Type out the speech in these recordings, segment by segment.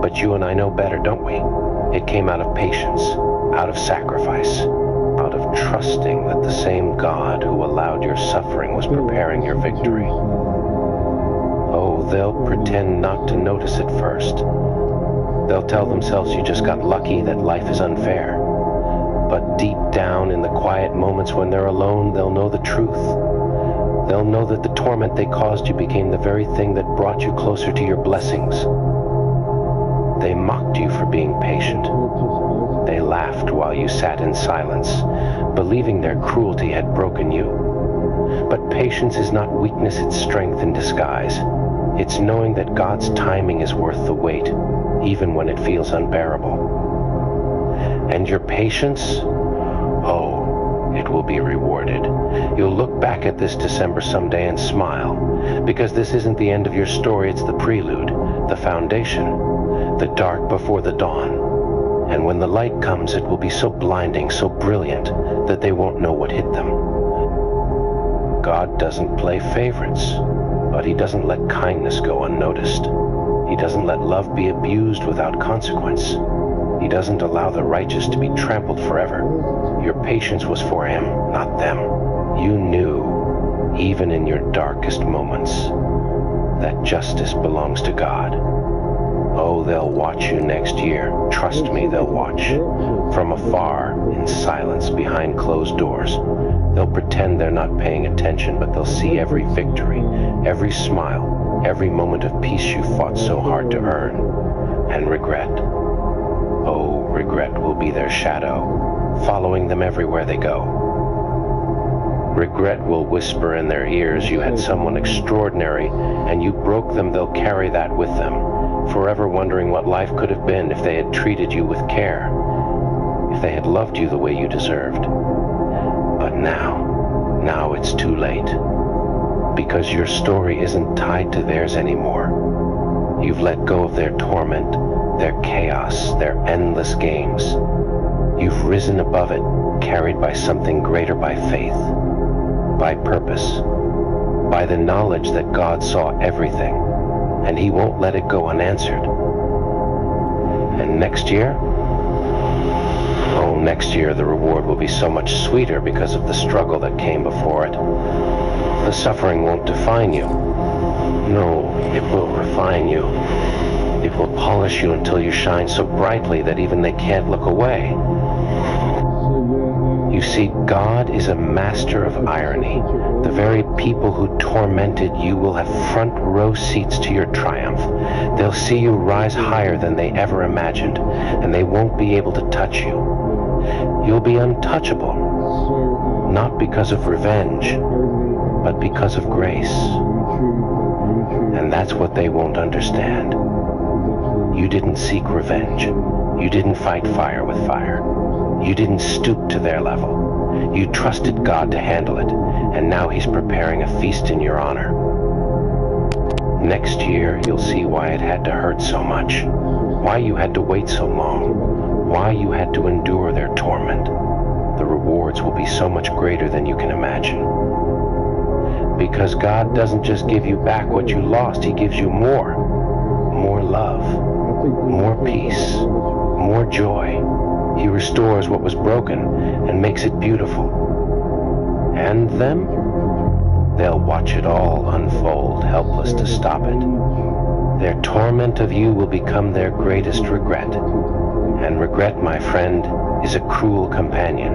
But you and I know better, don't we? It came out of patience, out of sacrifice, out of trusting that the same God who allowed your suffering was preparing your victory. Oh, they'll pretend not to notice at first. They'll tell themselves you just got lucky, that life is unfair. But deep down in the quiet moments when they're alone, they'll know the truth. They'll know that the torment they caused you became the very thing that brought you closer to your blessings. They mocked you for being patient. They laughed while you sat in silence, believing their cruelty had broken you. But patience is not weakness, it's strength in disguise. It's knowing that God's timing is worth the wait, even when it feels unbearable. And your patience? Oh, it will be rewarded. You'll look back at this December someday and smile, because this isn't the end of your story, it's the prelude, the foundation, the dark before the dawn. And when the light comes, it will be so blinding, so brilliant, that they won't know what hit them. God doesn't play favorites, but he doesn't let kindness go unnoticed. He doesn't let love be abused without consequence. He doesn't allow the righteous to be trampled forever. Your patience was for him, not them. You knew, even in your darkest moments, that justice belongs to God. Oh, they'll watch you next year. Trust me, they'll watch. From afar, in silence, behind closed doors. They'll pretend they're not paying attention, but they'll see every victory, every smile, every moment of peace you fought so hard to earn. And regret. Oh, regret will be their shadow, following them everywhere they go. Regret will whisper in their ears you had someone extraordinary, and you broke them. They'll carry that with them, forever wondering what life could have been if they had treated you with care, if they had loved you the way you deserved. But now it's too late, because your story isn't tied to theirs anymore. You've let go of their torment, their chaos, their endless games. You've risen above it, carried by something greater, by faith, by purpose, by the knowledge that God saw everything, and he won't let it go unanswered. And next year? Oh, next year the reward will be so much sweeter because of the struggle that came before it. The suffering won't define you. No, it will refine you. It will polish you until you shine so brightly that even they can't look away. You see, God is a master of irony. The very people who tormented you will have front row seats to your triumph. They'll see you rise higher than they ever imagined, and they won't be able to touch you. You'll be untouchable, not because of revenge, but because of grace. And that's what they won't understand. You didn't seek revenge. You didn't fight fire with fire. You didn't stoop to their level. You trusted God to handle it, and now he's preparing a feast in your honor. Next year, you'll see why it had to hurt so much, why you had to wait so long, why you had to endure their torment. The rewards will be so much greater than you can imagine. Because God doesn't just give you back what you lost, he gives you more. More love, more peace, more joy. He restores what was broken and makes it beautiful. And them? They'll watch it all unfold, helpless to stop it. Their torment of you will become their greatest regret. And regret, my friend, is a cruel companion.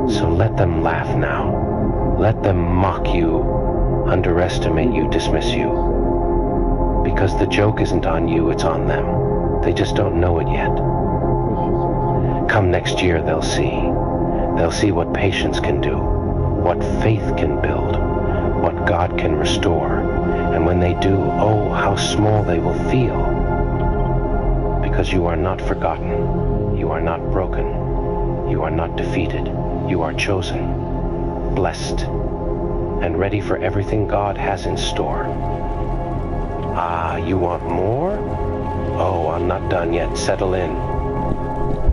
So let them laugh now. Let them mock you, underestimate you, dismiss you. Because the joke isn't on you, it's on them. They just don't know it yet. Come next year, they'll see. They'll see what patience can do, what faith can build, what God can restore. And when they do, oh, how small they will feel. Because you are not forgotten. You are not broken. You are not defeated. You are chosen, blessed, and ready for everything God has in store. Ah, you want more? Oh, I'm not done yet. Settle in.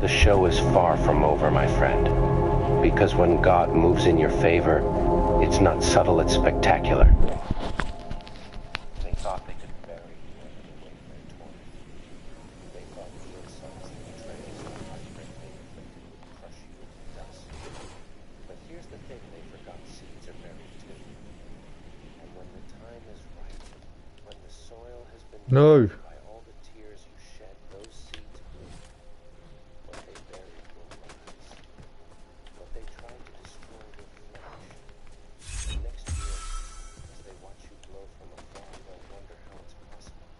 The show is far from over, my friend. Because when God moves in your favor, it's not subtle, it's spectacular. They thought they could bury you under the weight of their torment. No. By all the tears you shed, those seeds grew. What they buried will rise. What they tried to destroy will flourish. And next year, as they watch you glow from afar, they'll wonder how it's possible.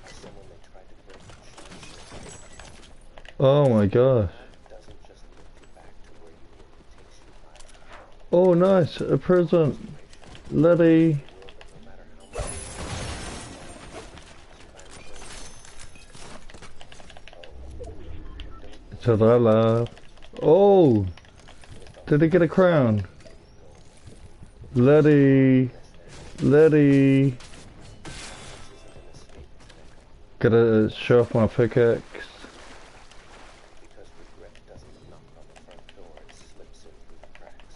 How someone they tried to break can shine so bright on top. Oh my gosh. God doesn't just lift you back to where you were, He takes you higher. Oh nice, a present. Letty. He will, but no matter how much you try, His plans don't. Oh, and don't So I love. Oh, did he get a crown? Letty. Letty. Gotta show off my pickaxe. because regret doesn't knock on the front door, it slips in through the cracks.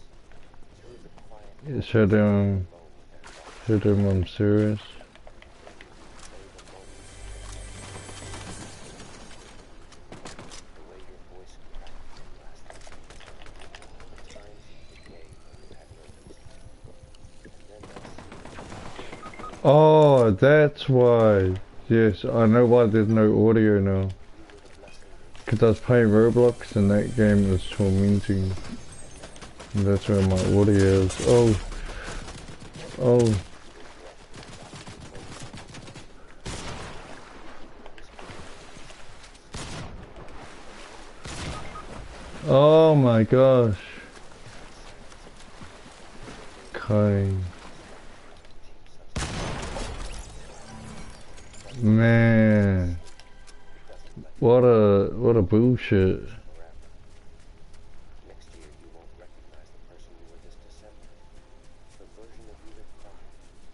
Through the quiet Show them. Show them I'm serious. Oh, that's why. Yes, I know why there's no audio now. Because I was playing Roblox and that game was tormenting. And that's where my audio is. Oh. Oh. Oh my gosh. Okay. Man. What a bullshit. Next year you won't recognize the person you were this December. The version of you that cried,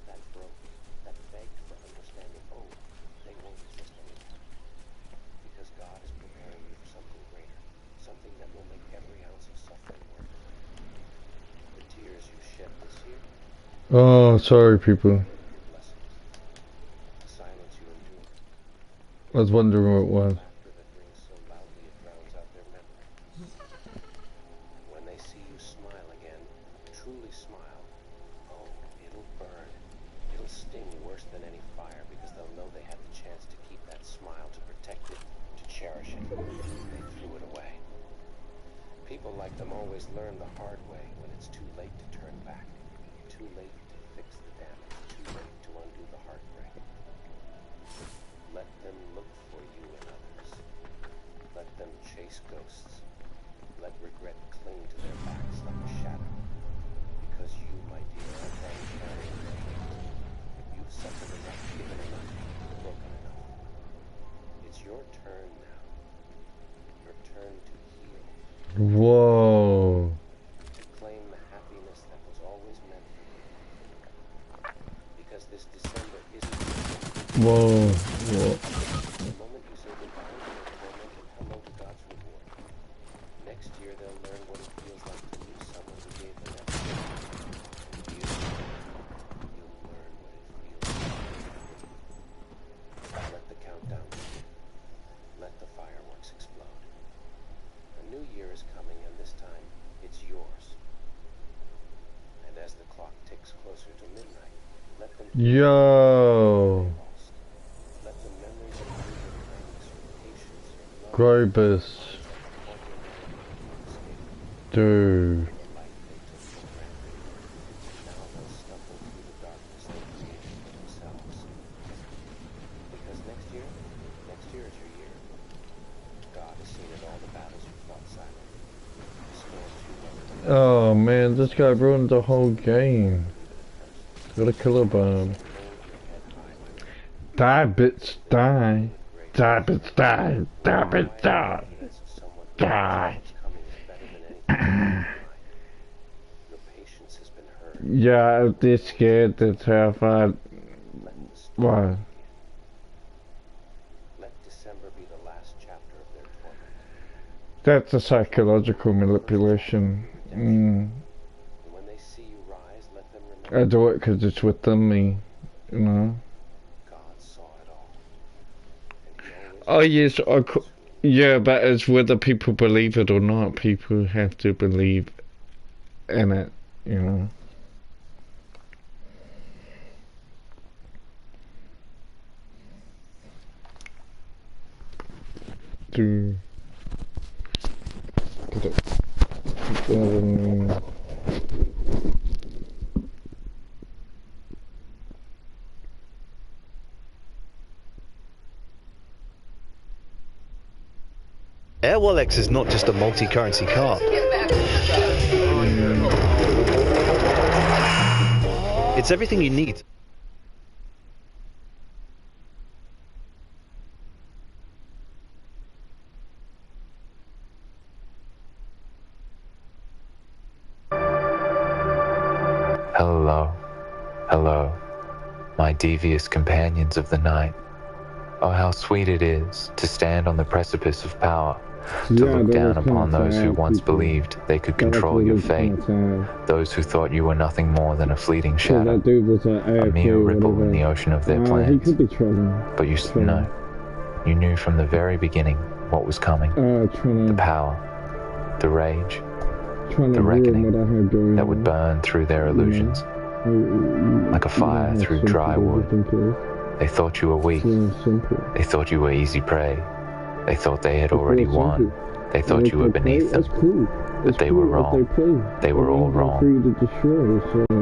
that broke, that begged for understanding. Oh, they won't exist anymore. Because God is preparing you for something greater. Something that will make every ounce of suffering worth it. The tears you shed this year, Oh, sorry people. your blessings. The silence you endured. I was wondering what it was. Laughter that rings so loudly it drowns out their memory. And when they see you smile again, truly smile, oh, it'll burn. It'll sting worse than any fire because they'll know they had the chance to keep that smile, to protect it, to cherish it. They threw it away. People like them always learn the hard way when it's too late to turn back. Too late to fix the damage. Too late to undo the heartbreak. Let them look for you in others. Let them chase ghosts. Let regret cling to their backs like a shadow. Because you, my dear, are done carrying their weight. You've suffered enough, given enough, broken enough. It's your turn now. Your turn to heal. Whoa. To claim the happiness that was always meant for you. Because this December isn't Whoa. the moment you say goodbye to their torment and hello to God's reward. Next year they'll learn what it feels like to lose someone who gave them everything. And you'll learn what it feels like. Let the countdown begin. Let the fireworks explode. A new year is coming, and this time it's yours. And as the clock ticks closer to midnight, let them Yo. lost. Let the memories of your thanks, your patience, your love, Grobus. Dude. the light they took for granted. Now they'll stumble through the darkness they created for themselves. Because next year is your year. God has seen it all, the battles you fought silently, the storms you weathered. Oh man, this guy ruined the whole game. Got a killer bomb. Die, bitch, die. Die, bitch, die. Die, bitch, die. Die. Your patience has been heard. Yeah, they're scared, they're terrified. Why? Let December be the last chapter of their torment. That's a psychological manipulation. And when they see you rise, let them remember I do it because it's within me, you know. God saw it all. And He always Oh yes, yeah, but it's whether people believe it or not. People have to believe in it, you know. do. Get it. Airwallex is not just a multi-currency card. It's everything you need. Hello, hello, my devious companions of the night. Oh, how sweet it is to stand on the precipice of power, to look down upon those who once believed they could control your fate, those who thought you were nothing more than a fleeting shadow, a mere ripple in the ocean of their plans. But you know, you knew from the very beginning what was coming, the power, the rage, the reckoning that would burn through their illusions, like a fire through dry wood. They thought you were weak. They thought you were easy prey. They thought they had already won. They thought you were beneath them. But they were wrong. They were all wrong.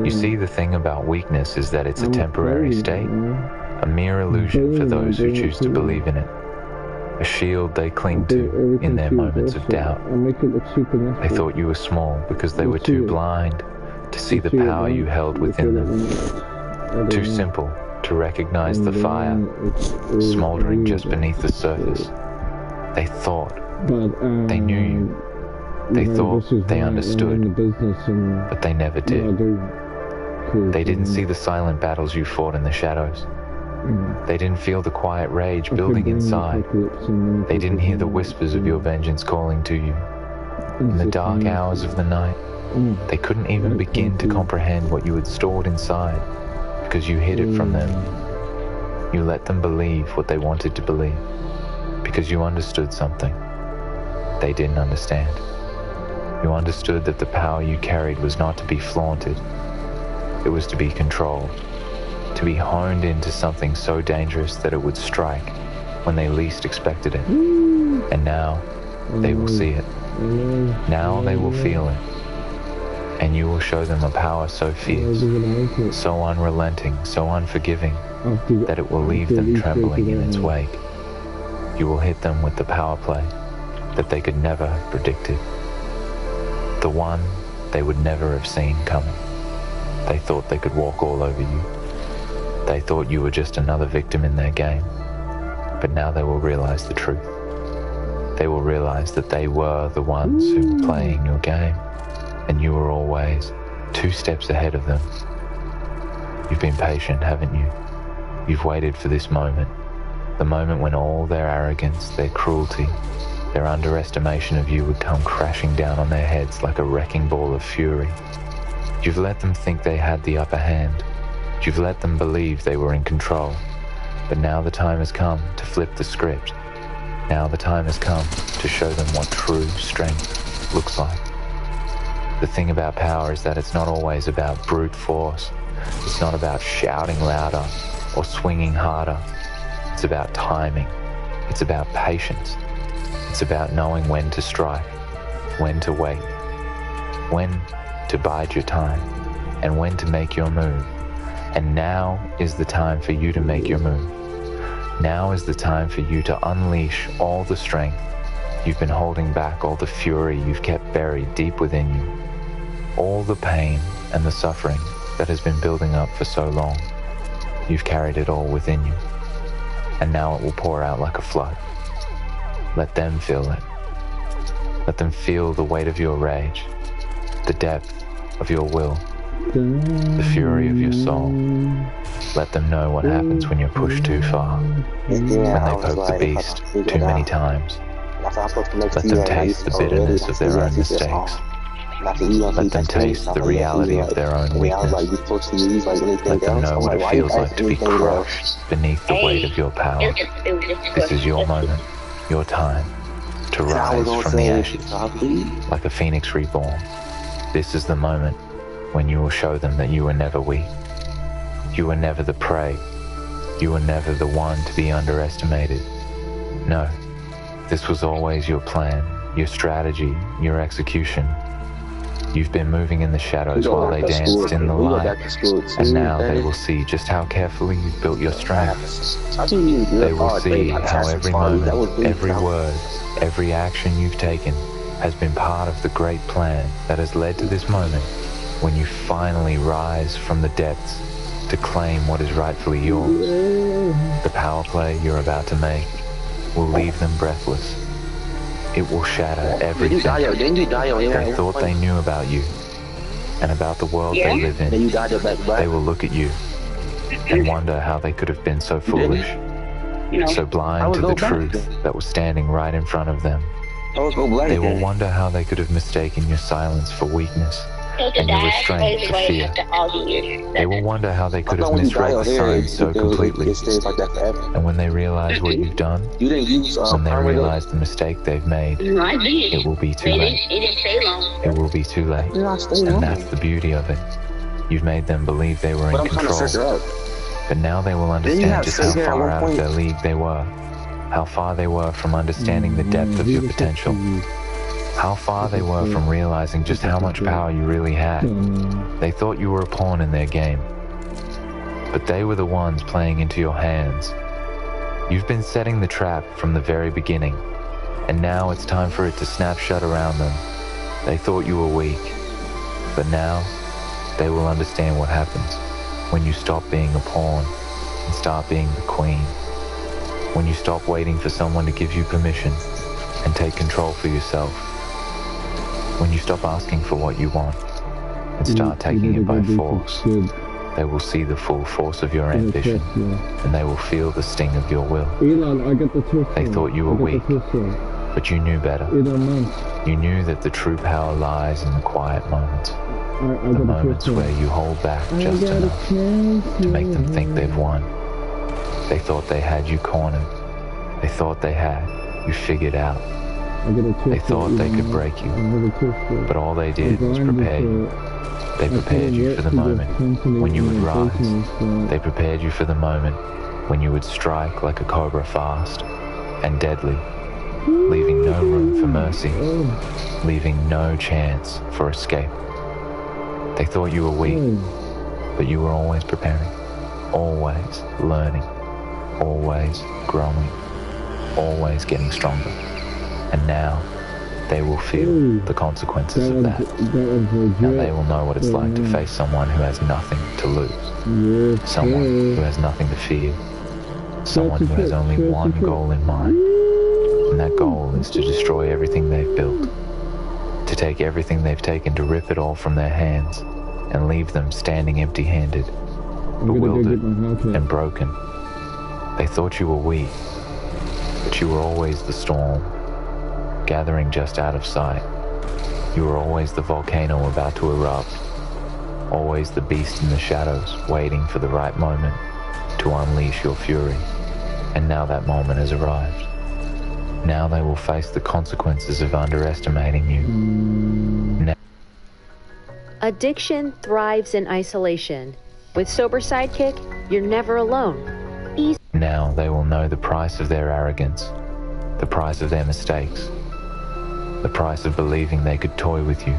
You see, the thing about weakness is that it's a temporary state, a mere illusion for those who choose to believe in it, a shield they cling to in their moments of doubt. They thought you were small because they were too blind to see the power you held within them, too simple to recognize the fire smoldering just beneath the surface. They thought they knew you. They thought they understood, but they never did. They didn't see the silent battles you fought in the shadows. They didn't feel the quiet rage building inside. They didn't hear the whispers of your vengeance calling to you. In the dark hours of the night, they couldn't even begin to comprehend what you had stored inside, because you hid it from them. You let them believe what they wanted to believe, because you understood something they didn't understand. You understood that the power you carried was not to be flaunted. It was to be controlled, to be honed into something so dangerous that it would strike when they least expected it. And now they will see it. Now they will feel it. And you will show them a power so fierce, so unrelenting, so unforgiving, that it will leave them trembling in its wake. You will hit them with the power play that they could never have predicted, the one they would never have seen coming. They thought they could walk all over you. They thought you were just another victim in their game. But now they will realize the truth. They will realize that they were the ones who were playing your game, and you were always 2 steps ahead of them. You've been patient, haven't you? You've waited for this moment, the moment when all their arrogance, their cruelty, their underestimation of you would come crashing down on their heads like a wrecking ball of fury. You've let them think they had the upper hand. You've let them believe they were in control. But now the time has come to flip the script. Now the time has come to show them what true strength looks like. The thing about power is that it's not always about brute force. It's not about shouting louder or swinging harder. It's about timing. It's about patience. It's about knowing when to strike, when to wait, when to bide your time, and when to make your move. And now is the time for you to make your move. Now is the time for you to unleash all the strength you've been holding back, all the fury you've kept buried deep within you, all the pain and the suffering that has been building up for so long. You've carried it all within you, and now it will pour out like a flood. Let them feel it. Let them feel the weight of your rage, the depth of your will, the fury of your soul. Let them know what happens when you're pushed too far, when they poke the beast too many times. Let them taste the bitterness of their own mistakes. Let them taste the reality of their own weakness. Let them know what it feels like to be crushed beneath the weight of your power. This is your moment, your time, to rise from the ashes like a phoenix reborn. This is the moment when you will show them that you were never weak. You were never the prey. You were never the one to be underestimated. No, This was always your plan, your strategy, your execution. You've been moving in the shadows while they danced in the light, and now they will see just how carefully you've built your strength. They will see how every moment, every word, every action you've taken has been part of the great plan that has led to this moment when you finally rise from the depths to claim what is rightfully yours. The power play you're about to make will leave them breathless. It will shatter everything they thought they knew about you and about the world they live in. They will look at you and wonder how they could have been so foolish, so blind to the truth that was standing right in front of them. They will wonder how they could have mistaken your silence for weakness and your restraint for fear. They will wonder how they could have misread the signs so completely. And when they realize what you've done, when they realize the mistake they've made, it will be too late. It will be too late. And that's the beauty of it. You've made them believe they were in control. But now they will understand just how far out of their league they were. How far they were from understanding the depth of your potential. How far they were from realizing just how much power you really had. They thought you were a pawn in their game, but they were the ones playing into your hands. You've been setting the trap from the very beginning, and now it's time for it to snap shut around them. They thought you were weak, but now they will understand what happens when you stop being a pawn and start being the queen. When you stop waiting for someone to give you permission and take control for yourself. When you stop asking for what you want and start taking it by force, they will see the full force of your ambition, and they will feel the sting of your will. They thought you were weak, but you knew better. You knew that the true power lies in the quiet moments, the moments where you hold back just enough to make them think they've won. They thought they had you cornered. They thought they had you figured out. They thought they could break you, but all they did was prepare you. They prepared you for the moment when you would rise. They prepared you for the moment when you would strike like a cobra fast and deadly, leaving no room for mercy, leaving no chance for escape. They thought you were weak, but you were always preparing, always learning, always growing, always getting stronger. And now they will feel the consequences of that. Now they will know what it's like to face someone who has nothing to lose, someone who has nothing to fear, someone who has only one goal in mind, and that goal is to destroy everything they've built, to take everything they've taken, to rip it all from their hands and leave them standing empty-handed, bewildered and broken. They thought you were weak, but you were always the storm, gathering just out of sight. You were always the volcano about to erupt, always the beast in the shadows, waiting for the right moment to unleash your fury. And now that moment has arrived. Now they will face the consequences of underestimating you. Addiction thrives in isolation. With Sober Sidekick, you're never alone. Now they will know the price of their arrogance, the price of their mistakes, the price of believing they could toy with you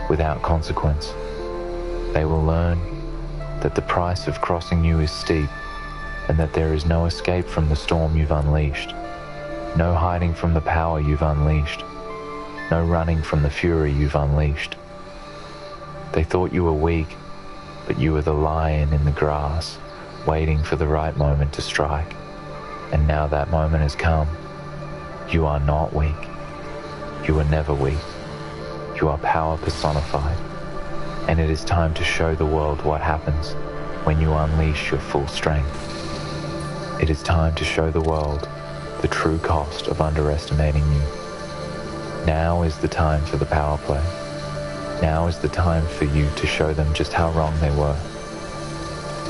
without consequence. They will learn that the price of crossing you is steep, and that there is no escape from the storm you've unleashed, no hiding from the power you've unleashed, no running from the fury you've unleashed. They thought you were weak, but you were the lion in the grass, waiting for the right moment to strike. And now that moment has come. You are not weak. You are never weak. You are power personified. And it is time to show the world what happens when you unleash your full strength. It is time to show the world the true cost of underestimating you. Now is the time for the power play. Now is the time for you to show them just how wrong they were.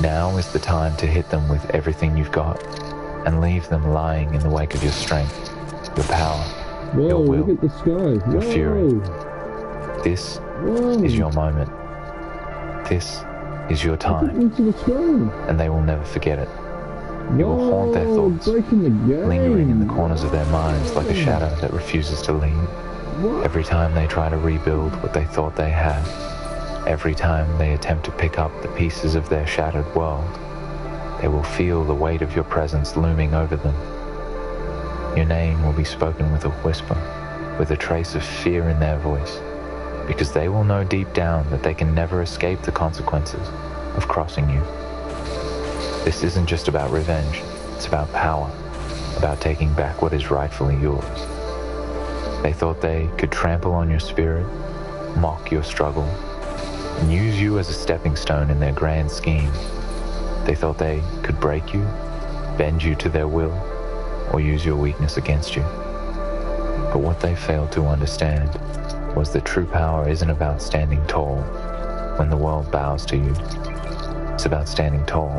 Now is the time to hit them with everything you've got and leave them lying in the wake of your strength, your power, your will, look at the sky. your fury. This is your moment. This is your time, Into the sky. and they will never forget it. You will haunt their Whoa, thoughts, breaking the game. lingering in the corners of their minds like a shadow that refuses to leave. What? Every time they try to rebuild what they thought they had, every time they attempt to pick up the pieces of their shattered world, they will feel the weight of your presence looming over them. Your name will be spoken with a whisper, with a trace of fear in their voice, because they will know deep down that they can never escape the consequences of crossing you. This isn't just about revenge, it's about power, about taking back what is rightfully yours. They thought they could trample on your spirit, mock your struggle, and use you as a stepping stone in their grand scheme. They thought they could break you, bend you to their will, or use your weakness against you. But what they failed to understand was that true power isn't about standing tall when the world bows to you. It's about standing tall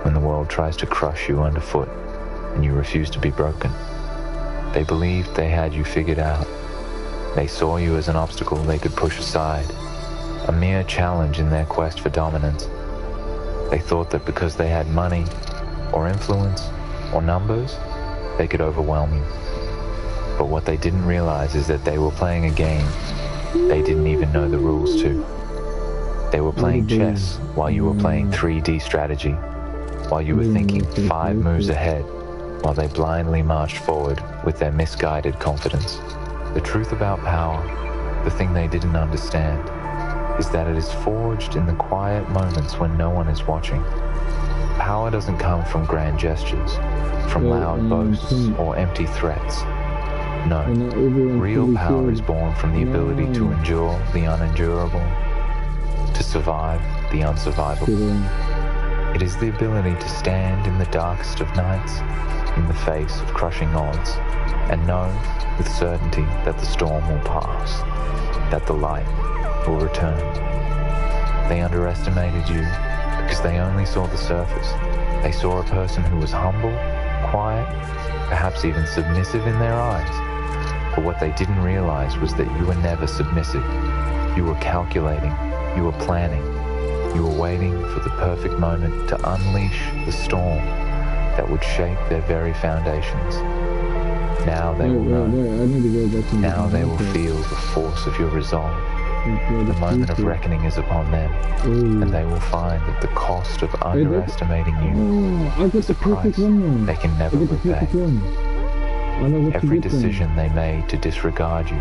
when the world tries to crush you underfoot and you refuse to be broken. They believed they had you figured out. They saw you as an obstacle they could push aside, a mere challenge in their quest for dominance. They thought that because they had money, or influence, or numbers, they could overwhelm you. But what they didn't realize is that they were playing a game they didn't even know the rules to. They were playing chess while you were playing 3D strategy, while you were thinking 5 moves ahead, while they blindly marched forward with their misguided confidence. The truth about power, the thing they didn't understand, is that it is forged in the quiet moments when no one is watching. Power doesn't come from grand gestures, from loud boasts or empty threats. No, real power is born from the ability to endure the unendurable, to survive the unsurvivable. It is the ability to stand in the darkest of nights, in the face of crushing odds, and know with certainty that the storm will pass, that the light will return. They underestimated you because they only saw the surface. They saw a person who was humble, quiet, perhaps even submissive in their eyes. But what they didn't realize was that you were never submissive. You were calculating, you were planning, you were waiting for the perfect moment to unleash the storm that would shake their very foundations. Now they will know. Now they will feel the force of your resolve. The moment of reckoning is upon them, and they will find that the cost of underestimating you is the price they can never repay. Every decision they made to disregard you,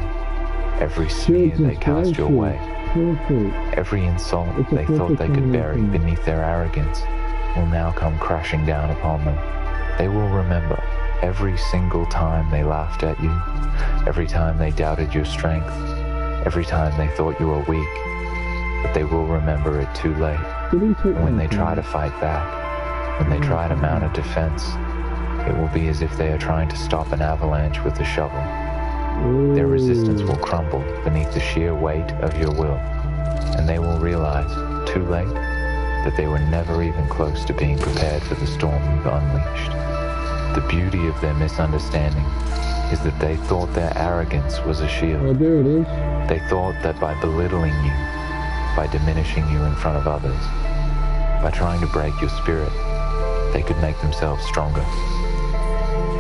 every sneer they cast your way, every insult they thought they could bury beneath their arrogance will now come crashing down upon them. They will remember every single time they laughed at you, every time they doubted your strength, every time they thought you were weak, but they will remember it too late. When they try to fight back, when they try to mount a defense, it will be as if they are trying to stop an avalanche with a shovel. Their resistance will crumble beneath the sheer weight of your will, and they will realize, too late, that they were never even close to being prepared for the storm you've unleashed. The beauty of their misunderstanding is that they thought their arrogance was a shield. Oh, there it is. They thought that by belittling you, by diminishing you in front of others, by trying to break your spirit, they could make themselves stronger.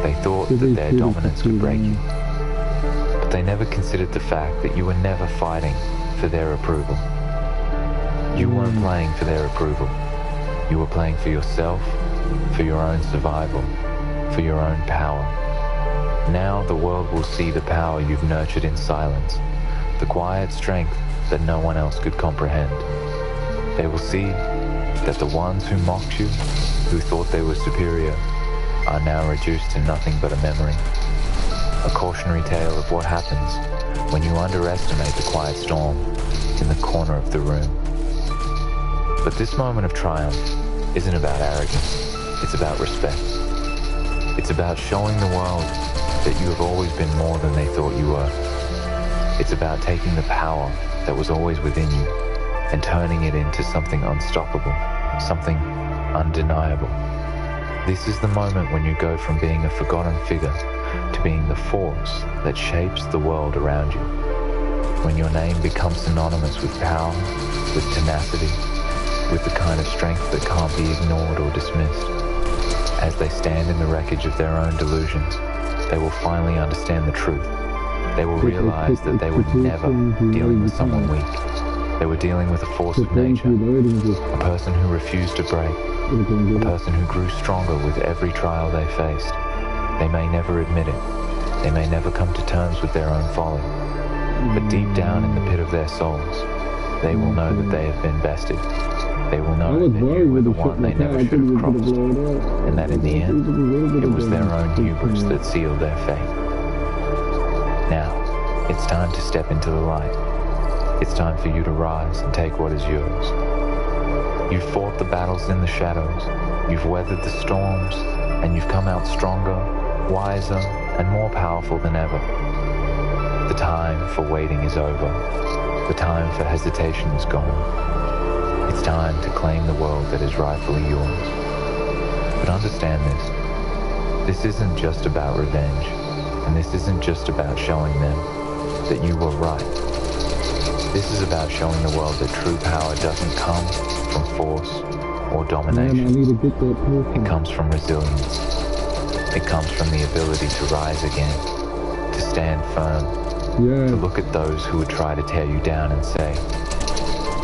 They thought that their dominance could break you, but they never considered the fact that you were never fighting for their approval. You weren't playing for their approval. You were playing for yourself, for your own survival, for your own power. Now the world will see the power you've nurtured in silence, the quiet strength that no one else could comprehend. They will see that the ones who mocked you, who thought they were superior, are now reduced to nothing but a memory. A cautionary tale of what happens when you underestimate the quiet storm in the corner of the room. But this moment of triumph isn't about arrogance, it's about respect. It's about showing the world that you have always been more than they thought you were. It's about taking the power that was always within you and turning it into something unstoppable, something undeniable. This is the moment when you go from being a forgotten figure to being the force that shapes the world around you. When your name becomes synonymous with power, with tenacity, with the kind of strength that can't be ignored or dismissed. As they stand in the wreckage of their own delusions, they will finally understand the truth. They will realize that they were never dealing with someone weak. They were dealing with a force of nature, a person who refused to break, a person who grew stronger with every trial they faced. They may never admit it. They may never come to terms with their own folly. But deep down in the pit of their souls, they will know that they have been bested. They will know that you were the one they never should have crossed, and that in the end, it was their own hubris that sealed their fate. Now, it's time to step into the light. It's time for you to rise and take what is yours. You've fought the battles in the shadows, you've weathered the storms, and you've come out stronger, wiser, and more powerful than ever. The time for waiting is over. The time for hesitation is gone. It's time to claim the world that is rightfully yours. But understand this. This isn't just about revenge, and this isn't just about showing them that you were right. This is about showing the world that true power doesn't come from force or domination. It comes from resilience. It comes from the ability to rise again, to stand firm, to look at those who would try to tear you down and say,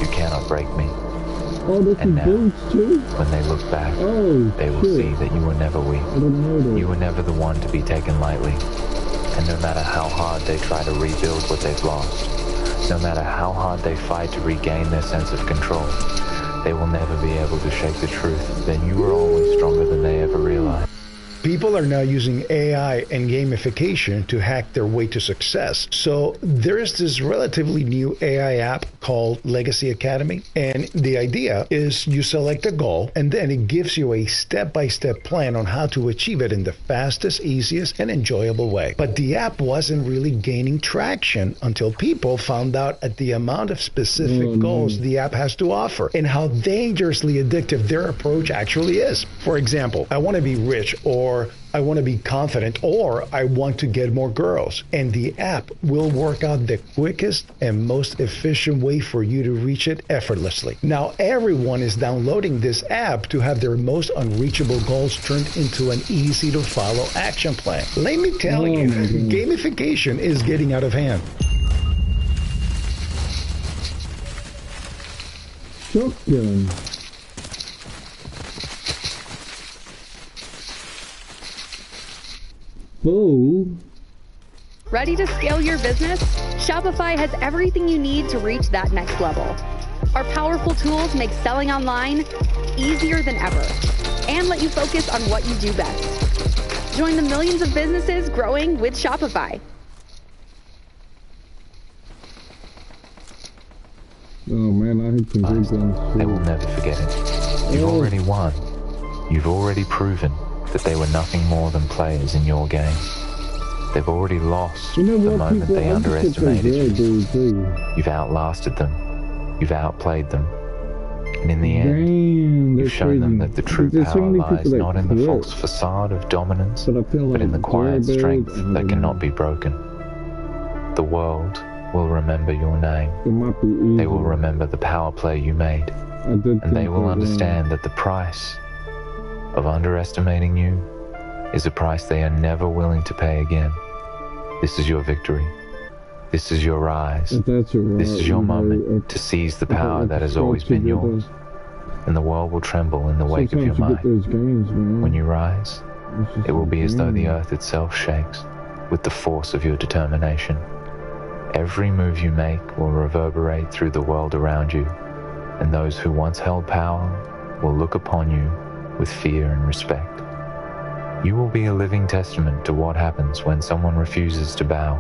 "You cannot break me." And now, when they look back, they will see that you were never weak. You were never the one to be taken lightly. And no matter how hard they try to rebuild what they've lost, no matter how hard they fight to regain their sense of control, they will never be able to shake the truth that you were always stronger than they ever realized. People are now using AI and gamification to hack their way to success. So there is this relatively new AI app called Legacy Academy. And the idea is you select a goal and then it gives you a step-by-step plan on how to achieve it in the fastest, easiest, and enjoyable way. But the app wasn't really gaining traction until people found out at the amount of specific goals the app has to offer and how dangerously addictive their approach actually is. For example, I want to be rich, or I want to be confident, or I want to get more girls. And the app will work out the quickest and most efficient way for you to reach it effortlessly. Now, everyone is downloading this app to have their most unreachable goals turned into an easy to follow action plan. Let me tell you, gamification is getting out of hand. Shotgun. Bull. Ready to scale your business? Shopify has everything you need to reach that next level. Our powerful tools make selling online easier than ever and let you focus on what you do best. Join the millions of businesses growing with Shopify. Oh man, I had some good guns. They will never forget it. You've already won. You've already proven that they were nothing more than players in your game. They've already lost the moment they underestimated you. You've outlasted them. You've outplayed them. And in the end, you've shown them that the true power lies not in the false facade of dominance, but in the quiet strength that cannot be broken. The world will remember your name. They will remember the power play you made. And they will understand that the price of underestimating you is a price they are never willing to pay again. This is your victory. This is your rise. This is your moment to seize the power that has always been yours. And the world will tremble in the wake of your might. When you rise, it will be as though the earth itself shakes with the force of your determination. Every move you make will reverberate through the world around you, and those who once held power will look upon you with fear and respect. You will be a living testament to what happens when someone refuses to bow,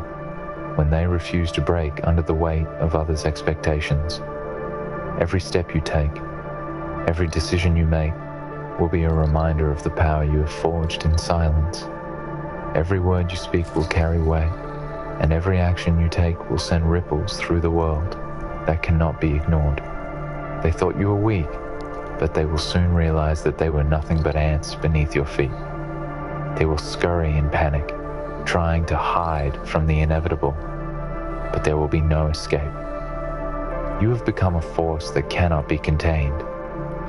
when they refuse to break under the weight of others' expectations. Every step you take, every decision you make will be a reminder of the power you have forged in silence. Every word you speak will carry weight, and every action you take will send ripples through the world that cannot be ignored. They thought you were weak, but they will soon realize that they were nothing but ants beneath your feet. They will scurry in panic, trying to hide from the inevitable, but there will be no escape. You have become a force that cannot be contained,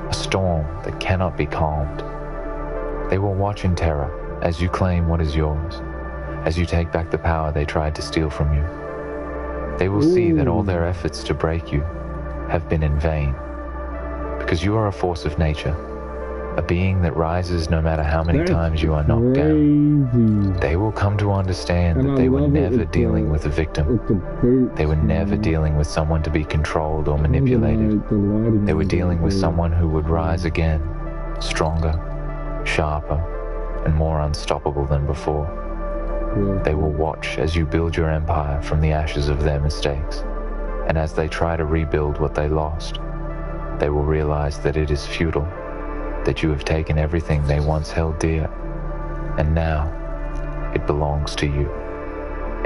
a storm that cannot be calmed. They will watch in terror as you claim what is yours, as you take back the power they tried to steal from you. They will see that all their efforts to break you have been in vain, because you are a force of nature, a being that rises no matter how many times you are knocked down. They will come to understand that they were never dealing with a victim. They were never dealing with someone to be controlled or manipulated. They were dealing with someone who would rise again, stronger, sharper, and more unstoppable than before. They will watch as you build your empire from the ashes of their mistakes, and as they try to rebuild what they lost, they will realize that it is futile, that you have taken everything they once held dear, and now it belongs to you.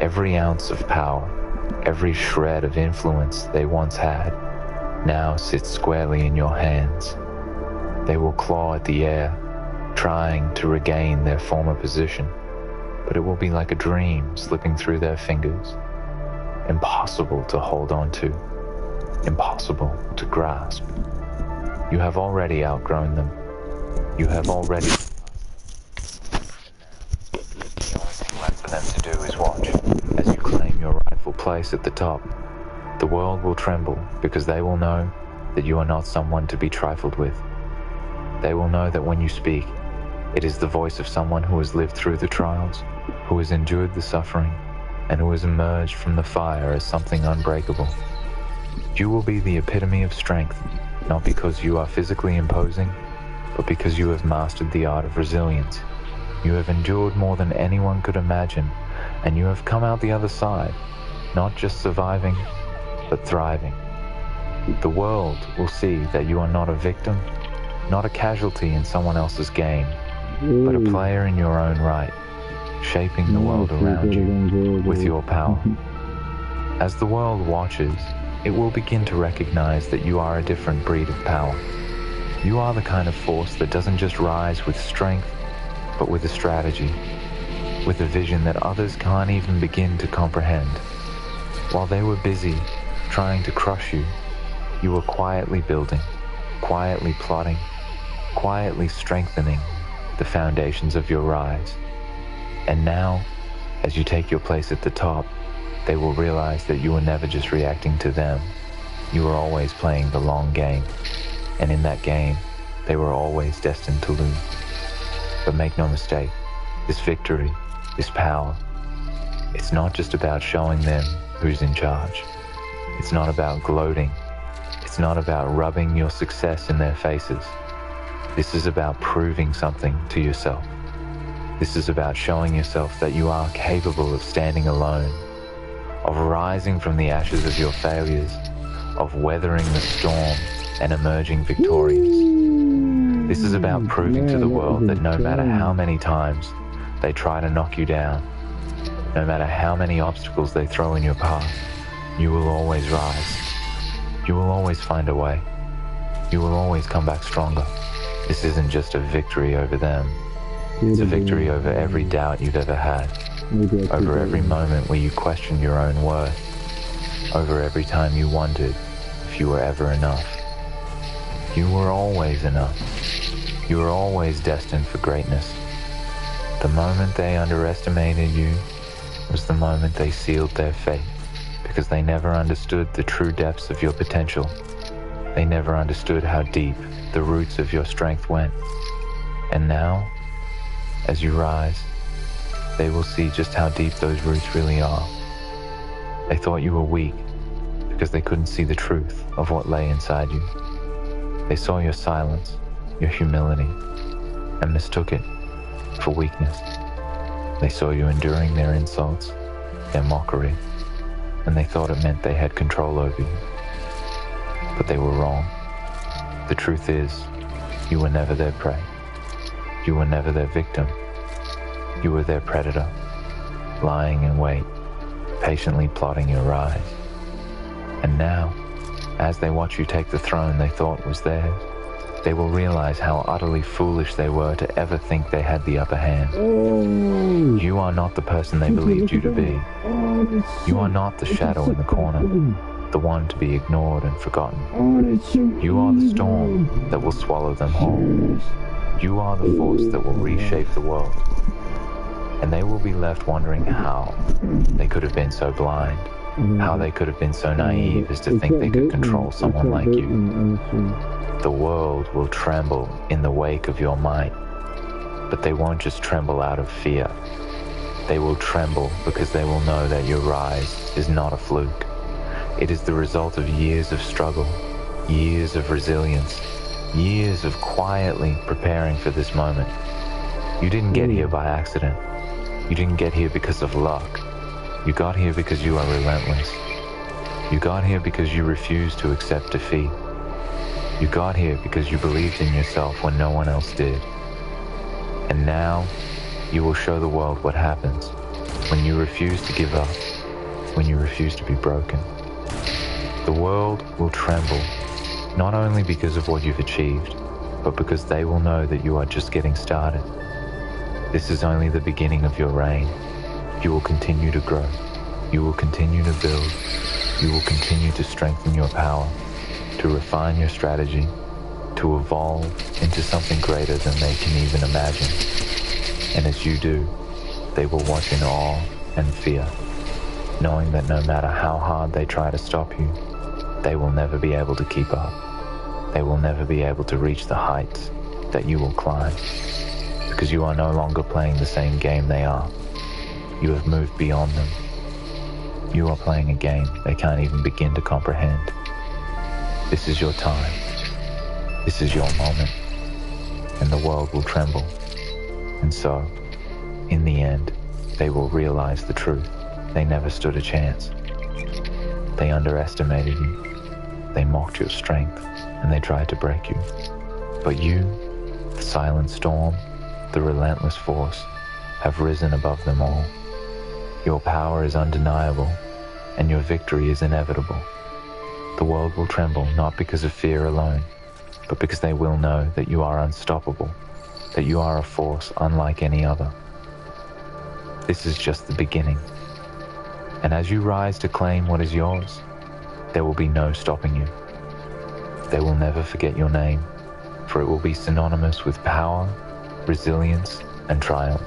Every ounce of power, every shred of influence they once had, now sits squarely in your hands. They will claw at the air, trying to regain their former position, but it will be like a dream slipping through their fingers, impossible to hold on to, impossible to grasp. You have already outgrown them. You have already... The only thing left for them to do is watch as you claim your rightful place at the top. The world will tremble because they will know that you are not someone to be trifled with. They will know that when you speak, it is the voice of someone who has lived through the trials, who has endured the suffering, and who has emerged from the fire as something unbreakable. You will be the epitome of strength, not because you are physically imposing, but because you have mastered the art of resilience. You have endured more than anyone could imagine, and you have come out the other side, not just surviving, but thriving. The world will see that you are not a victim, not a casualty in someone else's game, but a player in your own right, shaping the world around you with your power. As the world watches, it will begin to recognize that you are a different breed of power. You are the kind of force that doesn't just rise with strength, but with a strategy, with a vision that others can't even begin to comprehend. While they were busy trying to crush you, you were quietly building, quietly plotting, quietly strengthening the foundations of your rise. And now, as you take your place at the top, they will realize that you were never just reacting to them. You were always playing the long game. And in that game, they were always destined to lose. But make no mistake, this victory, this power, it's not just about showing them who's in charge. It's not about gloating. It's not about rubbing your success in their faces. This is about proving something to yourself. This is about showing yourself that you are capable of standing alone, of rising from the ashes of your failures, of weathering the storm and emerging victorious. This is about proving to the world that no matter how many times they try to knock you down, no matter how many obstacles they throw in your path, you will always rise. You will always find a way. You will always come back stronger. This isn't just a victory over them. It's a victory over every doubt you've ever had, over every moment where you questioned your own worth, over every time you wondered if you were ever enough. You were always enough. You were always destined for greatness. The moment they underestimated you was the moment they sealed their fate, because they never understood the true depths of your potential. They never understood how deep the roots of your strength went. And now, as you rise, they will see just how deep those roots really are. They thought you were weak because they couldn't see the truth of what lay inside you. They saw your silence, your humility, and mistook it for weakness. They saw you enduring their insults, their mockery, and they thought it meant they had control over you. But they were wrong. The truth is, you were never their prey. You were never their victim. You were their predator, lying in wait, patiently plotting your rise. And now, as they watch you take the throne they thought was theirs, they will realize how utterly foolish they were to ever think they had the upper hand. You are not the person they believed you to be. You are not the shadow in the corner, the one to be ignored and forgotten. You are the storm that will swallow them whole. You are the force that will reshape the world. And they will be left wondering how they could have been so blind, how they could have been so naive as to think they could control someone like you. The world will tremble in the wake of your might, but they won't just tremble out of fear. They will tremble because they will know that your rise is not a fluke. It is the result of years of struggle, years of resilience, years of quietly preparing for this moment. You didn't get here by accident. You didn't get here because of luck. You got here because you are relentless. You got here because you refused to accept defeat. You got here because you believed in yourself when no one else did. And now, you will show the world what happens when you refuse to give up, when you refuse to be broken. The world will tremble, not only because of what you've achieved, but because they will know that you are just getting started. This is only the beginning of your reign. You will continue to grow. You will continue to build. You will continue to strengthen your power, to refine your strategy, to evolve into something greater than they can even imagine. And as you do, they will watch in awe and fear, knowing that no matter how hard they try to stop you, they will never be able to keep up. They will never be able to reach the heights that you will climb, because you are no longer playing the same game they are. You have moved beyond them. You are playing a game they can't even begin to comprehend. This is your time. This is your moment. And the world will tremble. And so, in the end, they will realize the truth. They never stood a chance. They underestimated you. They mocked your strength, and they tried to break you. But you, the silent storm, the relentless force, have risen above them all. Your power is undeniable, and your victory is inevitable. The world will tremble not because of fear alone, but because they will know that you are unstoppable, that you are a force unlike any other. This is just the beginning. And as you rise to claim what is yours, there will be no stopping you. They will never forget your name, for it will be synonymous with power, resilience, and triumph.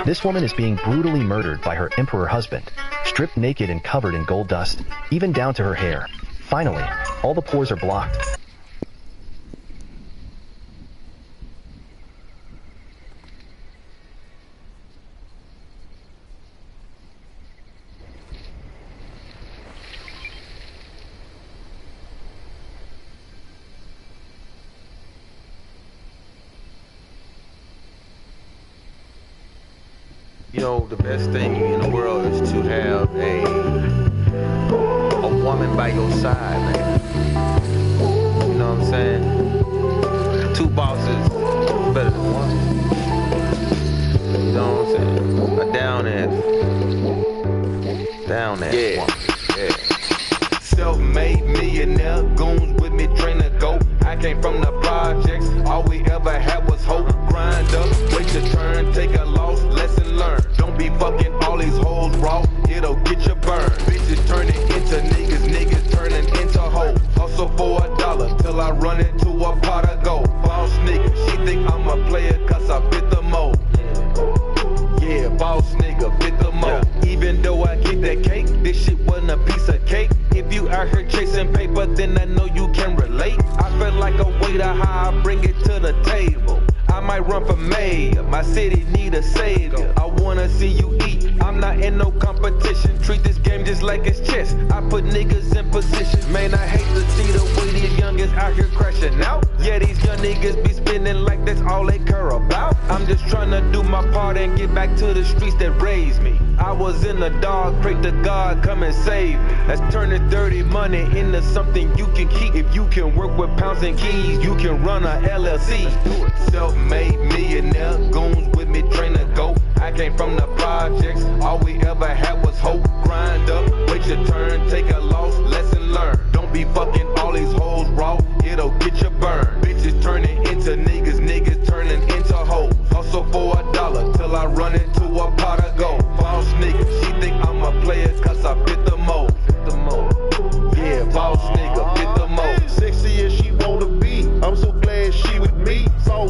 This woman is being brutally murdered by her emperor husband, stripped naked and covered in gold dust, even down to her hair. Finally, all the pores are blocked. You know, the best thing in the world is to have a woman by your side, man. You know what I'm saying? Two bosses better than one. You know what I'm saying? A down ass woman. Yeah. Self-made millionaire, goons with me, train to go. I came from the projects, all we ever had was hope. Grind up, wait your turn, take a loss, lesson learned. Don't be fucking all these hoes raw, it'll get you burned. Bitches turning into niggas turning into hoes. Hustle for $1 till I run into a pot of gold. Boss nigga, she think I'm a player cause I fit the mold. Yeah, boss nigga, fit the mold. Even though I get that cake, this shit wasn't a piece of cake. If you out here chasing paper, then I know you can relate. I feel like a waiter, how I bring it to the table. I might run for mayor, my city need a savior. I wanna see you eat, I'm not in no competition. Treat this game just like it's chess, I put niggas in position. Man, I hate to see the way these youngins out here crashing out. Yeah, these young niggas be spinning like that's all they care about. I'm just trying to do my part and get back to the streets that raised me. I was in the dark, pray to God, come and save me. Let's turn this dirty money into something you can keep. If you can work with pounds and keys, you can run a LLC. Self-made millionaire, goons with me, train to go. I came from the projects, all we ever had was hope. Grind up, wait your turn, take a loss, lesson learned. Don't be fucking all these hoes raw, it'll get you burned. Bitches turning into niggas turning into hoes. Hustle for $1 till I run into a pot of gold. Boss nigga, she think I'm a player cause I fit the mold. Yeah, boss nigga, fit the mold. Sexy as she wanna be, I'm so glad she with me. Saw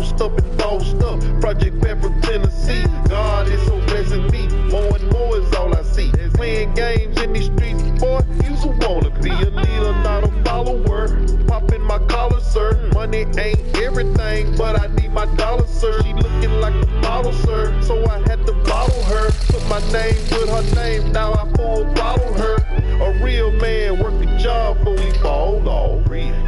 playing games in these streets, boy, you's a wannabe. A leader, not a follower. Popping my collar, sir. Money ain't everything, but I need my dollar, sir. She looking like a model, sir, so I had to bottle her. Put my name with her name, now I full throttle her. A real man work a job before we fall off.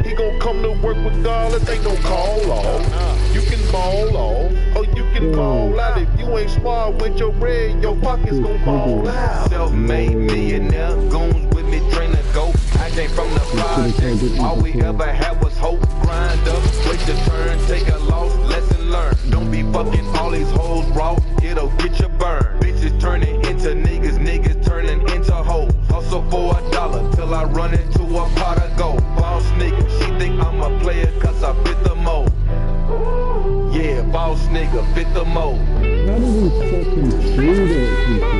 He gon' come to work regardless, ain't no call off. You can ball off, or you can ball out. If you ain't smart with your bread, your pockets gon' fall out. Self-made millionaire, goons with me, train to go. I came from the project, all we ever had was hope. Grind up, wait your turn, take a loss, lesson learned. Don't be fucking all these hoes raw, it'll get you burned. Bitches turning into niggas, niggas turning into hoes. Hustle for $1 till I run into a pot of gold. Boss nigga, she think I'm a player cause I fit the mold. Yeah, boss nigga, fit the mold. How do we fucking do that, people?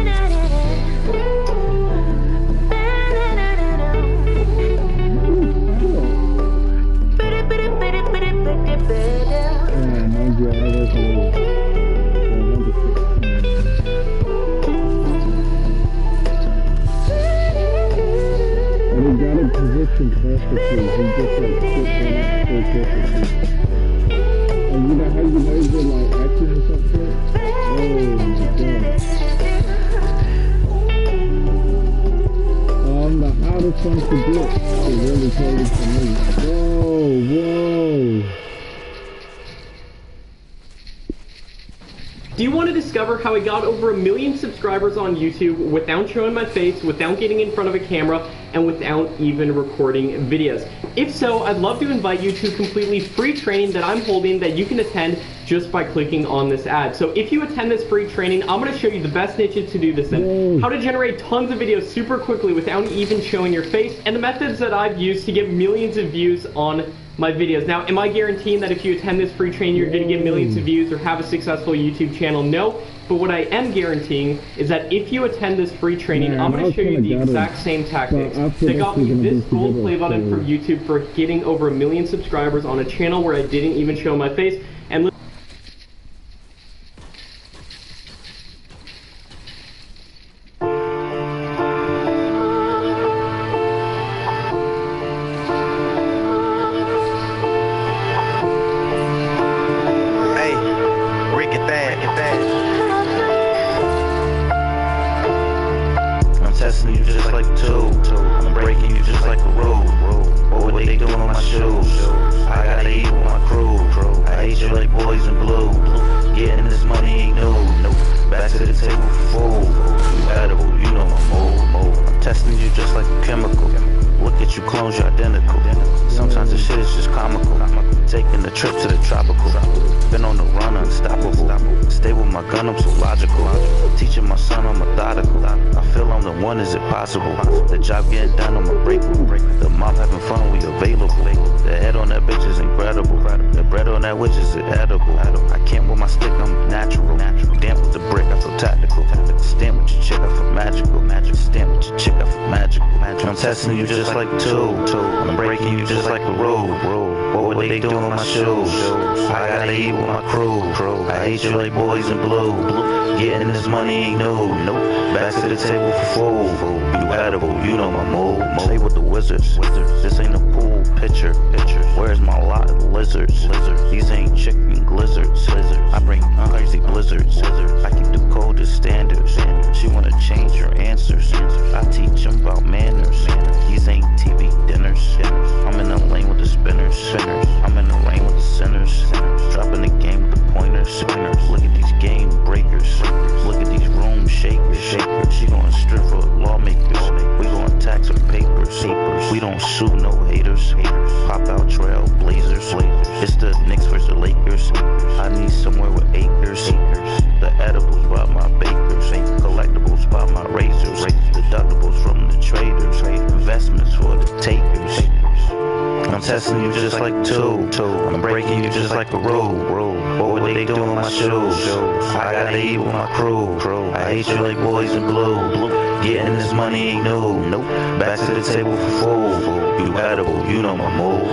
Position perfectly, he just like sits on it so perfectly. And you know how you know you're like acting or something? Oh my god. The hardest one to do it really told it to me. Whoa. Do you want to discover how I got over 1 million subscribers on YouTube without showing my face, without getting in front of a camera, and without even recording videos? If so, I'd love to invite you to a completely free training that I'm holding that you can attend just by clicking on this ad. So if you attend this free training, I'm going to show you the best niches to do this in, how to generate tons of videos super quickly without even showing your face, and the methods that I've used to get millions of views on my videos. Now, am I guaranteeing that if you attend this free training, you're going to get millions of views or have a successful YouTube channel? No. But what I am guaranteeing is that if you attend this free training, I'm going to show you the exact same tactics that got me this gold play button from YouTube for getting over 1 million subscribers on a channel where I didn't even show my face. And testing you just like a tool. I'm breaking you just like a rule. What would they do on my shoes? I gotta eat with my crew. I hate you like boys in blue. Getting this money ain't new. Back to the table for food. You edible, you know my move. I'm testing you just like a chemical. Look at you clones, you're identical. Sometimes the shit is just comical. Taking the trip to the tropical. Been on the run, unstoppable. Stay with my gun, I'm so logical. Teaching my son, I'm methodical. I feel I'm the one, is it possible? The job getting done, I'm unbreakable. The mob having fun, we available. The head on that bitch is incredible. The bread on that witch is edible. I can't with my stick, I'm natural. Damn with the brick, I feel tactical. Stamp with your chick, I feel magical. Stamp with your chick, I feel magical. I'm testing you just like a tool. I'm breaking you just like a rule. What would they do on my shoes? I gotta eat with my crew. I hate you like boys in blue. Getting this money ain't new. Back to the table for food. You edible, you know my move. Stay with the wizards. This ain't a pool picture. Where's my lot of lizards? These ain't chicken glizzards. I bring crazy blizzards. I keep the coldest standards. She wanna change her answers. I teach them about manners. These ain't TV dinners. I'm in the lane with the spinners. I'm in the lane with the sinners. Dropping the game with the pointers. Look at these game breakers. Look at these room shakers. She gon' strip for lawmakers. We gon' tax her papers. We don't sue no haters. Pop out trail blazers. It's the Knicks versus the Lakers. I need somewhere with acres. The edibles by my bakers. Collectibles by my razors. Deductibles from the traders. Investments for the takers. I'm testing you just like a tool. I'm breaking you just like a rule. What would they do on my shoes? I gotta eat with my crew. I hate you like boys in blue. Getting this money ain't new. Back to the table for food. You edible, you know my move.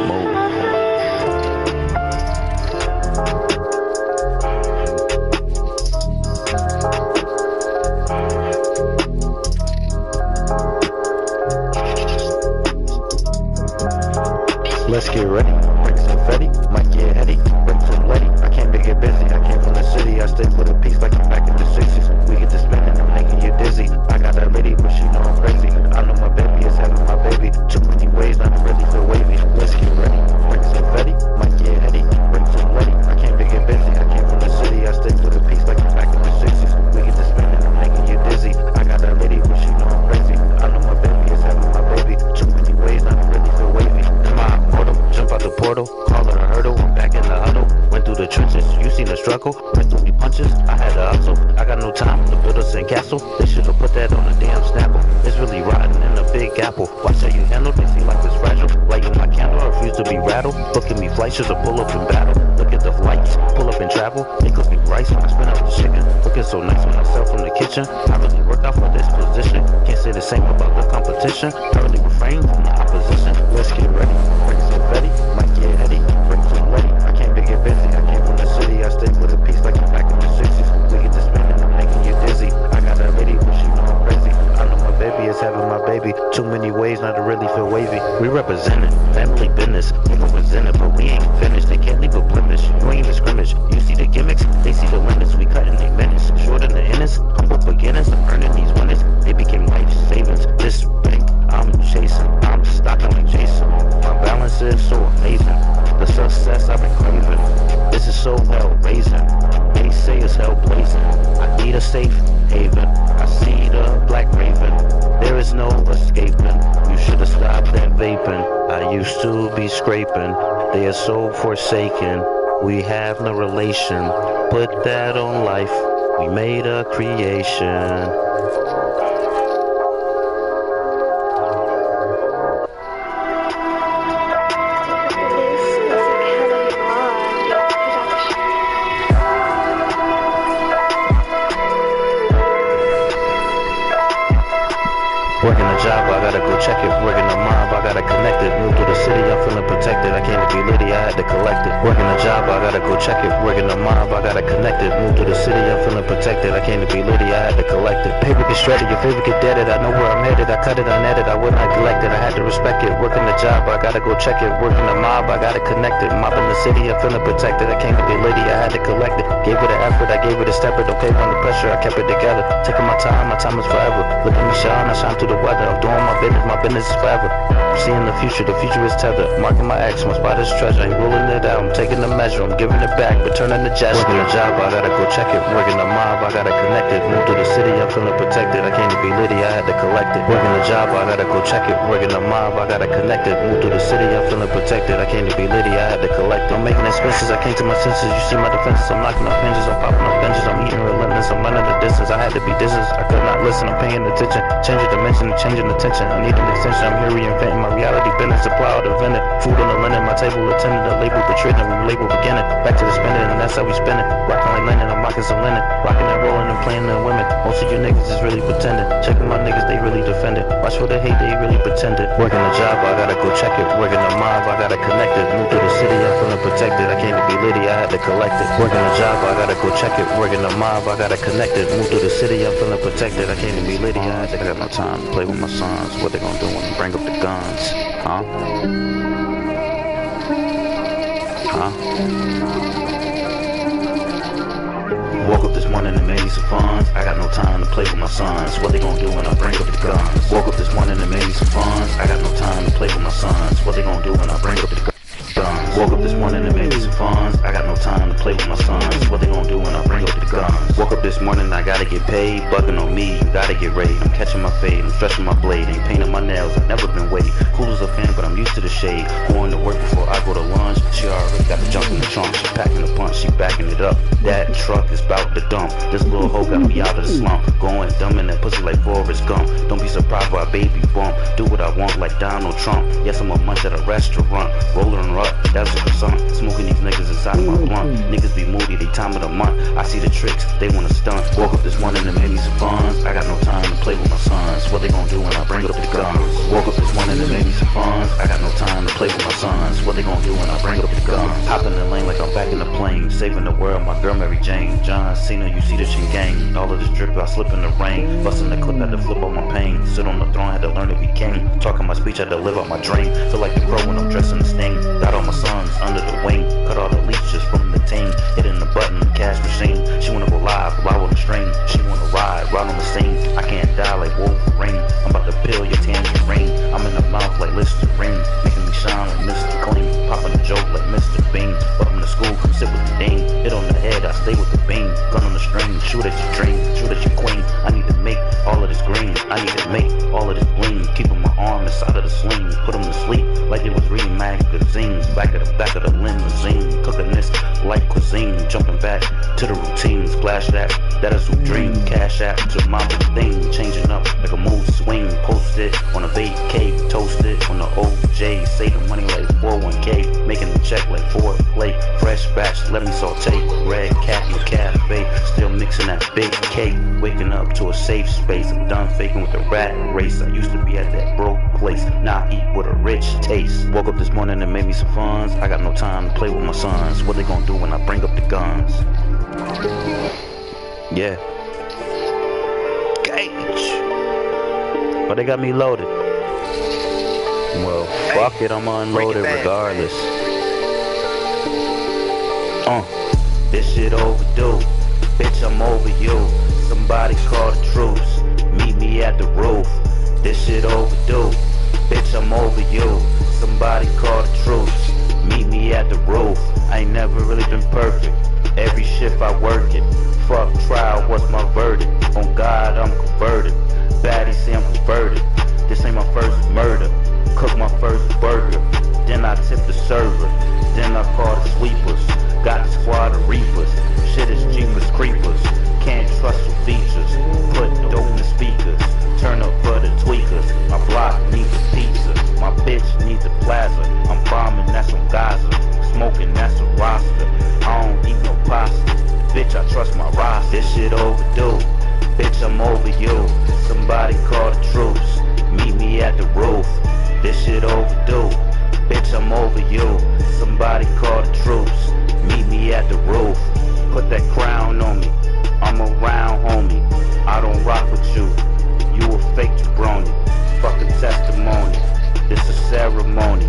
get ready, bring some confetti, might get heady, bring some Letty. I came to get busy, I came from the city, I stay for the peace like I'm back in the 60s. We get to spinning, I'm making you dizzy. I got that lady, but she know I'm crazy. I know my baby is having my baby. Too many ways, not to really feel wavy. Let's get ready, bring some confetti, might get heady, bring some Letty. I came to get busy, I came from the city, I stay for the peace like I'm back in the 60s. We get to spinning, I'm making you dizzy. I got that lady, but she know I'm crazy. I know my baby is having my baby. Too many ways, not to really feel wavy. Come on, mortal, jump out the portal, call it a hurdle. I'm back in the huddle, went through the trenches. You seen the struggle, went through the punches. I had to hustle. I got no time to build a sandcastle. They should've put that on a damn Snapple. It's really rotten in a big apple. Watch how you handle. They see like it's fragile. Lighting my candle, I refuse to be rattled. Look at me, flight should pull up in battle. Look at the flights, pull up in travel. They cook me rice when I spin out the chicken. Looking so nice when I sell from the kitchen. I really work out for this position. Can't say the same about the competition. I really refrain from the opposition. Let's get ready, bring some confetti, might get heady, bring some Letty. I came to get busy, I came from the city, I stay for the peace like I'm back in the 60s. We get to spinning, I'm making you dizzy. I got that lady, but she know I'm crazy. I know my baby is having my baby. Too many ways not to really feel wavy. We representing family business. We represent it, but we ain't finished. They can't leave a blemish. You ain't even scrimmage. You see the gimmicks, they see the limits. We cutting their minutes. Short in the innings, humble beginners. I'm earning these winners. They became life savings. This bank, I'm chasing. I'm stocking like Jason. My balance is so amazing. The success I've been craving. This is so hell raising. They say it's hell blazing. I need a safe haven. I see the black raven. There is no escaping. You should have stopped that vaping. I used to be scraping. They are so forsaken. We have no relation. Put that on life. We made a creation. Working a job, I gotta go check it. Working a mob, I gotta connect it. Move to the city, I'm feeling protected. I came to be litty, I had to collect it. Working a job, I gotta go check it. Working a mob, I gotta connect it. Move to the city, I'm feeling protected. I came to be litty, I had to collect it. Paper get shredded, your favorite get deaded. I know where I'm headed, I cut it, I net it, I would not collect it. I had to respect it. Working a job, I gotta go check it. Working a mob, I gotta connect it. Mobbing the city, I'm feeling protected. I came to be litty, I had to collect it. Gave it an effort, I gave it a step. It don't cave under pressure, I kept it together. Taking my time is forever. Look at me shine, I shine through the weather. I'm doing my business is forever. I'm seeing the future is tethered. Marking my X, my spot is treasure. Ain't ruling it out, I'm taking the measure. I'm giving it back, returning the gesture. Working a job, I gotta go check it. Working a mob, I gotta connect it. Move to the city, I'm feeling protected. I came to be litty, I had to collect it. Working a job, I gotta go check it. Working a mob, I gotta connect it. Move to the city, I'm feeling protected. I came to be litty, I had to collect it. I'm making expenses, I came to my senses. You see my defenses, I'm knocking up hinges, I'm popping up benches. I'm eating relentless, I'm running the distance. I had to be distance, I could not listen, I'm paying attention. Changing dimension, changing attention. I need an extension. I'm here reinventing my reality, business, supply of the vendor. Food on the linen, my table attendant, the label betrayed, and we label beginning. Back to the spending, and that's how we spend it. Rocking like Lennon, I'm rocking some linen. Rocking and rolling and playing the women. Most of you niggas is really pretending. Checking my niggas, they really defended. Watch for the hate, they really pretended. Working a job, I gotta go check it. Working a mob, I gotta connect it. Move to the city, I'm feeling protected. I came to be litty, I had to collect it. Working a job, I gotta go check it. Working a mob, I gotta connect it. Move to the city, I'm feeling protected. I came to be litty, I got no time to play with my sons. What they gonna do when they bring up the guns? Huh? Woke up this morning and made me some funds. I got no time to play with my sons. What they gonna do when I bring up the guns? Woke up this morning and made me some funds. I got no time to play with my sons. What they gonna do when I bring up the guns? Woke up this morning and made me some funds. I got no time to play with my sons. What they gonna do when I bring up the guns? Woke up this morning, I gotta get paid. Bugging on me, you gotta get raid. I'm catching my fade, I'm stretching my blade. Ain't painting my nails, I've never been weight. Cool as a fan, but I'm used to the shade. Going to work before I go to lunch. She already got the junk in the trunk. She packing the punch, she backing it up. That truck is about to dump. This little hoe got me out of the slump. Going dumb in that pussy like Forrest Gump. Don't be surprised by a baby bump. Do what I want like Donald Trump. Yes, I'm a munch at a restaurant. Rolling her up, that's a croissant. Smoking these niggas inside of my blunt. Niggas be moody, they time of the month. I see the tricks, they wanna stunt. Woke up this morning and made me some funds. I got no time to play with my sons. What they gonna do when I bring up the guns? Woke up this morning and made me some funds. I got no time to play with my sons. What they gonna do when I bring up the guns? Hop in the lane like I'm back in the plane. saving the world, my girl Mary Jane. John Cena, you see the chin gang. All of this drip, I slip in the rain. Busting the clip, had to flip out my pain. Sit on the throne, had to learn to be king. Talking my speech, had to live out my dream. Feel like the crow when I'm dressing the sting. Got all my sons under the wing. Cut all the leeches from the team. Hitting the button, cash machine. She wanna go live, ride on the string. She wanna ride on the scene. I can't die like Wolverine. I'm about to peel your tangerine. I'm in the mouth like Listerine. Making me shine like Mr. Clean. Popping a joke like Mr. Bean. Welcome to school, come sit with the dean. Hit on the head, I stay with the beam. Gun on the string, shoot at your dream. Shoot at your queen. I need to make all of this green. I need to make all of this bling. Keeping my arm inside of the sling. Put them to sleep like they was reading magazines. Back of the limousine. Cooking this like cuisine. Jumping back to the routine. Splash that is a dream. Cash app to my thing. Changing up like a mood swing. Post it on a vacay. Toast it on the OJ. Save the money like 401k. Making the check like 4 play. Fresh batch, let me saute. Red cat in the cafe. Still mixing that big cake. Waking up to a safe space. I'm done faking with the rat race. I used to be at that broke place. Now I eat with a rich taste. Woke up this morning and made me some funds. I got no time to play with my sons. What they gonna do when I bring up the guns? Yeah. Gage. But they got me loaded. Well, fuck it, I'm unloaded regardless. This shit overdue. Bitch, I'm over you. Somebody call the troops. Meet me at the roof. This shit overdue. Bitch, I'm over you. Somebody call the troops. Meet me at the roof. I ain't never really been perfect. Every shift I work it. Fuck trial, what's my verdict? On God, I'm converted. Baddies say I'm converted. This ain't my first murder. Cook my first burger. Then I tip the server. Then I call the sweepers. Got the squad of reapers. Shit is Jeepers Creepers. Can't trust with features. Put dope in the speakers. Turn up for the tweakers. My block needs a pizza. My bitch needs a plaza. I'm bombing, that's on Gaza. Smoking, that's a roster. I don't eat no pasta. Bitch, I trust my roster. This shit overdue. Bitch, I'm over you. Somebody call the troops. Meet me at the roof. This shit overdue. Bitch, I'm over you. Somebody call the troops. Meet me at the roof. Put that crown on me. I'm around, homie. I don't rock with you. You a fake jabroni. Fuck a testimony. This a ceremony.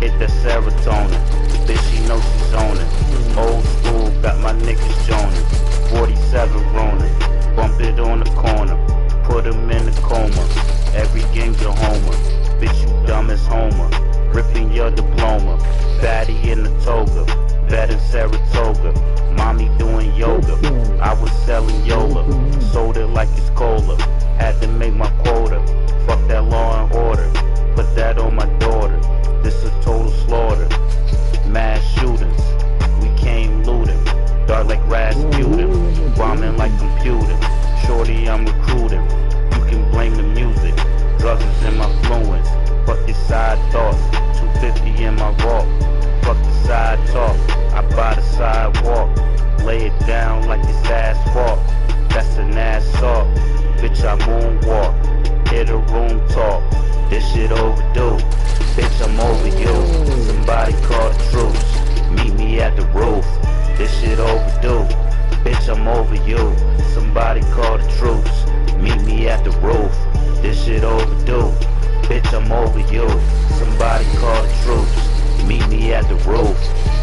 Hit that serotonin. Bitch, she knows she's owning. Old school, got my niggas joning. 47 rolling. Bump it on the corner. Put him in the coma. Every game's a homer. Bitch, you dumb as Homer. Ripping your diploma. Baddie in the toga. Bed in Saratoga. Mommy doing yoga. I was selling Yola. Sold it like it's cola. Had to make my quota. Fuck that law and order. Put that on my daughter. This is total slaughter. Mass shootings. We came looting. Dark like Rasputin. Bombing like computer. Shorty, I'm recruiting. You can blame the music. Drugs is in my fluence. Fuck your side thoughts. 250 in my vault. Fuck the side talk. I buy the sidewalk. Lay it down like it's asphalt. That's an assault. Bitch, I moonwalk. Hit a room talk. This shit overdue. Bitch, I'm over you. Somebody call the troops. Meet me at the roof. This shit overdue. Bitch, I'm over you. Somebody call the troops. Meet me at the roof. This shit overdue. Bitch, I'm over you. Somebody call the troops. Meet me at the roof.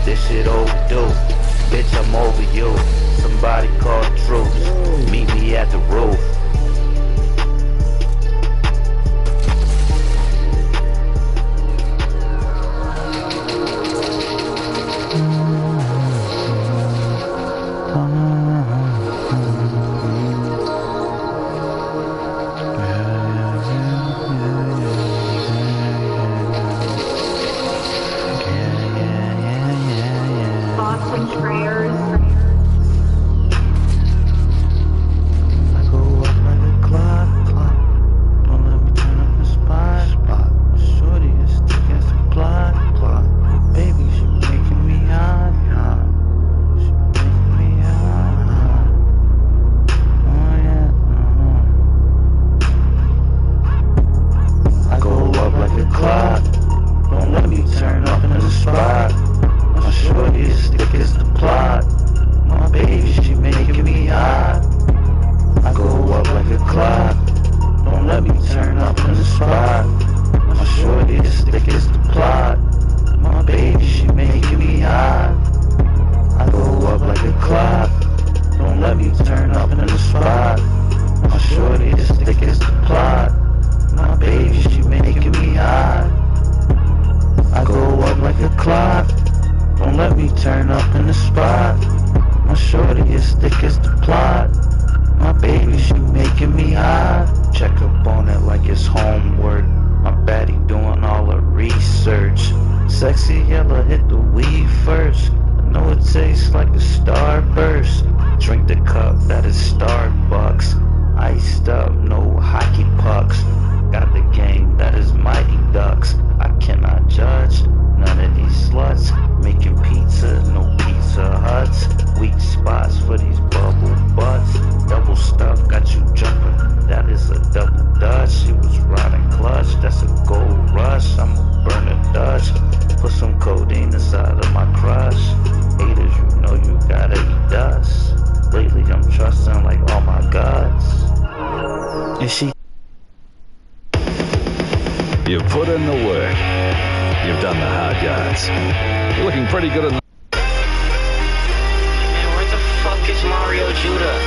This shit overdue. Bitch, I'm over you. Somebody call the troops. Meet me at the roof. tastes like a starburst. Drink the cup that is Starbucks. Iced up, no hockey pucks. Got the game that is Mighty Ducks. I cannot judge none of these sluts. Making pizza, no Pizza Huts. Weak spots for these bubble butts. Double stuff got you jumping. That is a double dutch. She was riding clutch. That's a gold rush. I'ma burn a Dutch. Put some codeine inside of my crush. Haters, you know you gotta eat dust. Lately I'm trusting like all my guts. And she. You've put in the work. You've done the hard yards. You're looking pretty good in the... Man, where the fuck is Mario Judah?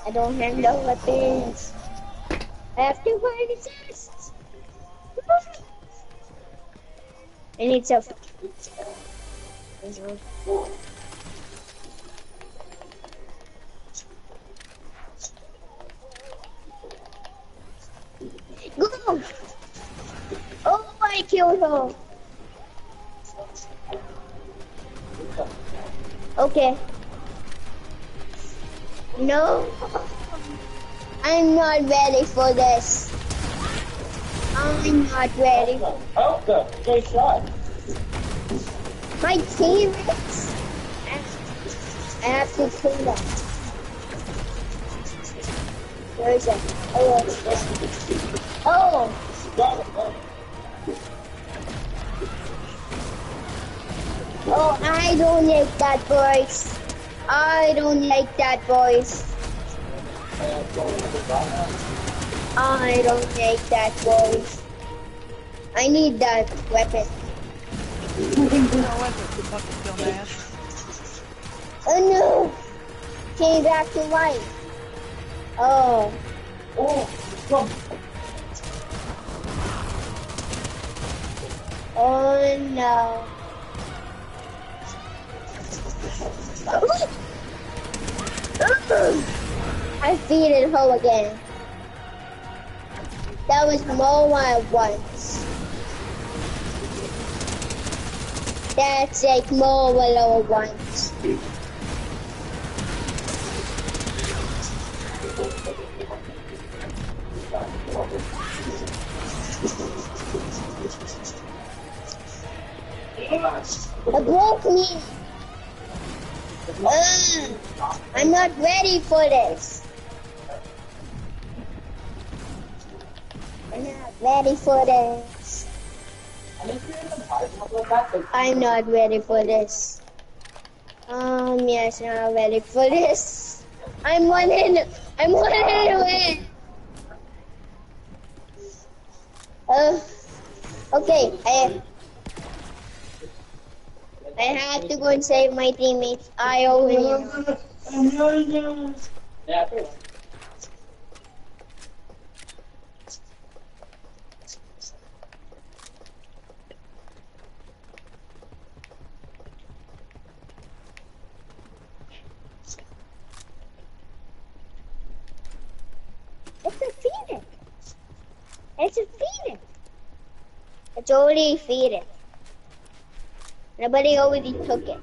I don't have no weapons. I have to find exist. I need some. Go! Oh, I killed her. Okay. No, I'm not ready for this. I'm not ready. Good shot. My teammates. I have to kill them. Where is it? Oh. Oh, I don't like that voice. I don't like that voice. I don't like that voice. I need that weapon. Oh no! Came back to life. Oh. Oh no. I defeated her again. That was more once. That's like more once. It broke me. I'm not ready for this. I'm not ready for this. I'm not ready for this. Yes, not ready for this. I'm running away. Okay, I have to go and save my teammates. I owe him. It's a Phoenix. It's already a Phoenix. Nobody already took it.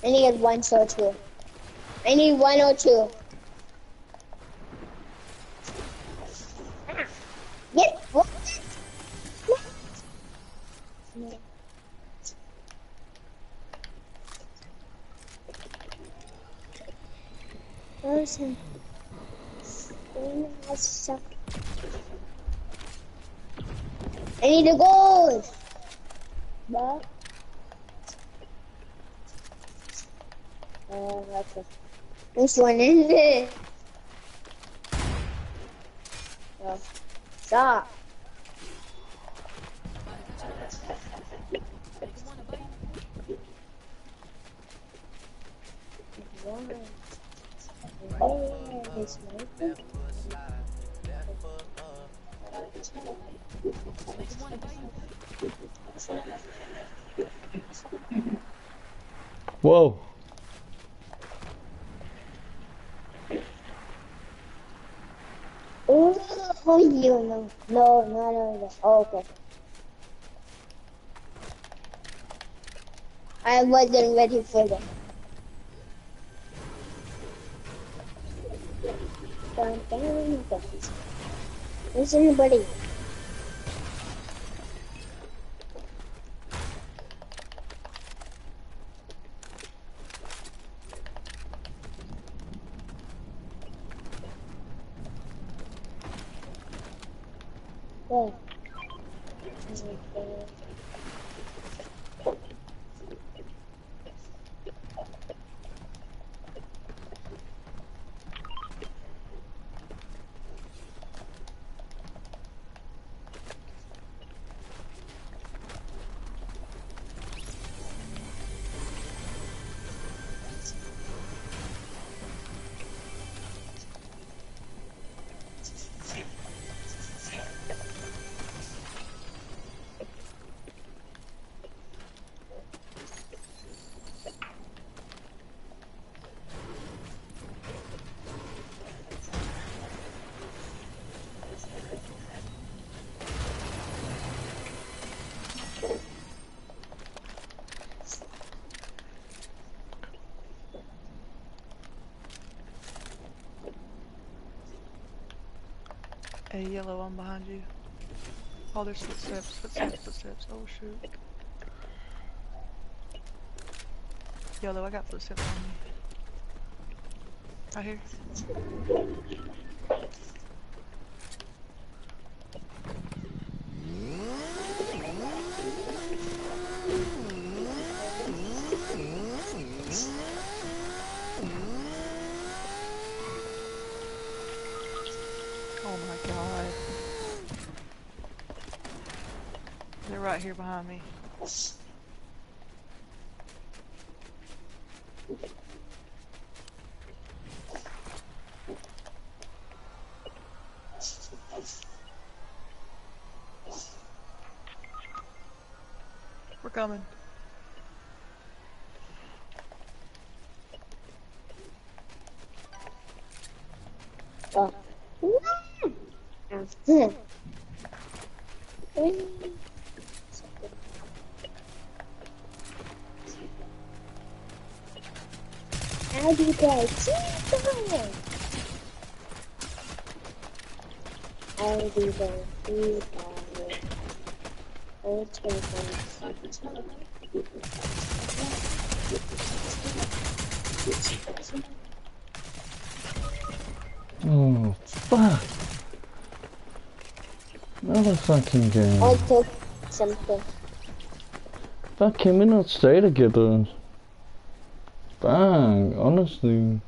I need one or two. I need 1 or 2. Yes, what? Listen. I need the gold. What? Okay. Which one is it? Oh, stop. Whoa. Oh, you know. No. Oh, okay. I wasn't ready for that. There's anybody. Yeah. Hey, yellow, I'm behind you. Oh, there's footsteps. Oh, shoot. Yellow, I got footsteps on me. Right here. Oh my god. They're right here behind me. We're coming. Oh. How do you guys keep going? How do you guys keep going? Let's go Oh, fuck. Another fucking game. I took something. Fuck, can we not stay together? Bang, honestly.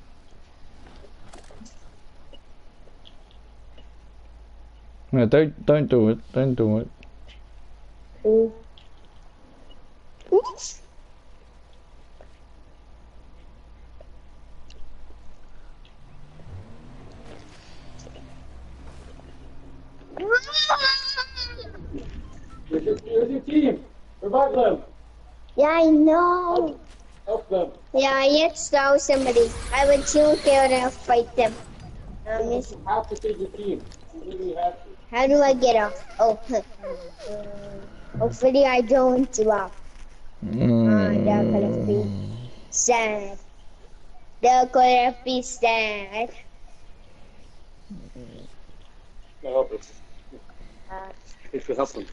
No, don't do it. Don't do it. Oops. Where's your team? Revive them. Yeah, I know. Help them. Yeah, I yet saw somebody. I would chill here and fight them. You have to save your team. You really have to. How do I get off? Oh, hopefully I don't drop. That could have been sad. That could have been sad. Help us. If you help them.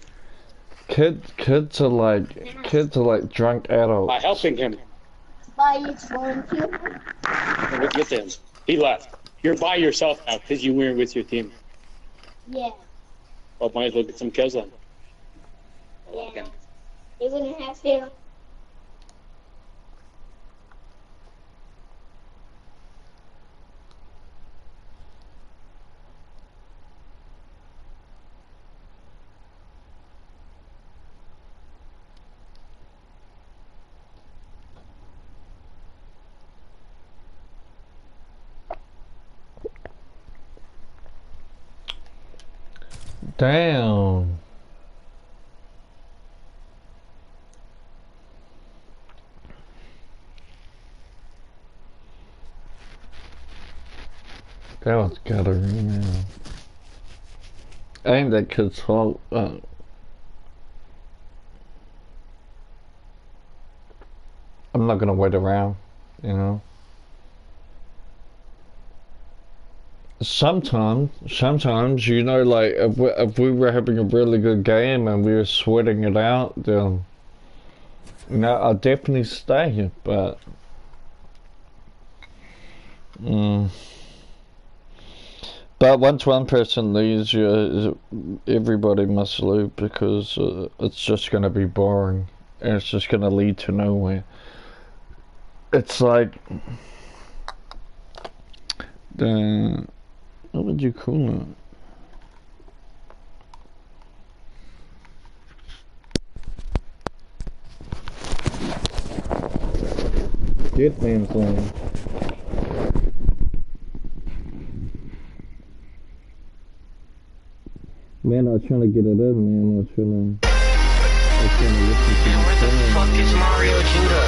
Kids are like drunk adults. By helping him. By its own team. Get them. He left. You're by yourself now because you weren't with your team. Yeah. Well, might as well get some kills on. Yeah. You're gonna have to. Damn. That was guttering now. Ain't that kid's fault. I'm not gonna wait around, you know. Sometimes, you know, like if we were having a really good game and we were sweating it out, then you know, I'll definitely stay. But but once one person leaves, everybody must leave because it's just going to be boring and it's just going to lead to nowhere. It's like the. What would you call it? Hitman's Lane. Man, I was trying to get it in, man. I was trying to listen to Where the fuck is Mario Judah?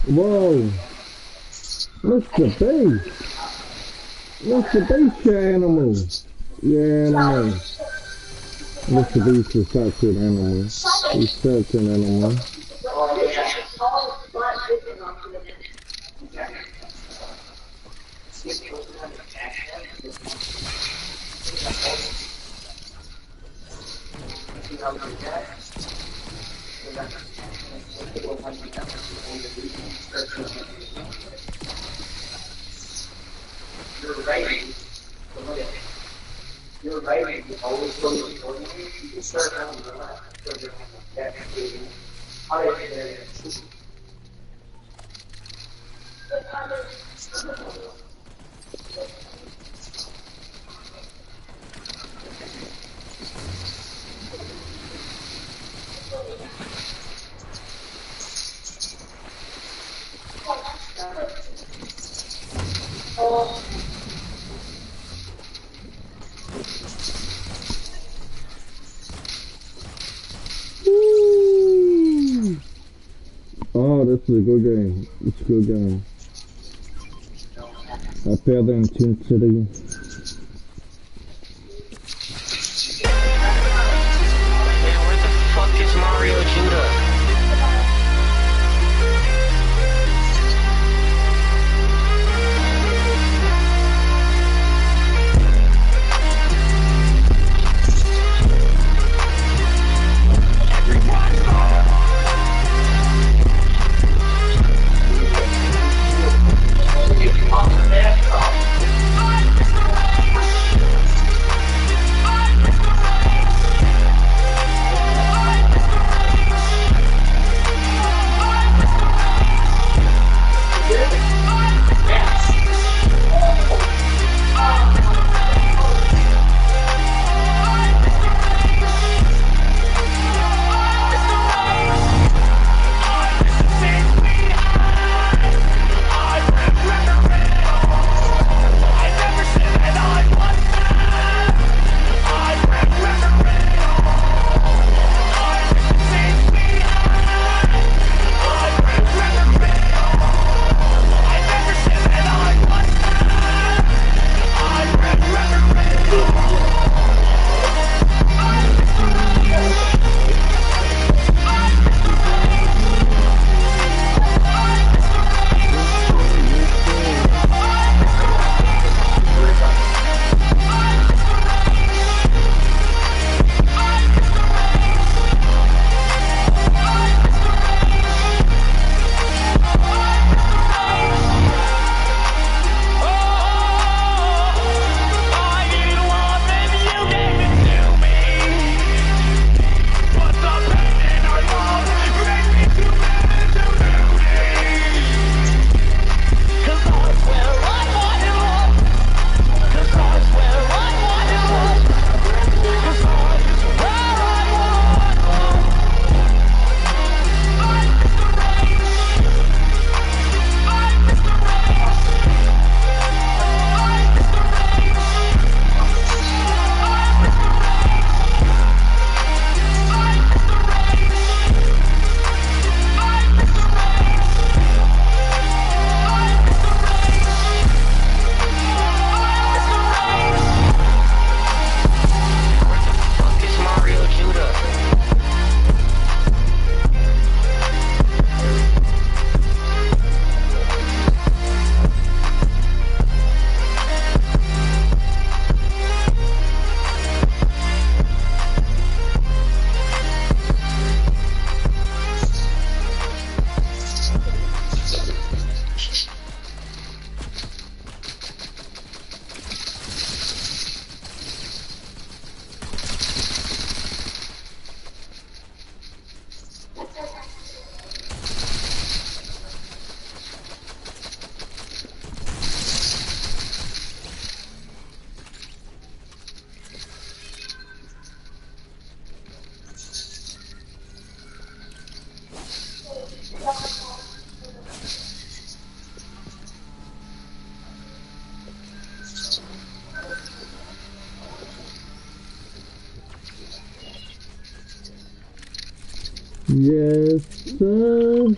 Whoa. Mr. Beast. Mr. Beast, your animal. Your animal. Mr. Beast is such an animal. He's such an animal. You're right. You always go to the you can start out Oh, this is a good game. It's a good game. I feel the intensity. Man, where the fuck is Mario Judah? Yes, sir.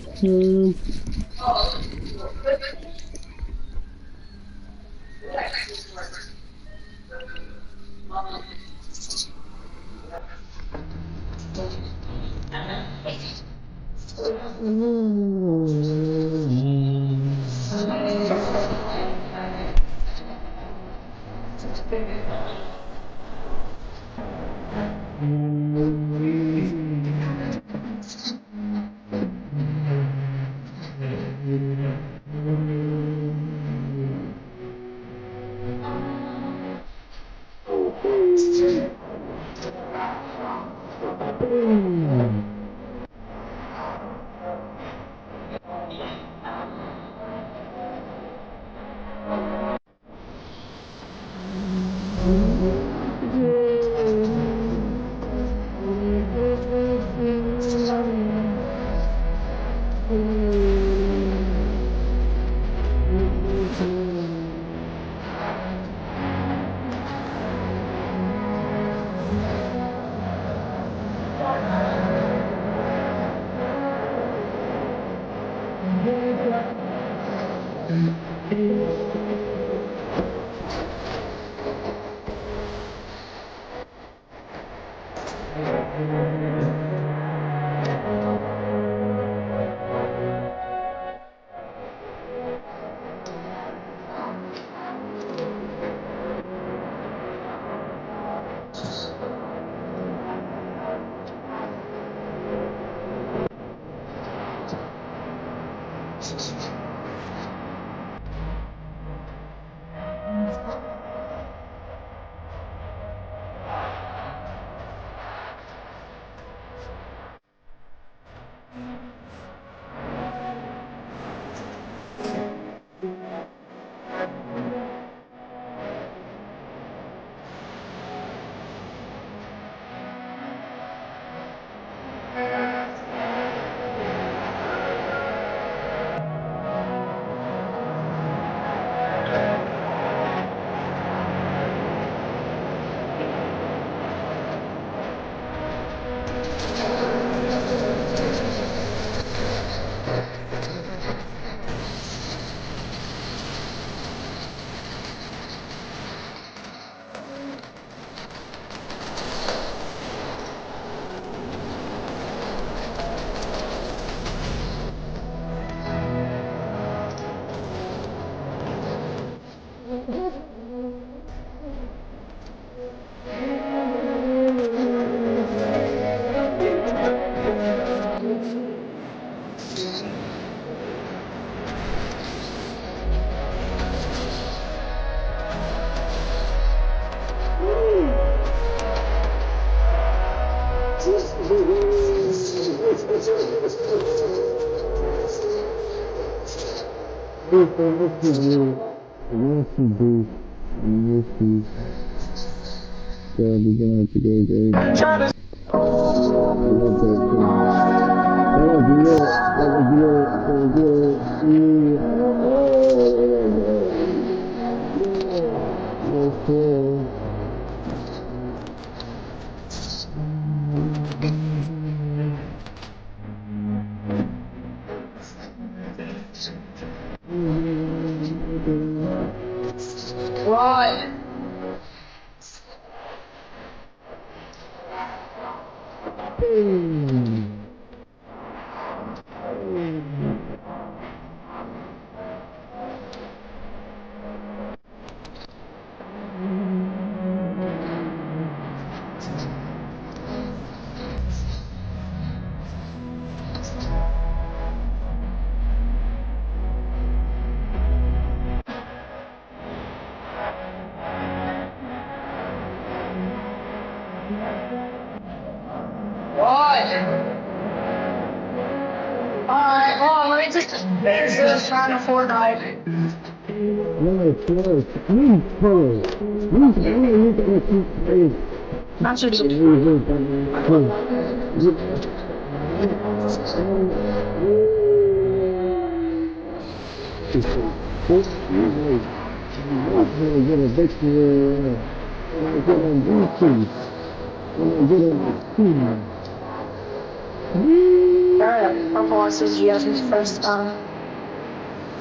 Purple SSG as his first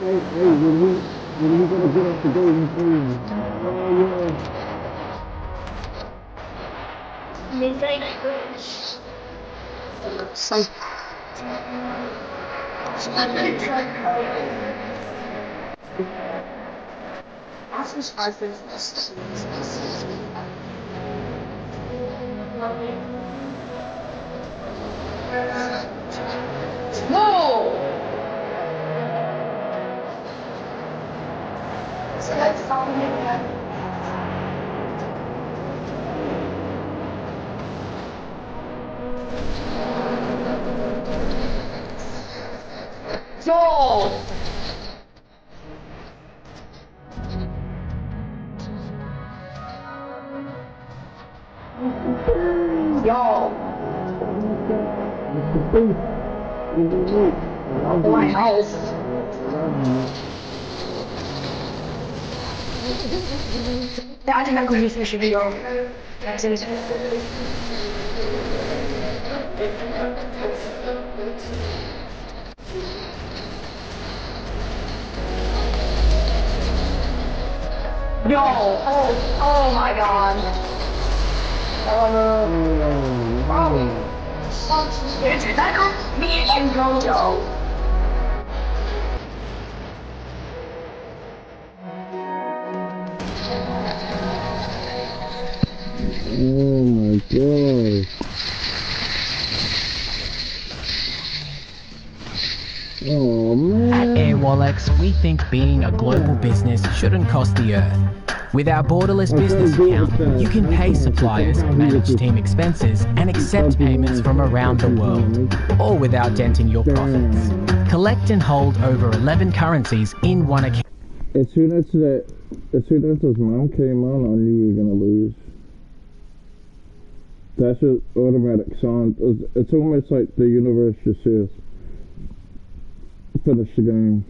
When he gonna get off the golden thing? Midnight. No! So that's something like that. No! Yo! My house. I think I'm going to use this video. That's it. Yo! Oh my god. It's back me and Gojo. Oh my god. Oh man. At AirWallex, we think being a global business shouldn't cost the earth. With our borderless business account, you can pay suppliers, manage team expenses, and accept payments from around the world, all without denting your profits. Collect and hold over 11 currencies in one account. As soon as his mom came on, I knew we were gonna lose. That's an automatic sign. It's almost like the universe just says, finish the game.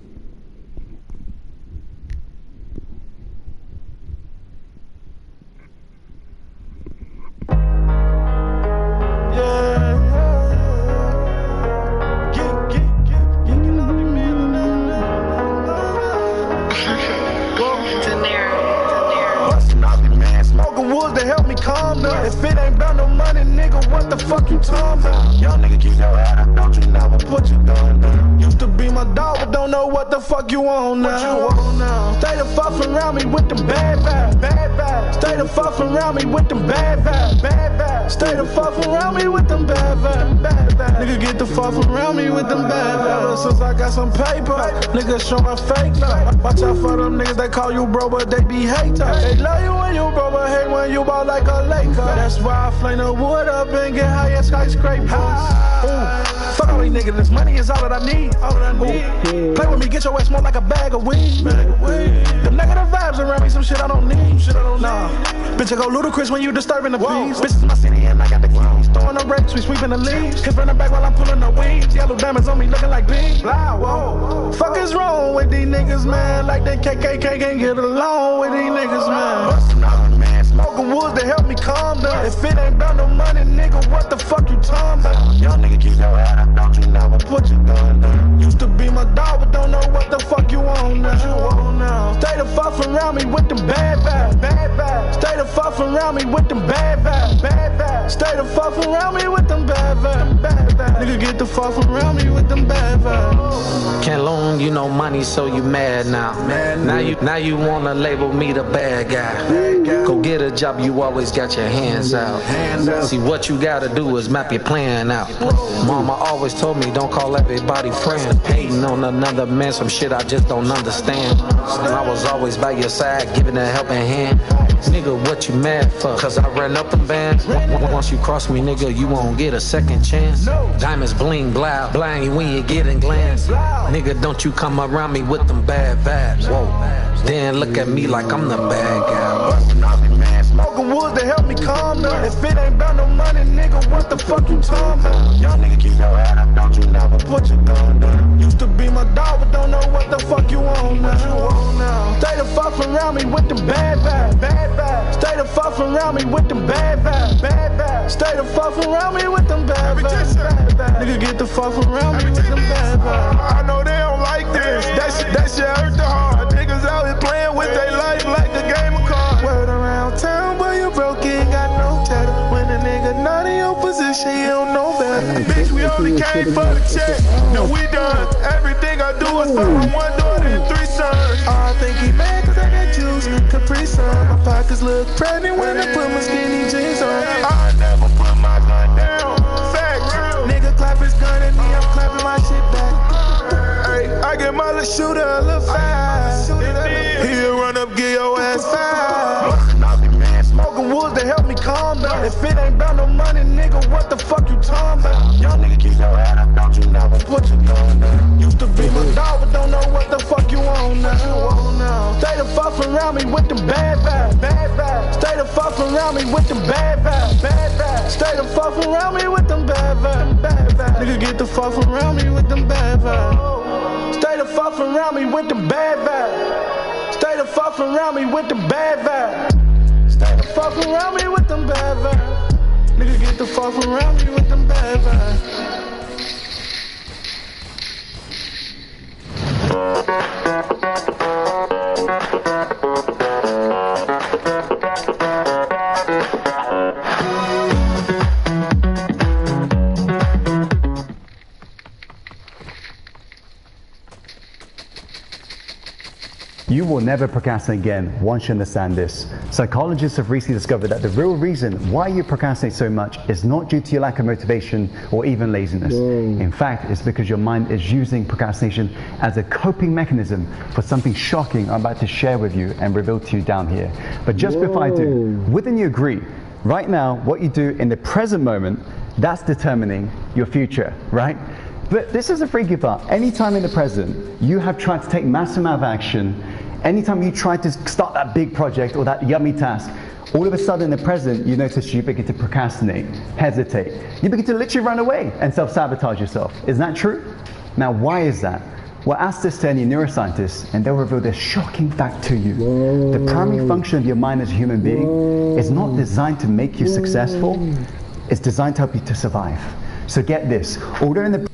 To help me calm down. If it ain't about no money, nigga, what the fuck you talking about? Young nigga, keep your head up, don't you never put you down. Used to be my dog, but don't know what the fuck you on now. Stay the fuck around me with them bad vibes. Stay the fuck around me with them bad vibes. Stay the fuck around me with them bad vibes. Nigga, get the fuck around me with them bad vibes. Since I got some paper, niggas showing fake love. Watch out for them niggas that call you bro, but they be haters. They love you when you bro, but hate when you ball like a Laker. That's why I flame the wood up and get high as skyscrapers. Fuck all these niggas, this money is all that I need. Play with me, get your ass more like a bag of weed. The negative vibes around me, some shit I don't need. Nah, bitch, I go ludicrous when you disturbing the peace. Bitch, is my city and I got the keys. Throwing the rakes, we sweeping the leaves. Hit from the back while I'm pulling the weeds. Yellow diamonds on me looking like beans. Whoa. Fuck is wrong with these niggas, man? Like they KKK can't get along with these niggas, man. Smoking woods to help me calm down. If it ain't about no money, nigga, what the fuck you talking about? Young nigga, keep your head up, don't you never put you down. Used to be my dog, but don't know what the fuck you on now. Stay the fuck around me with them bad vibes. Stay the fuck around me with them bad vibes. Stay the fuck around me with them bad vibes. Nigga, get the fuck around me with them bad vibes. Can't loan you no money, so you mad now. Now you wanna label me the bad guy. Go get a job, you always got your hands out. See, what you gotta do is map your plan out. Mama always told me don't call everybody friend. Hating on another man, some shit I just don't understand. I was always by your side, giving a helping hand. Nigga, what you mad for? Cause I ran up them bands. Once you cross me, nigga, you won't get a second chance. Diamonds bling, blow, blind you when you getting glance. Nigga, don't you come around me with them bad vibes. Whoa, then look at me like I'm the bad guy. Smoking woods to help me calm down. If it ain't about no money, nigga, what the fuck you talking about? Young nigga, keep your head up, don't you never put you down. Used to be my dog, but don't know what the fuck you on now. Stay the fuck around me with them bad vibes. Stay the fuck around me with them bad vibes. Stay the fuck around me with them bad vibes. Nigga, get the fuck around me with them bad vibes. I know they don't like this. That shit came for the check. Now we done. Everything I do is for my one daughter and 3 sons. I think he mad cause I got juice, Capri Sun. My pockets look pregnant when I put my skinny jeans on. I never put my gun down. Fact. Nigga clap his gun at me, I'm clapping my shit back. Hey, I get my little shooter a little fast. He'll run up, get your ass fast. Smoking woods to help me calm down. If it ain't about no money, nigga, what the fuck you talking about? Young nigga, keep your head up, don't you never put your gun down. Used to be my dog, but don't know what the fuck you on now. Stay the fuck around me with them bad vibes. Stay the fuck around me with them bad vibes. Stay the fuck around me with them bad vibes. Nigga, get the fuck around me with them bad vibes. Stay the fuck around me with them bad vibes. Stay the fuck around me with them bad vibes. Stay the fuck around me with them bad vibes. Nigga, get the fuck around me with them bad vibes. You will never procrastinate again once you understand this. Psychologists have recently discovered that the real reason why you procrastinate so much is not due to your lack of motivation or even laziness. In fact, it's because your mind is using procrastination as a coping mechanism for something shocking I'm about to share with you and reveal to you down here. But just before I do, wouldn't you agree? Right now, what you do in the present moment, that's determining your future, right? But this is a freaky part. Anytime in the present, you have tried to take massive amount of action. Anytime you try to start that big project or that yummy task, all of a sudden in the present, you notice you begin to procrastinate, hesitate. You begin to literally run away and self-sabotage yourself. Is that true? Now, why is that? Well, ask this to any neuroscientist and they'll reveal this shocking fact to you. The primary function of your mind as a human being is not designed to make you successful. It's designed to help you to survive. So get this. Although in the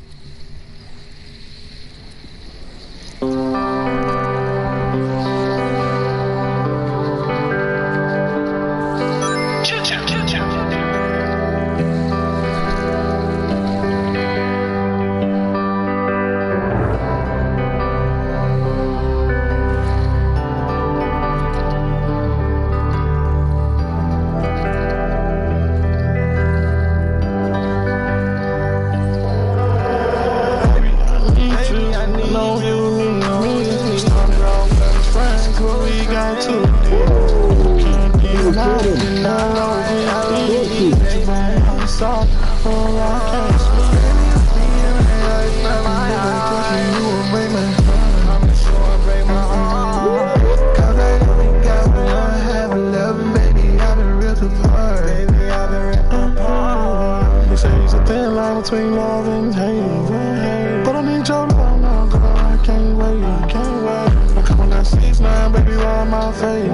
between love and hate. But I need your love now, girl, I can't wait. I come on that 6'9", baby, ride my face.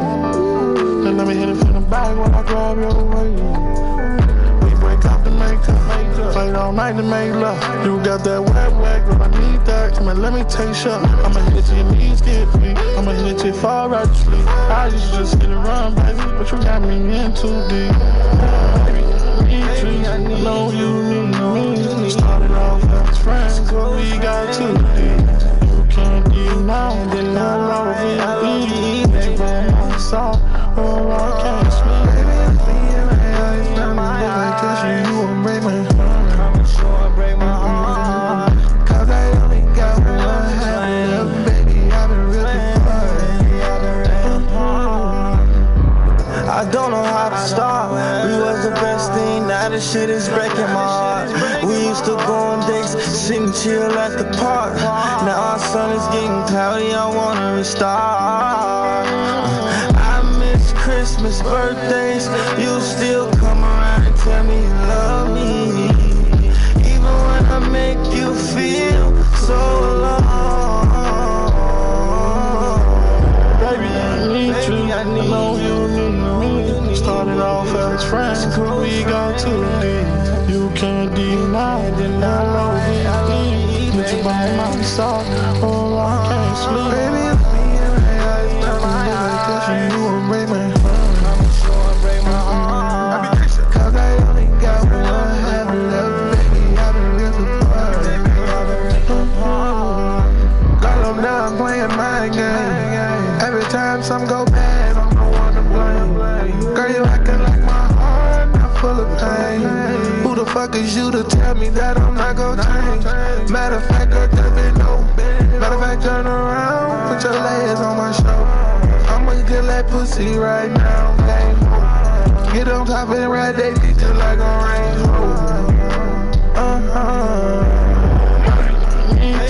Then let me hit it from the back when I grab your waist. We break up to make up, fight all night to make love. You got that wet, girl, I need that. Come on, let me taste up. I'ma hit it till your knees get free. I'ma hit it till you fall right to sleep. I used to just hit and run, baby, but you got me in too deep. I know you need me. Started off as friends, but we got too deep. You can't deny that I love you. But you by my side, oh I can't sleep. Baby, it's me and my eyes down my eye. Cause you will break my heart. I'm sure break my heart. Cause I only got one hand, baby, I've been really hard. I don't know how to start. We was the best thing, now this shit is breaking my heart. We used to go on dates, sit and chill at the park. Now our sun is getting cloudy, I wanna restart. I miss Christmas, birthdays, you still come around and tell me you love me. Even when I make you feel so alone. Baby, I need you, I know you need me. Started off as friends, but we got too deep. You can't deny that I love you. But you by my side, oh I can't sleep. Baby, it's me and my eyes down my eye. Cause you will break my heart. I'm sure break my heart. Cause I only got one half left, baby, I've been real too hard. fuck is you to tell me that I'm not gonna change? Matter of fact, girl, just been no. Matter of fact, turn around, put your legs on my shoulder. I'ma get that pussy right now, game over. Get on top and ride that dick just like a Range Rover.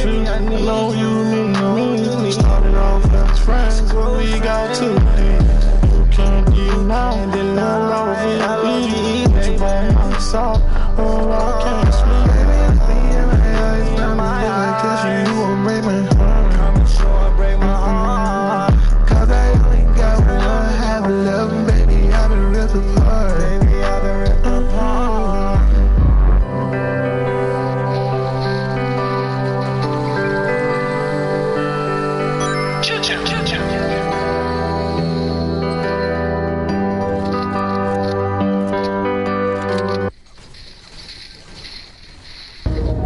I know you need me. Started off as friends, but we got too deep. You can't deny the love of you. It's by my side, oh I can't sleep. Baby, it's me and my eyes, my eyes. Cause you will break my heart. Come sure break my heart. Cause I only got one half of love, baby. I've been ripped apart. Baby, I've been ripped apart.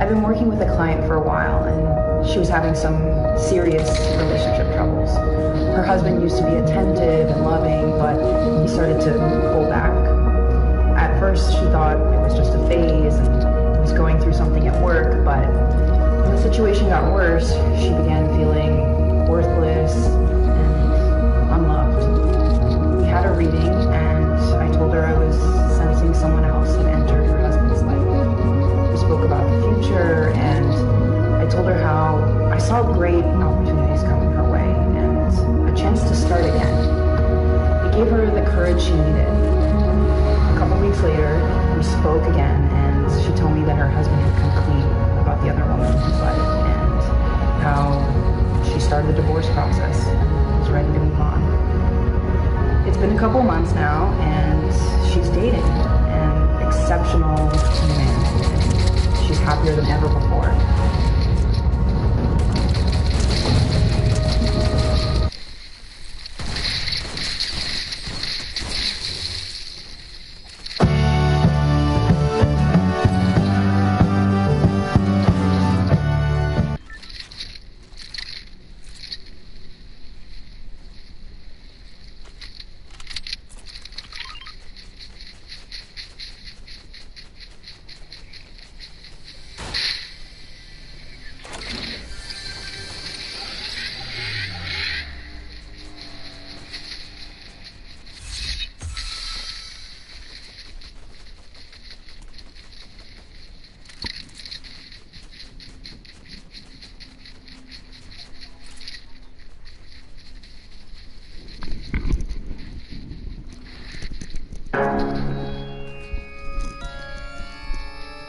I've been working with a client for a while, and she was having some serious relationship troubles. Her husband used to be attentive and loving, but he started to pull back. At first, she thought it was just a phase and he was going through something at work, but when the situation got worse, she began feeling worthless and unloved. We had a reading, and I told her I was sensing someone else had entered her husband's life. We spoke about the future, and I told her how I saw great opportunities coming her way and a chance to start again. It gave her the courage she needed. A couple weeks later, we spoke again, and she told me that her husband had come clean about the other woman in his life and how she started the divorce process and was ready to move on. It's been a couple months now, and she's dating an exceptional man. She's happier than ever before.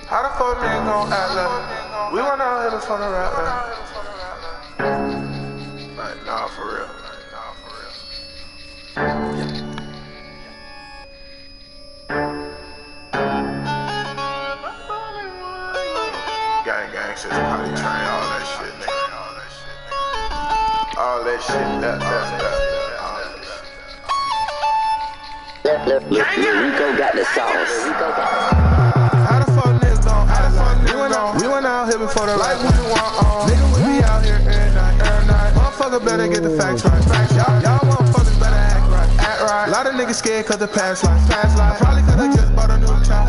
How the fuck niggas gon' act like we went out here before the rap like nah, for real. Gang, shit, potty train, all that shit, nigga. All that shit, that. Rico got the sauce. How the fuck niggas gon' act like we went out here before the light we want on. Nigga, we be out here every night. Motherfucker better get the facts right. Y'all motherfuckers better act right. A lot of niggas scared cause the past life. Probably cause they just bought a new car.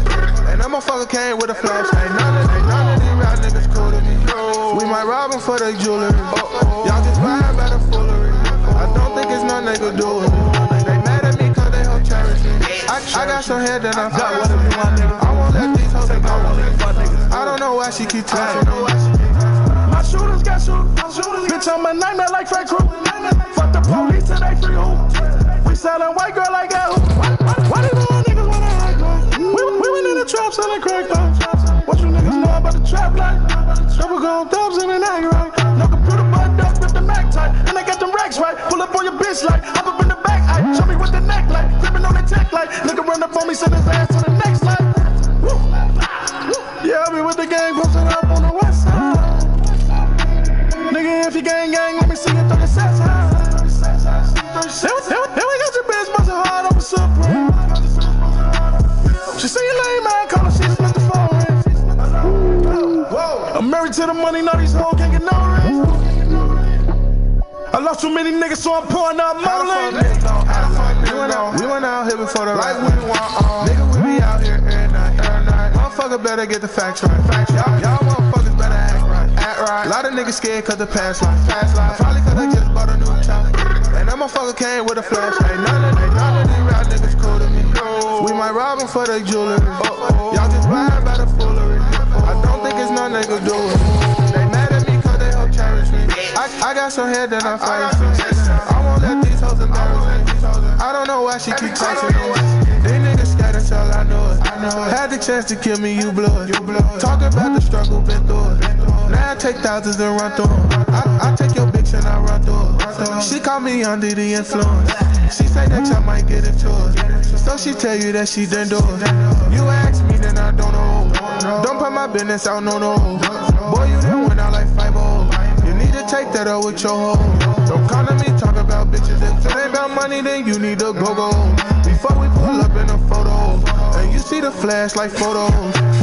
And that motherfucker came with a flashlight. None of these rap niggas cool to me. We might rob them for their jewelry. Y'all just buying by the foolery. I don't think it's nothing they could do with me. They mad at me cause they help charity. I got some head that I'm fat with me, my nigga. I won't let these hoes take my money. I don't know why she keep touching me. My shooters got shooters. Bitch, I'm a nightmare like Frank Crew. Fuck the police till they free who. We sellin' white girl like that who. Why these little niggas wanna act like? We went in the trap selling crack though. What you niggas know about the trap life? Double gold dubs in an act right. No computer button up with the Mac type. And they got them racks right. Pull up on your bitch like. Hop up in the back, I show me what the neck like. Gripping on the tech like. Nigga run up on me, send his ass to the next life. Yeah, I be with the gang posted up on the west side. Nigga, if you gang, let me see you through the set side. Then we got your bitch bustin' hard over Supreme. She say you lame, man, call her, she split the phone ring. I'm married to the money, now these hoes can't get no ring. I lost too many niggas, so I'm pouring out more lean. We went out here before the light we want on. Nigga, we be out here every night. motherfucker better get the facts right. Y'all motherfuckers better act right. A lot of niggas scared cause the past life. Probably cause I just bought a new chopper. And that motherfucker came with a flashlight. None of these rap niggas cool to me. We might rob them for their jewelry. Y'all just blind by the foolery. I don't think it's nothing they could do it. They mad at me cause they help cherish me. I got some head that I'm fighting. I won't let these hoes embarrass me. I don't know why she keep touching me. These niggas scared, that's all I know it. Had the chance to kill me, you blew it. Talk about the struggle, been through it. Now I take thousands and run through them. I take your bitch and I run through it. She call me under the influence. She say that y'all might get into it. So she tell you that she done do it. You ask me, then I don't know. Don't put my business out, no. Boy, you done went out like 5-0. You need to take that out with your hoe. Don't come to me, talk about bitches. If it ain't about money, then you need to go. Before we pull up in a photo, and you see the flashlight photos,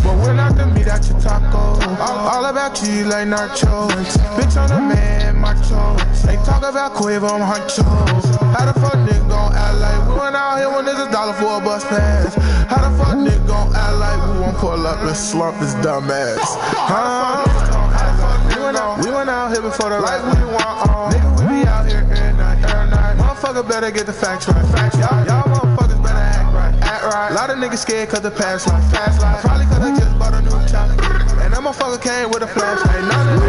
but we're not to meet at your taco. All about you like nachos. Bitch on the man, macho. Ain't talk about Quavo, I'm honcho. How the fuck nigga gon' act like we went out here when there's $1 for a bus pass? How the fuck nigga gon' act like we won't pull up and slump this dumb ass? We went out here before the light we want on. Nigga, we be out here every night. Motherfucker better get the facts right. Y'all motherfuckers better act right. A lot of niggas scared cause the past life. Probably cause I just bought a new chopper. And that motherfucker came with a flashlight. None of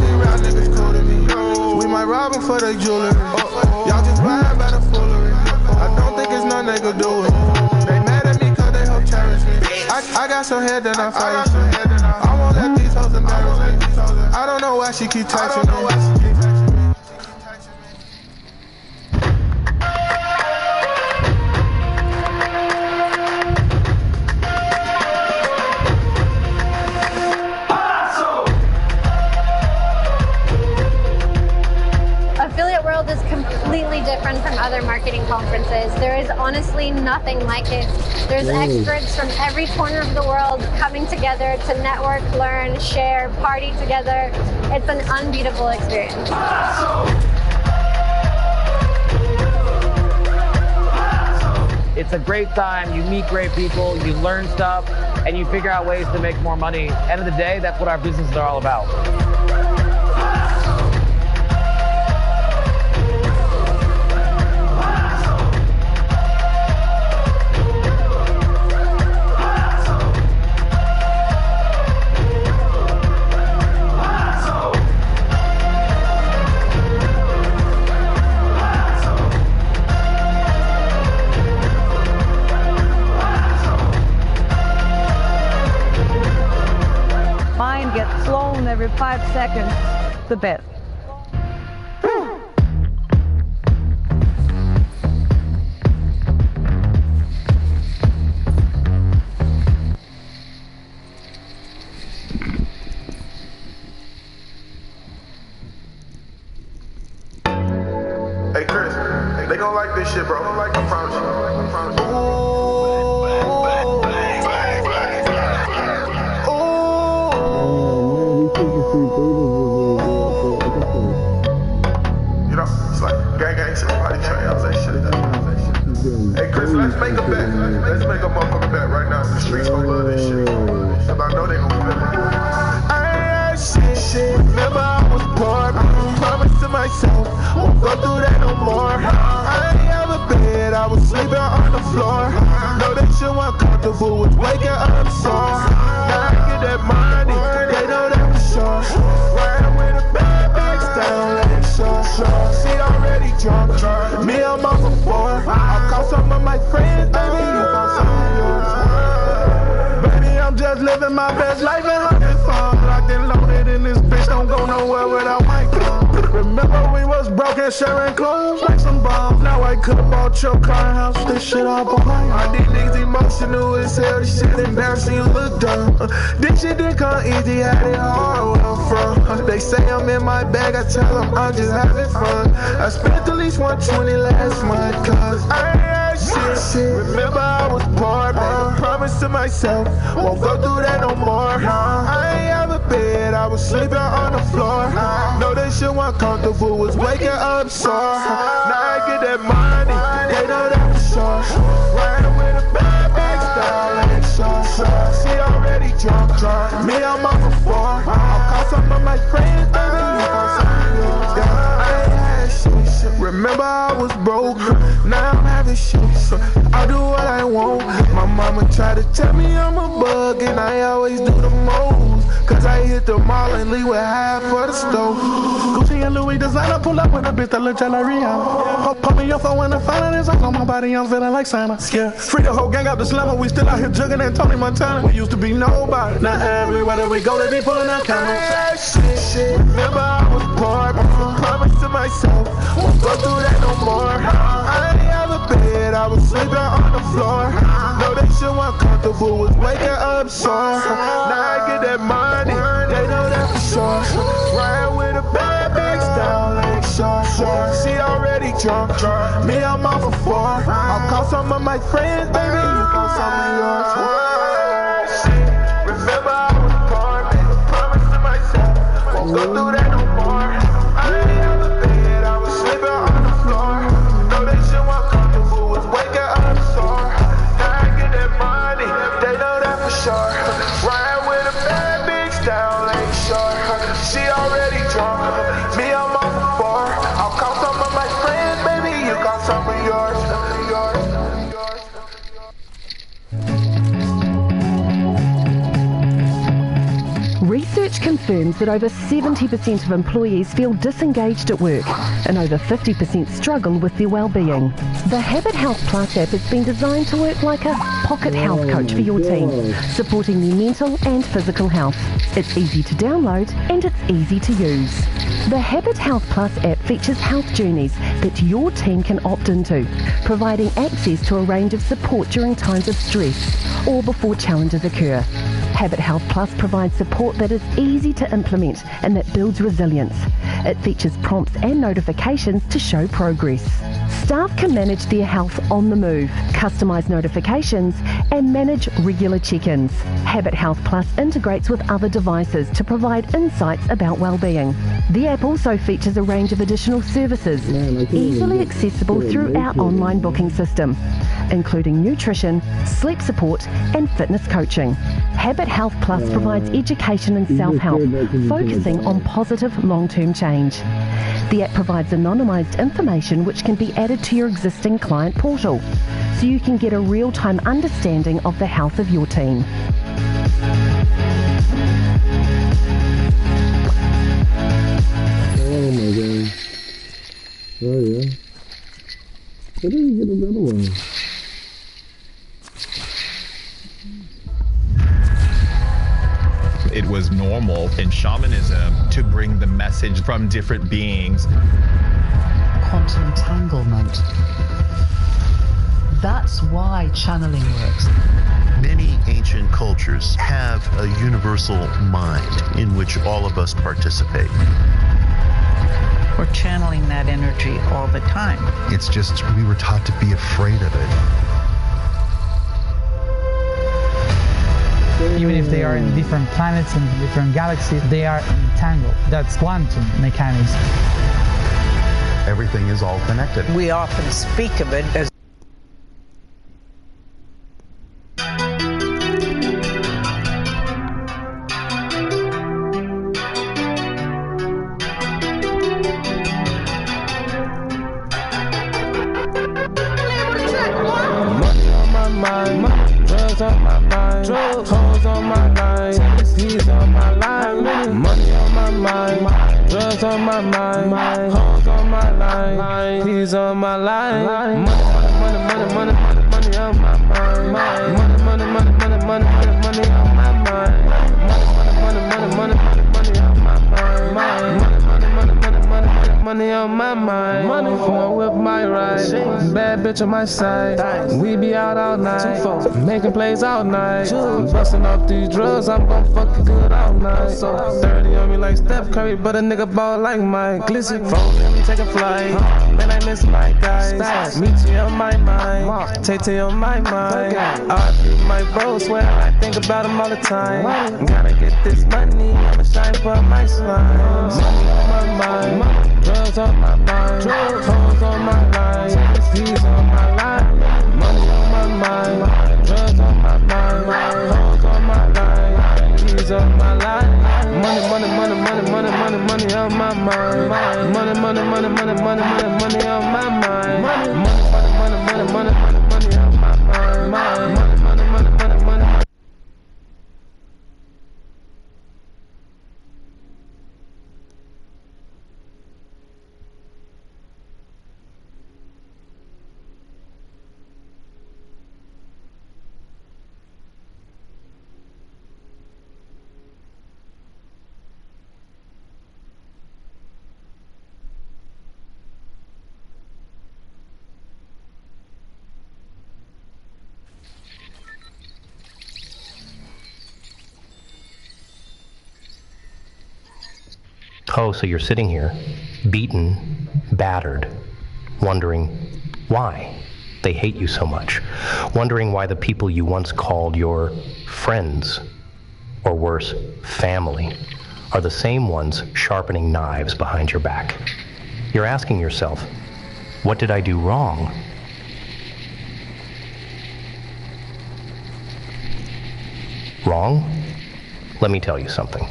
these rap niggas cool to me. We might rob them for their jewelry. Y'all just blind by the foolery. I don't think it's nothing they could do it. They mad at me cause they help cherish me. I got some head that I'm fighting. I won't let these hoes embarrass me. I don't know why she keep touching me. Affiliate World is completely different from other marketing conferences. There is honestly nothing like it. There's experts from every corner of the world coming together to network, learn, share, party together. It's an unbeatable experience. It's a great time. You meet great people, you learn stuff, and you figure out ways to make more money. End of the day, that's what our businesses are all about. Mine gets flown every 5 seconds. The best. Hey Chris, they gon' like this shit, bro. I promise you. You know, it's like gang shit, party train, all that shit. Hey Chris, let's make a bet. Let's make a motherfucking bet right now. The streets gon' love this shit. Cause I know they gon' feel it. I ain't shit. Remember I was poor. I promised to myself, won't go through that no more. I ain't have a bed, I was sleeping on the floor. Know that shit wasn't comfortable with waking up sore. Now I get that money, they know that for sure. Riding with a bad bitch, down let it show. She already drunk, me I'm off before. I'll call some of my friends, baby, you gon' some of yours. Baby, I'm just living my best life and having fun. Locked and loaded in this bitch, don't go nowhere without my gun. Remember we was broke and sharing clothes like some bums. Now I could've bought your car and house, this shit all behind. I did things emotional as hell, this shit embarrassing, you look dumb. This shit didn't come easy, had it hard where I'm from. They say I'm in my bag, I tell them I'm just having fun. I spent at least 120 last month, cause I ain't shit. Remember I was poor, made a promise to myself, won't go through that no more. I ain't have a bed, I was sleeping on the floor. Know that shit wasn't comfortable, was waking up sore. Now I get that money, they know that for sure. Riding with a bad bitch, style and short. She already drunk. Me, I'm up for 4. I'll call some of my friends, baby. You gon' some of yours. Yeah, I ain't had shit. Remember I was broke. Now I'm having shit. I do what I want. My mama tried to tell me I'm a bug, and I always do the most. Cause I hit the mall and leave with half for the stove. Gucci and Louis designer pull up with a bitch that look just like Rihanna. Pump me up for when I find this on my body, I'm feeling like Santa. Yeah, free the whole gang out the slammer. We still out here jugging and Tony Montana. We used to be nobody. Now everywhere that we go, they be pulling out cameras. Shit. Remember I was poor, but I promised to myself, won't go through that no more. I ain't have a bed, I was sleeping on the floor. No, that shit wasn't comfortable, was waking up sore. Now I get that money, they know that for sure. Ride with a bad bitch down Lake Shore. She already drunk. Me, I'm off for 4. I'll call some of my friends, baby. You call some of yours. Remember I was poor, made a promise to myself, won't go through that no more. I didn't have a bed, I was sleeping on the floor. No, that shit wasn't comfortable, was waking up sore. Now I get that money, they know that for sure. Ride with a bad bitch down Lake Shore. She already drunk. Me, I'm off for 4. I'll call some of my friends, baby. You call some of yours. Research confirms that over 70% of employees feel disengaged at work and over 50% struggle with their well-being. The Habit Health Plus app has been designed to work like a pocket health coach for your team, supporting their mental and physical health. It's easy to download and it's easy to use. The Habit Health Plus app features health journeys that your team can opt into, providing access to a range of support during times of stress or before challenges occur. Habit Health Plus provides support that is easy to implement and that builds resilience. It features prompts and notifications to show progress. Staff can manage their health on the move, customize notifications, and manage regular check-ins. Habit Health Plus integrates with other devices to provide insights about well-being. The app also features a range of additional services, easily accessible through our online booking system, including nutrition, sleep support, and fitness coaching. Habit Health Plus provides education and self-help, focusing on positive long-term change. The app provides anonymised information which can be added to your existing client portal, so you can get a real-time understanding of the health of your team. Oh my god. Oh yeah. Where did we get another one? It was normal in shamanism to bring the message from different beings. Quantum entanglement. That's why channeling works. Many ancient cultures have a universal mind in which all of us participate. We're channeling that energy all the time. It's just we were taught to be afraid of it. Even if they are in different planets and different galaxies, they are entangled. That's quantum mechanics. Everything is all connected. We often speak of it as hoes on my line, he's on my line, money on my mind, drugs on my mind, hoes on my line, he's on my line, money on my mind, money on my mind, money on my mind, money on my mind, money for with my ride, bad bitch on my side, we be out all night, making plays all night, busting off these drugs, I'm gon' fuck you good all night, 30 on me like Steph Curry, but a nigga ball like Mike, glisten, phone me take a flight, man I miss my guys, meet you on my mind, Tay on my mind, RP my bro, swear I think about him all the time, gotta get this money, I'ma shine for my slime, money on my mind, drugs on my mind, hoes on my line, he's on my line, money on my mind, drugs on my mind, money, money, money, money, money, money on my mind. Money, money, money, money, money, money, money on my mind. Money, money, money, money, money, money, money on my mind. Money, money, money, money, money, money. Oh, so you're sitting here, beaten, battered, wondering why they hate you so much, wondering why the people you once called your friends, or worse, family, are the same ones sharpening knives behind your back. You're asking yourself, what did I do wrong? Wrong? Let me tell you something.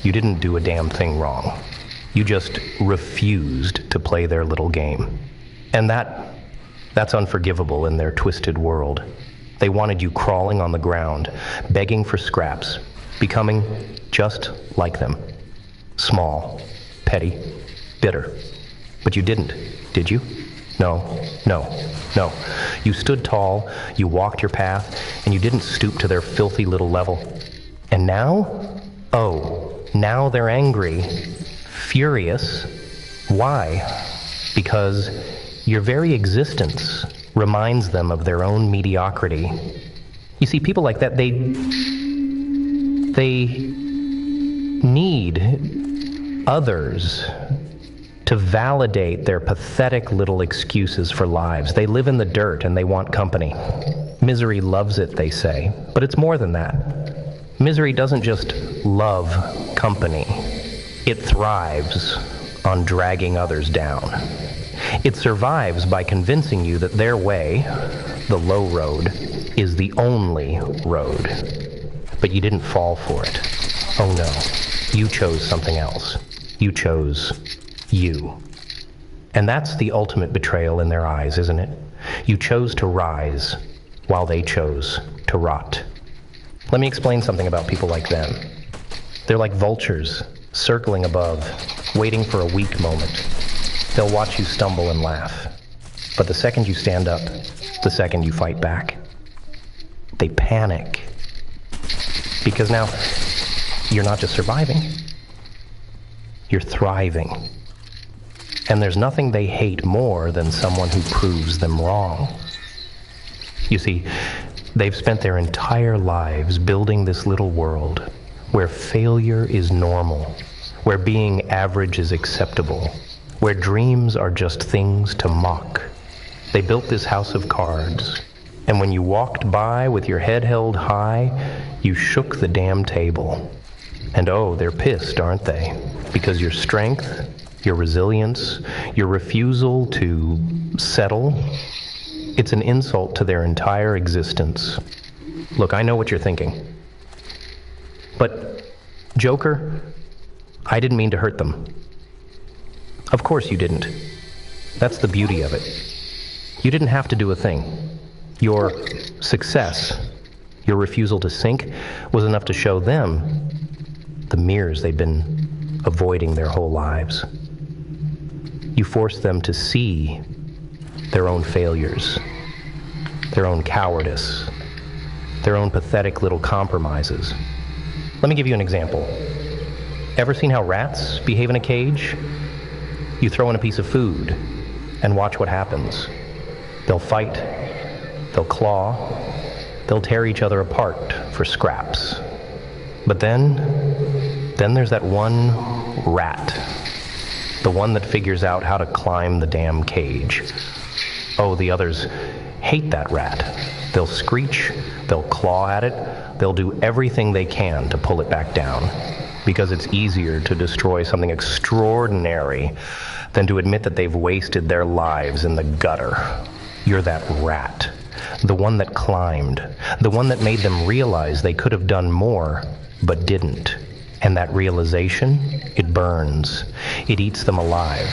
You didn't do a damn thing wrong. You just refused to play their little game. And that's unforgivable in their twisted world. They wanted you crawling on the ground, begging for scraps, becoming just like them. Small, petty, bitter. But you didn't, did you? No. You stood tall, you walked your path, and you didn't stoop to their filthy little level. And now? Oh, now they're angry, furious. Why? Because your very existence reminds them of their own mediocrity. You see, people like that, they need others to validate their pathetic little excuses for lives. They live in the dirt and they want company. Misery loves it, they say, but it's more than that. Misery doesn't just love company. It thrives on dragging others down. It survives by convincing you that their way, the low road, is the only road. But you didn't fall for it. Oh no, you chose something else. You chose you. And that's the ultimate betrayal in their eyes, isn't it? You chose to rise while they chose to rot. Let me explain something about people like them. They're like vultures, circling above, waiting for a weak moment. They'll watch you stumble and laugh. But the second you stand up, the second you fight back, they panic. Because now, you're not just surviving, you're thriving. And there's nothing they hate more than someone who proves them wrong. You see, they've spent their entire lives building this little world where failure is normal, where being average is acceptable, where dreams are just things to mock. They built this house of cards, and when you walked by with your head held high, you shook the damn table. And oh, they're pissed, aren't they? Because your strength, your resilience, your refusal to settle, it's an insult to their entire existence. Look, I know what you're thinking. But, Joker, I didn't mean to hurt them. Of course you didn't. That's the beauty of it. You didn't have to do a thing. Your success, your refusal to sink, was enough to show them the mirrors they've been avoiding their whole lives. You forced them to see their own failures, their own cowardice, their own pathetic little compromises. Let me give you an example. Ever seen how rats behave in a cage? You throw in a piece of food and watch what happens. They'll fight, they'll claw, they'll tear each other apart for scraps. But then there's that one rat, the one that figures out how to climb the damn cage. Oh, the others hate that rat. They'll screech, they'll claw at it, they'll do everything they can to pull it back down, because it's easier to destroy something extraordinary than to admit that they've wasted their lives in the gutter. You're that rat, the one that climbed, the one that made them realize they could have done more, but didn't. And that realization, it burns. It eats them alive.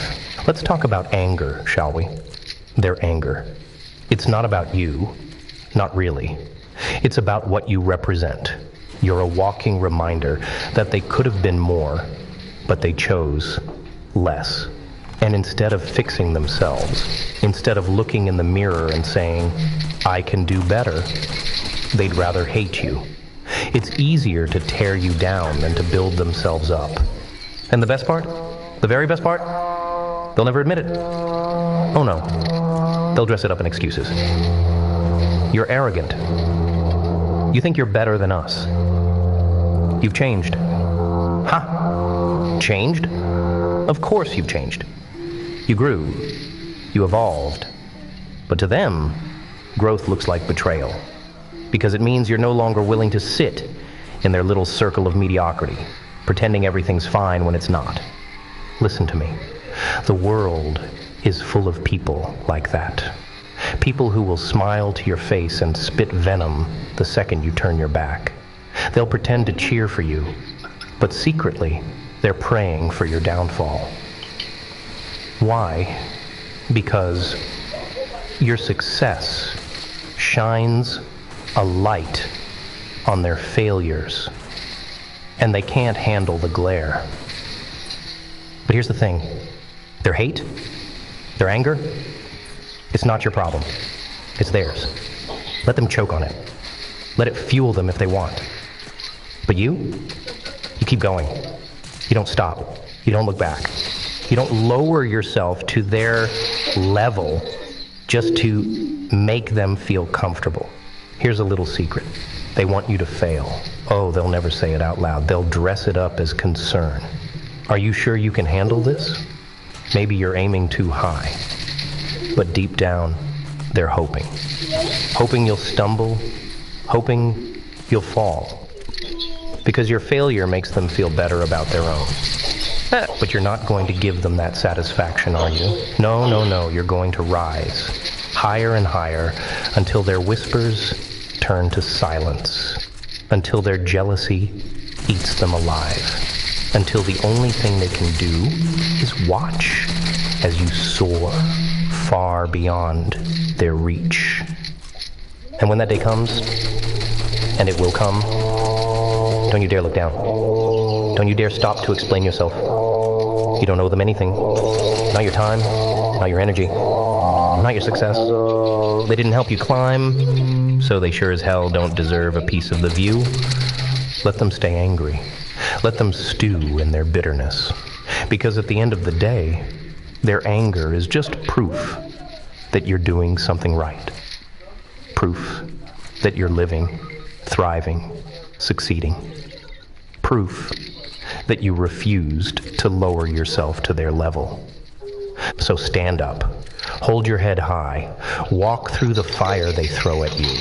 Let's talk about anger, shall we? Their anger. It's not about you. Not really. It's about what you represent. You're a walking reminder that they could have been more, but they chose less. And instead of fixing themselves, instead of looking in the mirror and saying, I can do better, they'd rather hate you. It's easier to tear you down than to build themselves up. And the best part? The very best part? They'll never admit it. Oh no. They'll dress it up in excuses. You're arrogant. You think you're better than us. You've changed. Ha! Changed? Of course you've changed. You grew. You evolved. But to them, growth looks like betrayal. Because it means you're no longer willing to sit in their little circle of mediocrity, pretending everything's fine when it's not. Listen to me. The world is full of people like that. People who will smile to your face and spit venom the second you turn your back. They'll pretend to cheer for you, but secretly, they're praying for your downfall. Why? Because your success shines a light on their failures, and they can't handle the glare. But here's the thing. Their hate, their anger, it's not your problem. It's theirs. Let them choke on it. Let it fuel them if they want. But you keep going. You don't stop. You don't look back. You don't lower yourself to their level just to make them feel comfortable. Here's a little secret. They want you to fail. Oh, they'll never say it out loud. They'll dress it up as concern. Are you sure you can handle this? Maybe you're aiming too high. But deep down, they're hoping. Hoping you'll stumble. Hoping you'll fall. Because your failure makes them feel better about their own. But you're not going to give them that satisfaction, are you? No, no, no. You're going to rise. Higher and higher until their whispers turn to silence. Until their jealousy eats them alive. Until the only thing they can do is watch as you soar far beyond their reach. And when that day comes, and it will come, don't you dare look down. Don't you dare stop to explain yourself. You don't owe them anything. Not your time, not your energy, not your success. They didn't help you climb, so they sure as hell don't deserve a piece of the view. Let them stay angry. Let them stew in their bitterness. Because at the end of the day, their anger is just proof that you're doing something right. Proof that you're living, thriving, succeeding. Proof that you refused to lower yourself to their level. So stand up, hold your head high, walk through the fire they throw at you,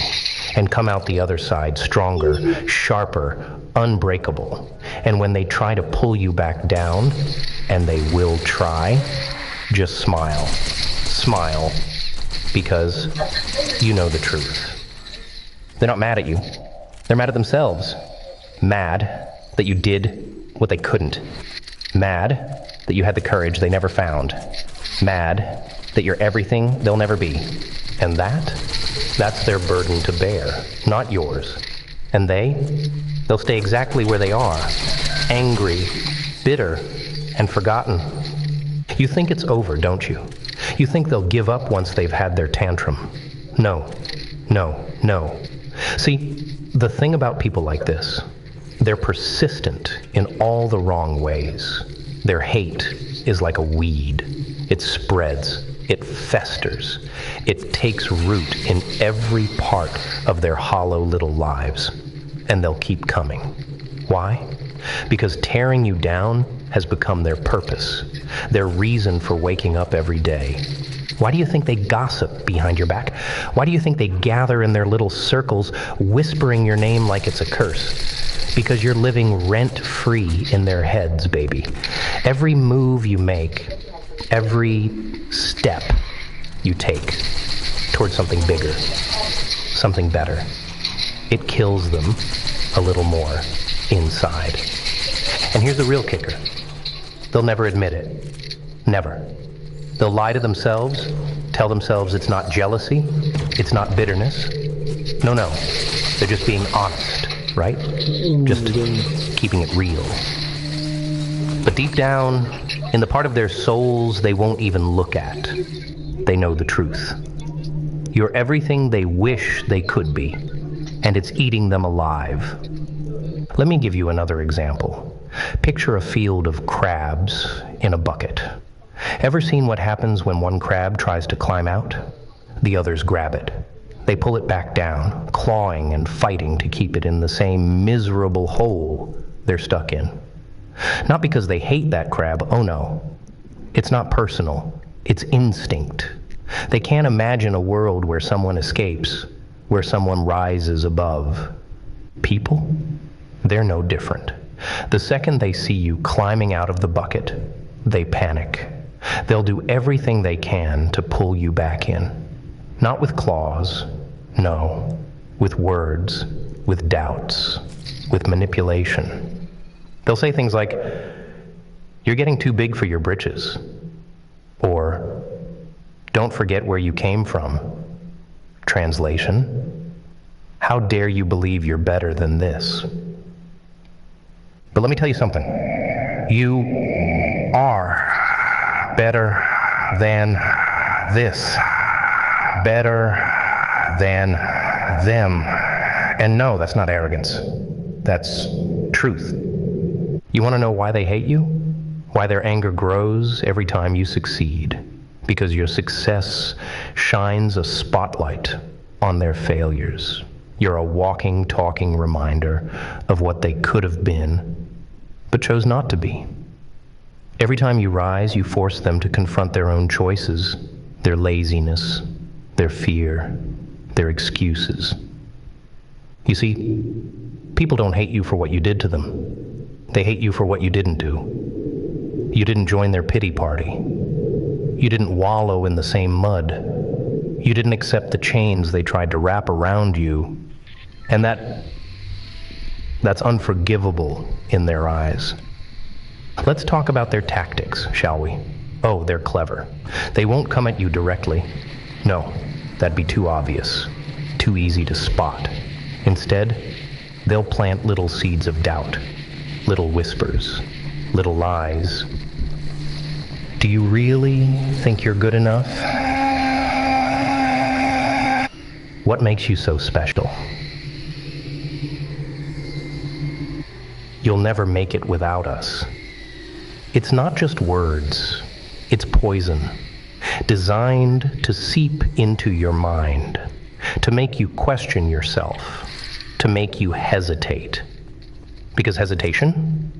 and come out the other side stronger, sharper, unbreakable. And when they try to pull you back down, and they will try, just smile. Smile, because you know the truth. They're not mad at you. They're mad at themselves. Mad that you did what they couldn't. Mad that you had the courage they never found. Mad that you're everything they'll never be. And that's their burden to bear, not yours. And they'll stay exactly where they are, angry, bitter, and forgotten. You think it's over, don't you? You think they'll give up once they've had their tantrum. No, no, no. See, the thing about people like this, they're persistent in all the wrong ways. Their hate is like a weed. It spreads. It festers. It takes root in every part of their hollow little lives. And they'll keep coming. Why? Because tearing you down has become their purpose, their reason for waking up every day. Why do you think they gossip behind your back? Why do you think they gather in their little circles, whispering your name like it's a curse? Because you're living rent-free in their heads, baby. Every move you make, every step you take towards something bigger, something better, it kills them a little more inside. And here's the real kicker. They'll never admit it. Never. They'll lie to themselves, tell themselves it's not jealousy, it's not bitterness. No. They're just being honest, right? Just keeping it real. But deep down, in the part of their souls they won't even look at, they know the truth. You're everything they wish they could be, and it's eating them alive. Let me give you another example. Picture a field of crabs in a bucket. Ever seen what happens when one crab tries to climb out? The others grab it. They pull it back down, clawing and fighting to keep it in the same miserable hole they're stuck in. Not because they hate that crab, oh no. It's not personal, it's instinct. They can't imagine a world where someone escapes, where someone rises above. People? They're no different. The second they see you climbing out of the bucket, they panic. They'll do everything they can to pull you back in. Not with claws, no. With words, with doubts, with manipulation. They'll say things like, "You're getting too big for your britches." Or, "Don't forget where you came from." Translation, "How dare you believe you're better than this?" But let me tell you something. You are better than this. Better than them. And no, that's not arrogance. That's truth. You want to know why they hate you? Why their anger grows every time you succeed? Because your success shines a spotlight on their failures. You're a walking, talking reminder of what they could have been, but chose not to be. Every time you rise, you force them to confront their own choices, their laziness, their fear, their excuses. You see, people don't hate you for what you did to them. They hate you for what you didn't do. You didn't join their pity party. You didn't wallow in the same mud. You didn't accept the chains they tried to wrap around you. And that's unforgivable in their eyes. Let's talk about their tactics, shall we? Oh, they're clever. They won't come at you directly. No, that'd be too obvious, too easy to spot. Instead, they'll plant little seeds of doubt, little whispers, little lies. Do you really think you're good enough? What makes you so special? You'll never make it without us. It's not just words, it's poison, designed to seep into your mind, to make you question yourself, to make you hesitate. Because hesitation,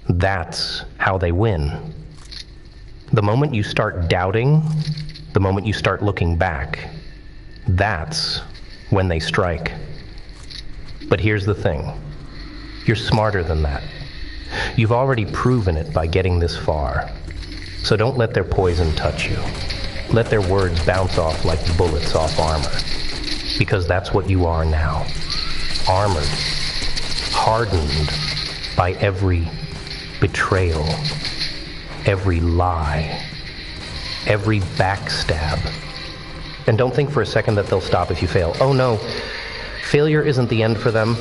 that's how they win. The moment you start doubting, the moment you start looking back, that's when they strike. But here's the thing. You're smarter than that. You've already proven it by getting this far. So don't let their poison touch you. Let their words bounce off like bullets off armor. Because that's what you are now. Armored. Hardened by every betrayal. Every lie. Every backstab. And don't think for a second that they'll stop if you fail. Oh no, failure isn't the end for them.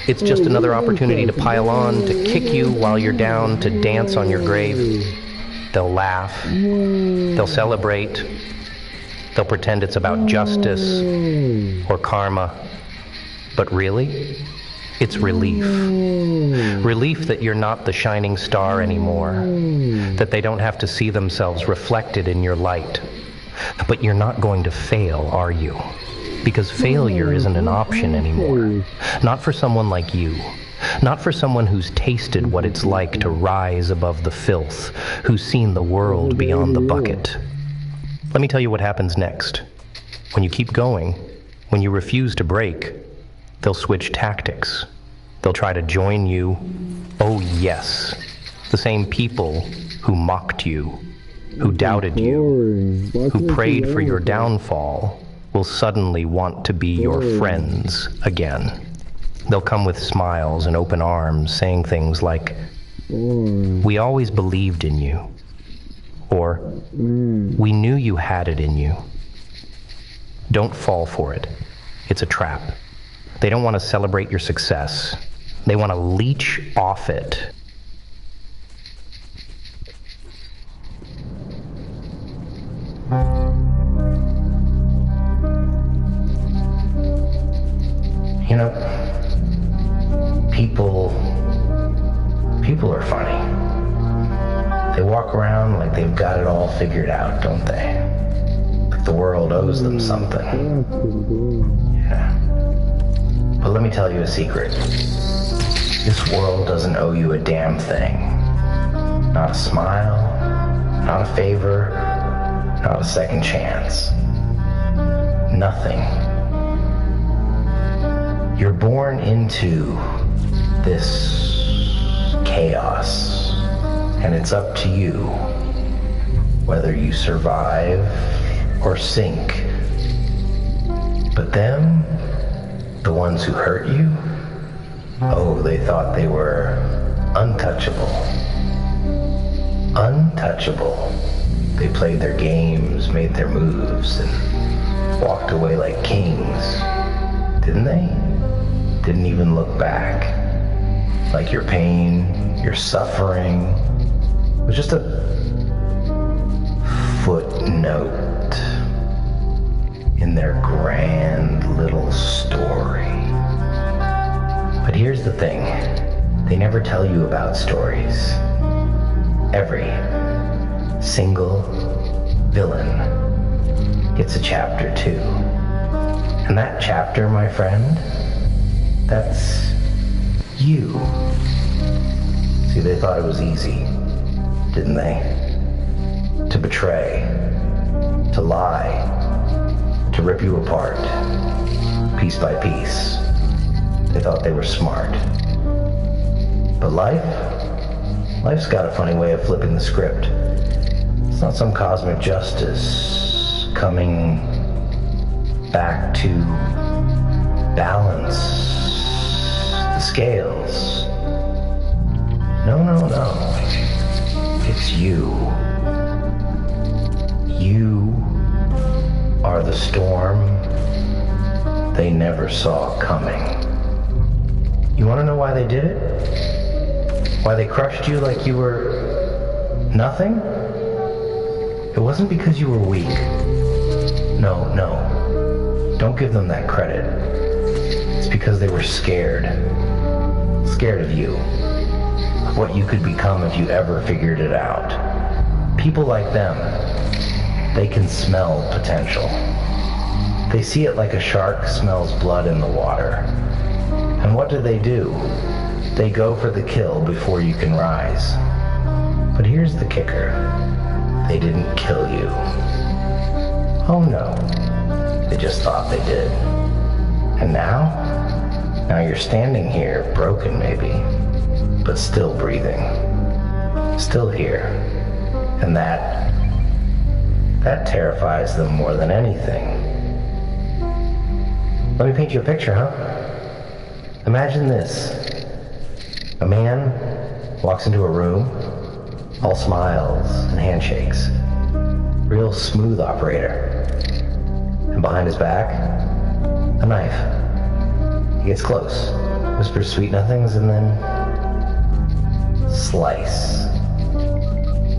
It's just another opportunity to pile on, to kick you while you're down, to dance on your grave. They'll laugh. They'll celebrate. They'll pretend it's about justice or karma. But really, it's relief. Relief that you're not the shining star anymore. That they don't have to see themselves reflected in your light. But you're not going to fail, are you? Because failure isn't an option anymore. Not for someone like you. Not for someone who's tasted what it's like to rise above the filth, who's seen the world beyond the bucket. Let me tell you what happens next. When you keep going, when you refuse to break, they'll switch tactics. They'll try to join you. Oh yes, the same people who mocked you, who doubted you, who prayed for your downfall, will suddenly want to be your friends again. They'll come with smiles and open arms, saying things like, We always believed in you. Or, we knew you had it in you. Don't fall for it. It's a trap. They don't want to celebrate your success. They want to leech off it. You know, people are funny. They walk around like they've got it all figured out, don't they? Like the world owes them something. Yeah. But let me tell you a secret. This world doesn't owe you a damn thing. Not a smile, not a favor, not a second chance. Nothing. You're born into this chaos, and it's up to you whether you survive or sink. But them, the ones who hurt you, oh, they thought they were untouchable. Untouchable. They played their games, made their moves, and walked away like kings. Didn't they? Didn't even look back. Like your pain, your suffering was just a footnote in their grand little story. But here's the thing. They never tell you about stories. Every single villain gets a chapter too. And that chapter, my friend, that's you. See, they thought it was easy, didn't they? To betray, to lie, to rip you apart, piece by piece. They thought they were smart. But life's got a funny way of flipping the script. It's not some cosmic justice coming back to balance the scales. No. It's you. You are the storm they never saw coming. You want to know why they did it? Why they crushed you like you were nothing? It wasn't because you were weak. No. Don't give them that credit. It's because they were scared. Scared of you. Of what you could become if you ever figured it out. People like them, they can smell potential. They see it like a shark smells blood in the water. And what do? They go for the kill before you can rise. But here's the kicker. They didn't kill you. Oh no. They just thought they did. And now you're standing here, broken maybe, but still breathing. Still here. And that terrifies them more than anything. Let me paint you a picture, huh? Imagine this. A man walks into a room, all smiles and handshakes. Real smooth operator. And behind his back, a knife. He gets close, whispers sweet nothings, and then slice.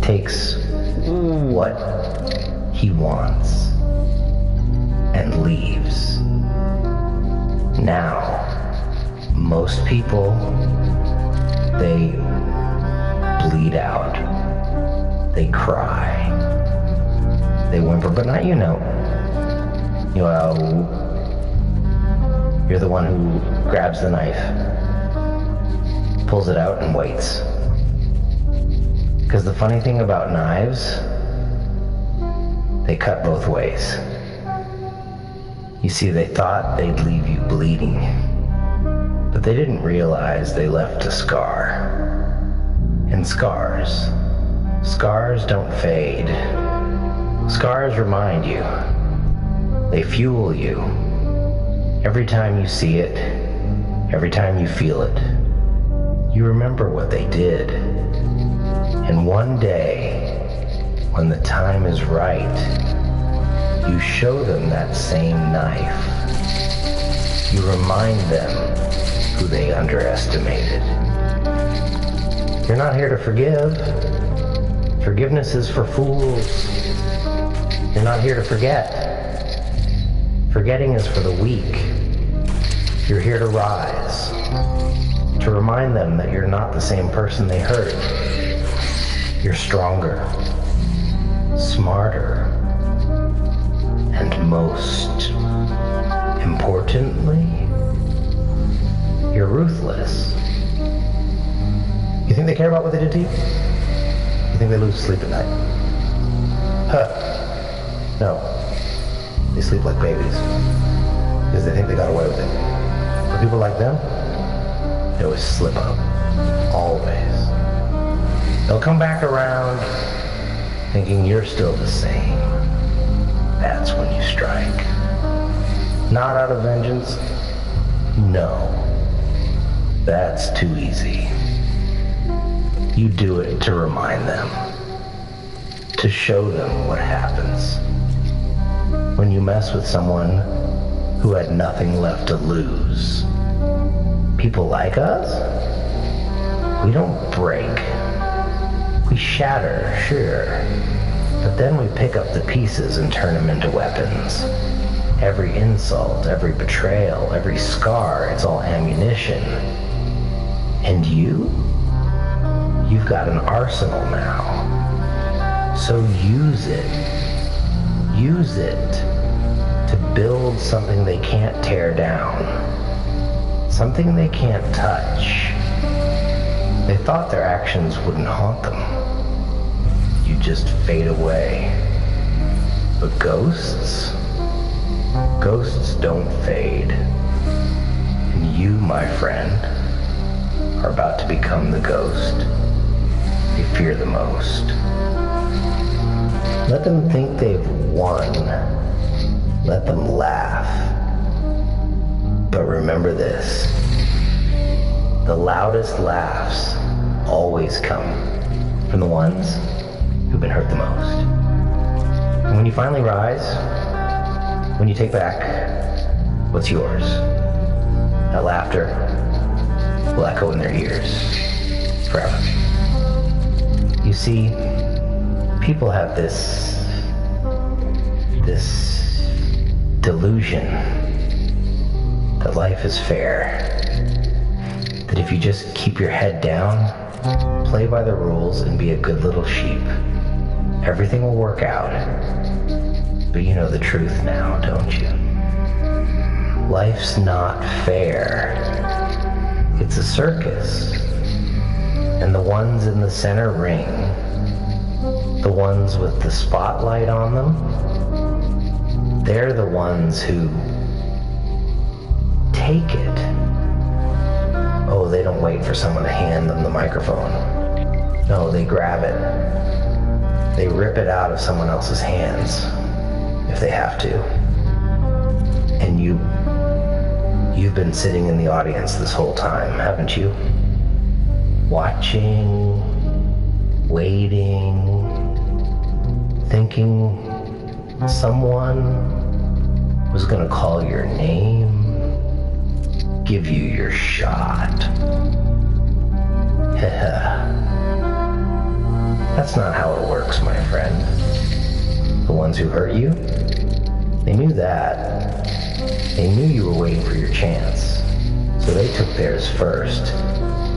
Takes what he wants and leaves. Now, most people, they bleed out. They cry. They whimper, but not you know. You're the one who grabs the knife, pulls it out, and waits. Because the funny thing about knives, they cut both ways. You see, they thought they'd leave you bleeding, but they didn't realize they left a scar. And scars don't fade. Scars remind you. They fuel you. Every time you see it, every time you feel it, you remember what they did. And one day, when the time is right, you show them that same knife. You remind them who they underestimated. You're not here to forgive. Forgiveness is for fools. You're not here to forget. Forgetting is for the weak. You're here to rise. To remind them that you're not the same person they hurt. You're stronger, smarter, and most importantly, you're ruthless. You think they care about what they did to you? You think they lose sleep at night? Huh. No. They sleep like babies. Because they think they got away with it. For people like them, they always slip up. Always. They'll come back around thinking you're still the same. That's when you strike. Not out of vengeance. No. That's too easy. You do it to remind them. To show them what happens when you mess with someone who had nothing left to lose. People like us, we don't break. We shatter, sure, but then we pick up the pieces and turn them into weapons. Every insult, every betrayal, every scar, it's all ammunition. And you've got an arsenal now. So use it. Use it to build something they can't tear down. Something they can't touch. They thought their actions wouldn't haunt them. You just fade away. But ghosts don't fade. And you, my friend, are about to become the ghost you fear the most. Let them think they've won. Let them laugh. But remember this. The loudest laughs always come from the ones who've been hurt the most. And when you finally rise, when you take back what's yours, that laughter will echo in their ears forever. You see, people have this delusion that life is fair. That if you just keep your head down, play by the rules, and be a good little sheep, everything will work out. But you know the truth now, don't you? Life's not fair. It's a circus. And the ones in the center ring, the ones with the spotlight on them, they're the ones who take it. Oh, they don't wait for someone to hand them the microphone. No, they grab it. They rip it out of someone else's hands, if they have to. And you've been sitting in the audience this whole time, haven't you? Watching, waiting, thinking someone was gonna call your name, give you your shot. That's not how it works, my friend. The ones who hurt you, they knew that. They knew you were waiting for your chance. So they took theirs first.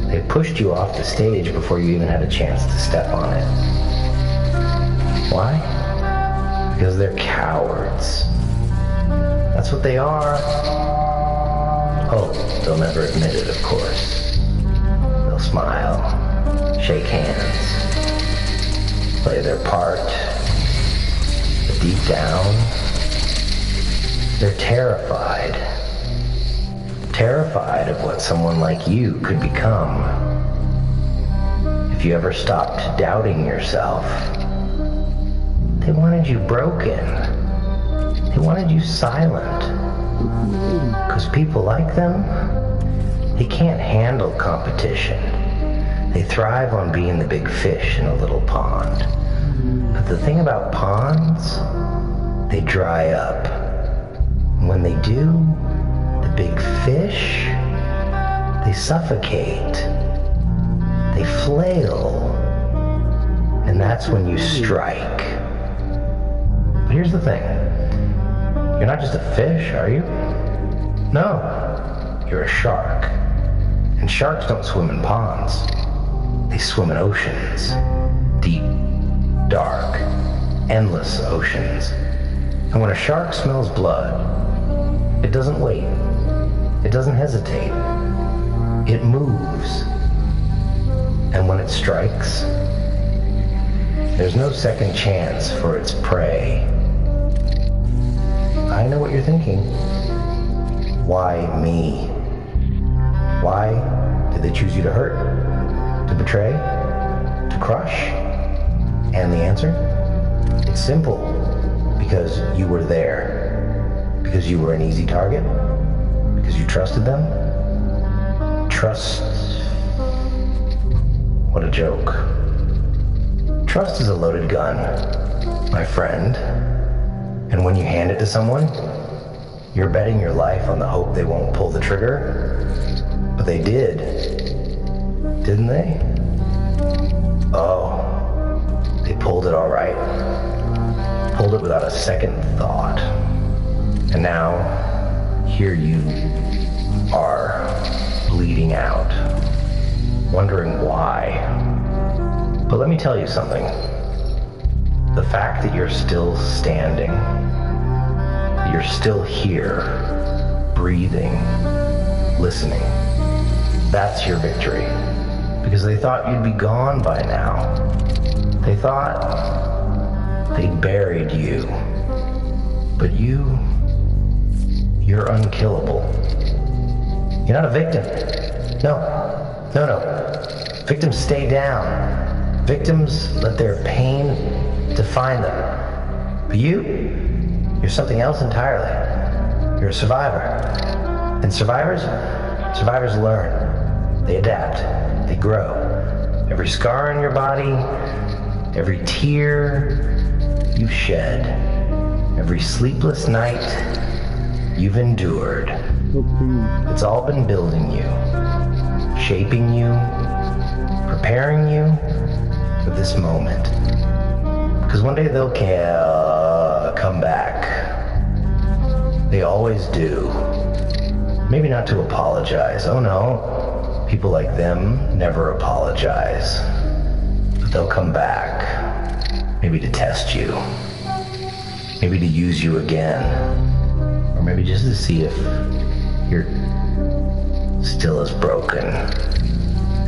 They pushed you off the stage before you even had a chance to step on it. Why? Because they're cowards. That's what they are. Oh, they'll never admit it, of course. They'll smile, shake hands, play their part. But deep down, they're terrified. Terrified of what someone like you could become. If you ever stopped doubting yourself, they wanted you broken. They wanted you silent. Because people like them, they can't handle competition. They thrive on being the big fish in a little pond. But the thing about ponds, they dry up. And when they do, the big fish, they suffocate. They flail. And that's when you strike. But here's the thing. You're not just a fish, are you? No. You're a shark. And sharks don't swim in ponds. They swim in oceans. Deep, dark, endless oceans. And when a shark smells blood, it doesn't wait. It doesn't hesitate. It moves. And when it strikes, there's no second chance for its prey. I know what you're thinking. Why me? Why did they choose you to hurt? To betray? To crush? And the answer? It's simple. Because you were there. Because you were an easy target. Because you trusted them. Trust. What a joke. Trust is a loaded gun, my friend. And when you hand it to someone, you're betting your life on the hope they won't pull the trigger. But they did. Didn't they? Oh, they pulled it all right. Pulled it without a second thought. And now, here you are, bleeding out, wondering why. But let me tell you something. The fact that you're still standing, that you're still here, breathing, listening, that's your victory. Because they thought you'd be gone by now. They thought they'd buried you. But you're unkillable. You're not a victim. No. Victims stay down. Victims let their pain define them. But you're something else entirely. You're a survivor. And survivors learn. They adapt. They grow. Every scar on your body, every tear you've shed, every sleepless night you've endured, it's all been building you, shaping you, preparing you for this moment. Because one day they'll come back. They always do. Maybe not to apologize. Oh no, people like them never apologize. But they'll come back. Maybe to test you. Maybe to use you again. Or maybe just to see if you're still as broken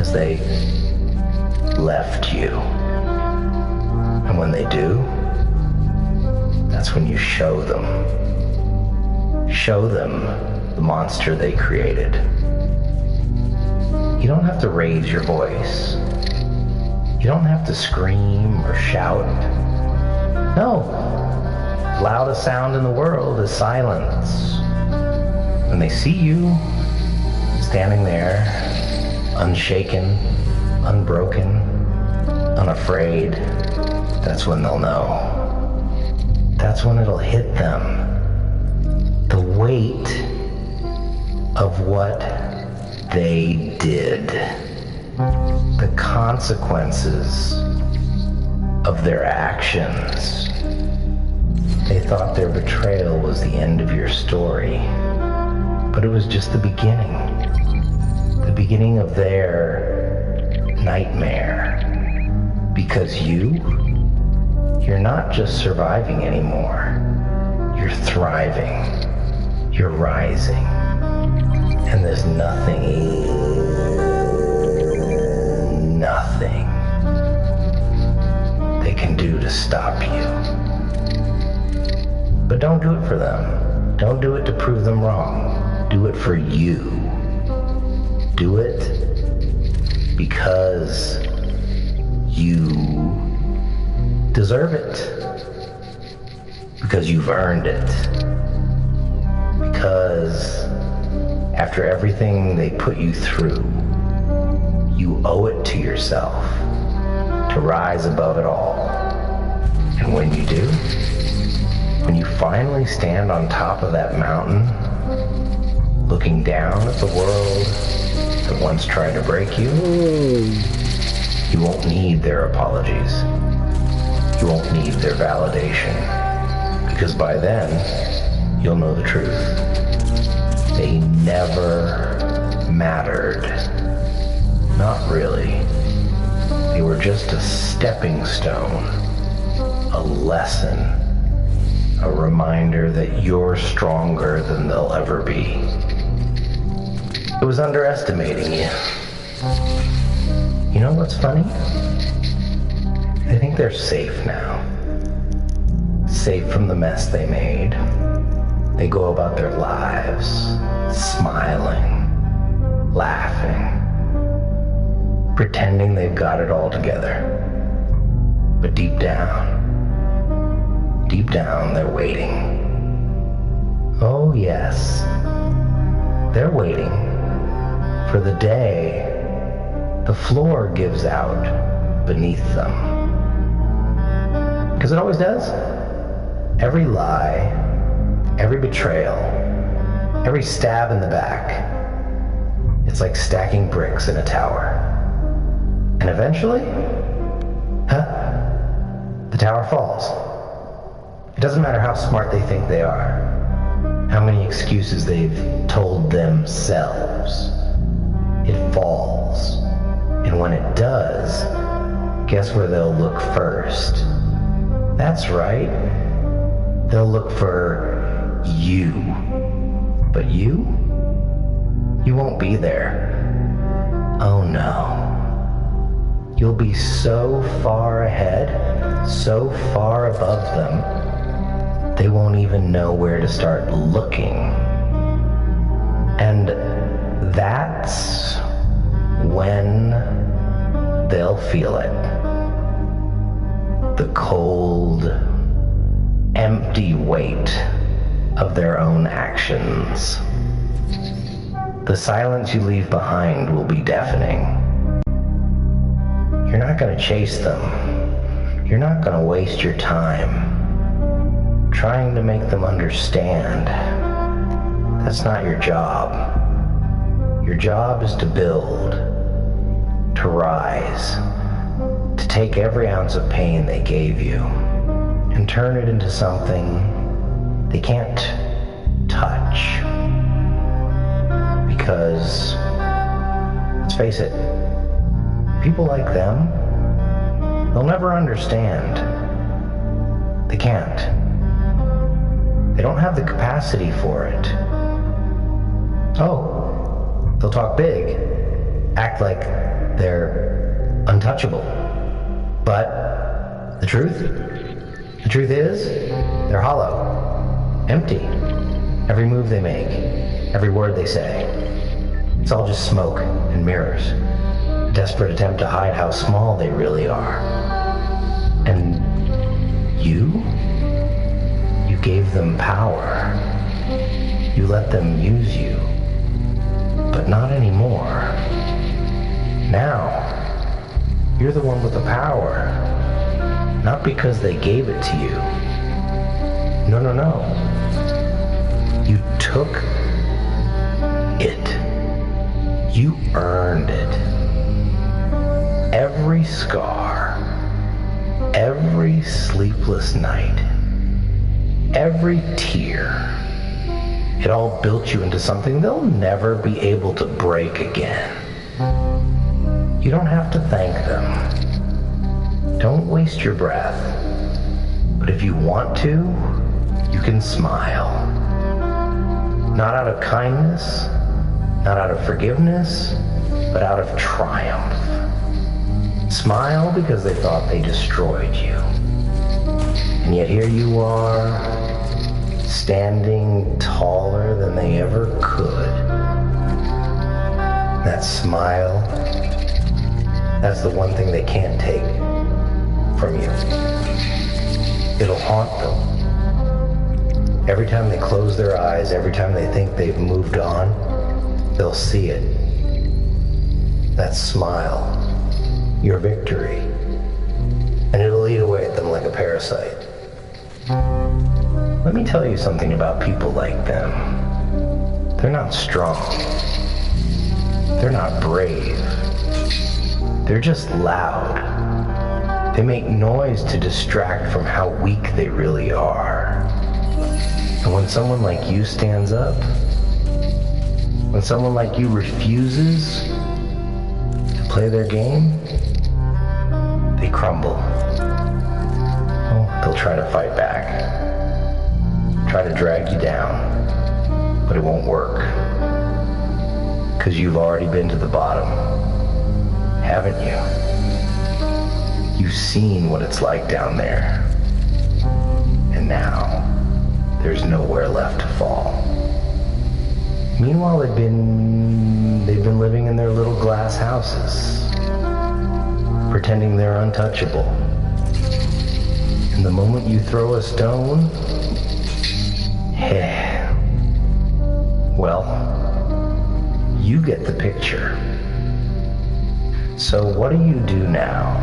as they left you. And when they do, that's when you show them. Show them the monster they created. You don't have to raise your voice. You don't have to scream or shout. No. The loudest sound in the world is silence. When they see you standing there, unshaken, unbroken, unafraid, that's when they'll know. That's when it'll hit them. The weight of what they did. The consequences of their actions. They thought their betrayal was the end of your story, but it was just the beginning. The beginning of their nightmare. Because you're not just surviving anymore. You're thriving. You're rising. And there's nothing they can do to stop you. But don't do it for them. Don't do it to prove them wrong. Do it for you. Do it because you deserve it. Because you've earned it. Because after everything they put you through, You owe it to yourself to rise above it all. And when you do, when you finally stand on top of that mountain, looking down at the world that once tried to break you, you won't need their apologies. You won't need their validation. Because by then, you'll know the truth. They never mattered. Not really. They were just a stepping stone, a lesson, a reminder that you're stronger than they'll ever be. It was underestimating you. You know what's funny? I think they're safe now. Safe from the mess they made. They go about their lives, smiling, laughing, pretending they've got it all together. But deep down, they're waiting. Oh yes, they're waiting for the day the floor gives out beneath them. Because it always does. Every lie, every betrayal, every stab in the back, it's like stacking bricks in a tower. And eventually, the tower falls. It doesn't matter how smart they think they are, how many excuses they've told themselves. It falls. And when it does, guess where they'll look first? That's right. They'll look for you. But you won't be there. Oh no. You'll be so far ahead, so far above them, they won't even know where to start looking. And that's when they'll feel it. The cold, empty weight of their own actions. The silence you leave behind will be deafening. You're not going to chase them. You're not going to waste your time trying to make them understand. That's not your job. Your job is to build, to rise, to take every ounce of pain they gave you and turn it into something they can't touch. Because, let's face it, people like them, they'll never understand. They can't. They don't have the capacity for it. Oh, they'll talk big, act like they're untouchable. But the truth is, they're hollow, empty. Every move they make, every word they say, it's all just smoke and mirrors. A desperate attempt to hide how small they really are. And you gave them power. You let them use you. But not anymore. Now, you're the one with the power. Not because they gave it to you. No. You took it. You earned it. Every scar, every sleepless night, every tear, it all built you into something they'll never be able to break again. You don't have to thank them. Don't waste your breath. But if you want to, you can smile. Not out of kindness, not out of forgiveness, but out of triumph. Smile because they thought they destroyed you. And yet here you are, standing taller than they ever could. That smile, that's the one thing they can't take from you. It'll haunt them. Every time they close their eyes, every time they think they've moved on, they'll see it. that smile, your victory, and it'll eat away at them like a parasite. Let me tell you something about people like them. They're not strong. They're not brave. They're just loud. They make noise to distract from how weak they really are. And when someone like you stands up, when someone like you refuses to play their game, they crumble. Oh, they'll try to fight back, try to drag you down, but it won't work. Because you've already been to the bottom, haven't you? You've seen what it's like down there. And now, there's nowhere left to fall. Meanwhile, they've been living in their little glass houses, pretending they're untouchable. And the moment you throw a stone, well, you get the picture. So what do you do now?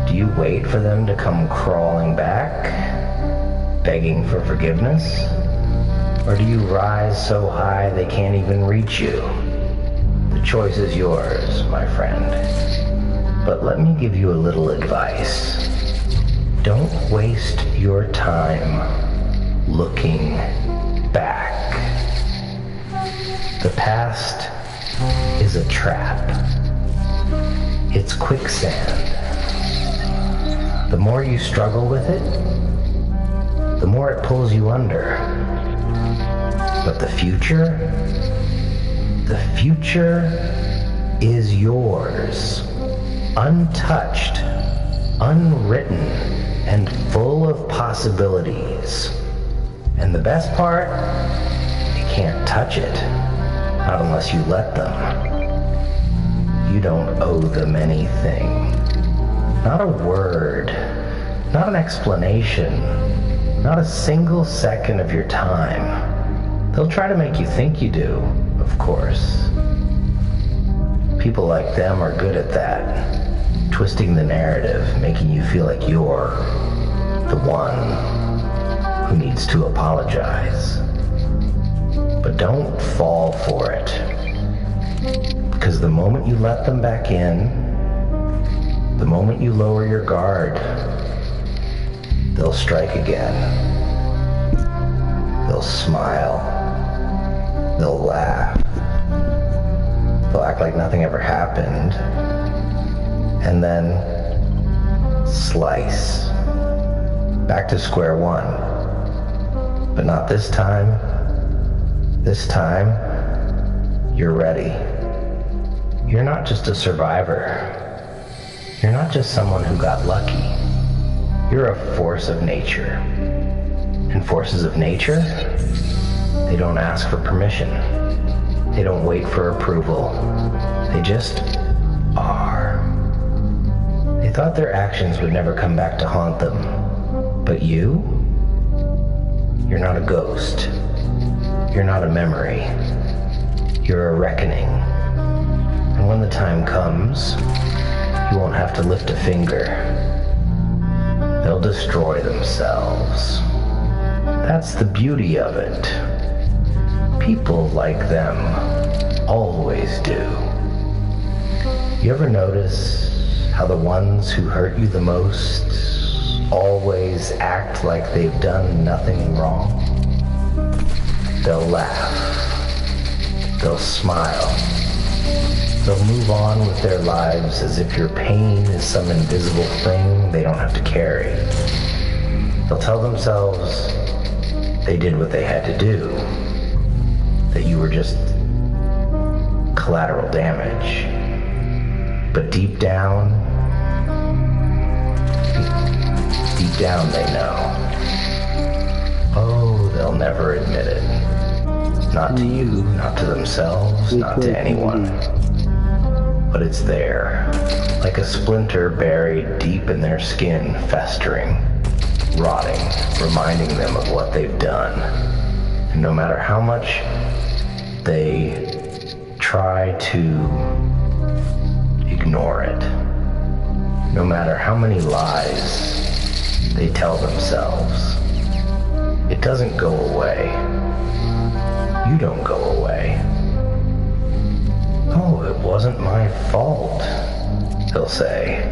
Do you wait for them to come crawling back, begging for forgiveness? Or do you rise so high they can't even reach you? The choice is yours, my friend. But let me give you a little advice. Don't waste your time looking back. The past is a trap. It's quicksand. The more you struggle with it, the more it pulls you under. But the future is yours, untouched, unwritten, and full of possibilities. And the best part, you can't touch it, not unless you let them. You don't owe them anything. Not a word, not an explanation, not a single second of your time. They'll try to make you think you do, of course. People like them are good at that, twisting the narrative, making you feel like you're the one who needs to apologize. But don't fall for it, because the moment you let them back in, the moment you lower your guard, they'll strike again. They'll smile. They'll laugh. They'll act like nothing ever happened. And then slice. Back to square one. But not this time. This time, you're ready. You're not just a survivor. You're not just someone who got lucky. You're a force of nature. And forces of nature, they don't ask for permission. They don't wait for approval. They just are. They thought their actions would never come back to haunt them. But you're not a ghost. You're not a memory. You're a reckoning. And when the time comes, you won't have to lift a finger. They'll destroy themselves. That's the beauty of it. People like them always do. You ever notice how the ones who hurt you the most always act like they've done nothing wrong? They'll laugh. They'll smile. They'll move on with their lives as if your pain is some invisible thing they don't have to carry. They'll tell themselves they did what they had to do, that you were just collateral damage. But deep down they know. Oh, they'll never admit it. Not to you, not to themselves, not to anyone. But it's there, like a splinter buried deep in their skin, festering, rotting, reminding them of what they've done. And no matter how much they try to ignore it. No matter how many lies they tell themselves, it doesn't go away. You don't go away. Oh, it wasn't my fault, they'll say.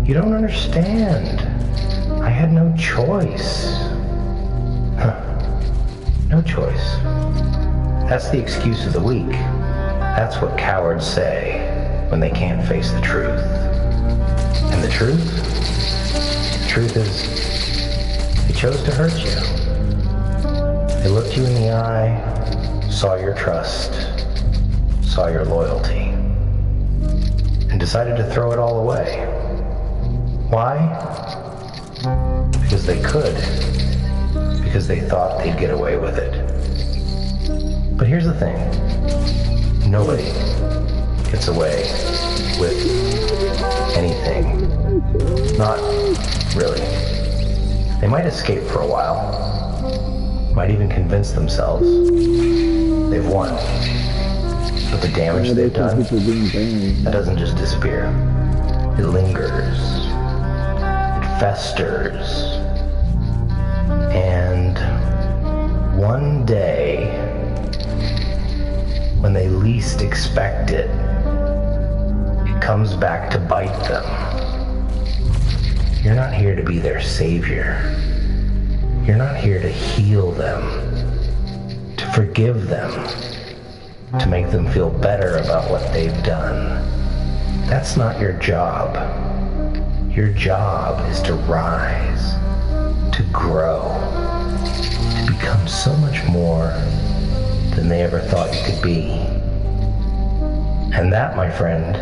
You don't understand. I had no choice. No choice. That's the excuse of the weak. That's what cowards say when they can't face the truth. And the truth? The truth is, they chose to hurt you. They looked you in the eye, saw your trust, saw your loyalty, and decided to throw it all away. Why? Because they could. Because they thought they'd get away with it. But here's the thing. Nobody gets away with anything. Not really. They might escape for a while. Might even convince themselves they've won. But the damage they've done, that doesn't just disappear. It lingers. It festers. And one day, when they least expect it, it comes back to bite them. You're not here to be their savior. You're not here to heal them, to forgive them, to make them feel better about what they've done. That's not your job. Your job is to rise, to grow, to become so much more than they ever thought you could be. And that, my friend,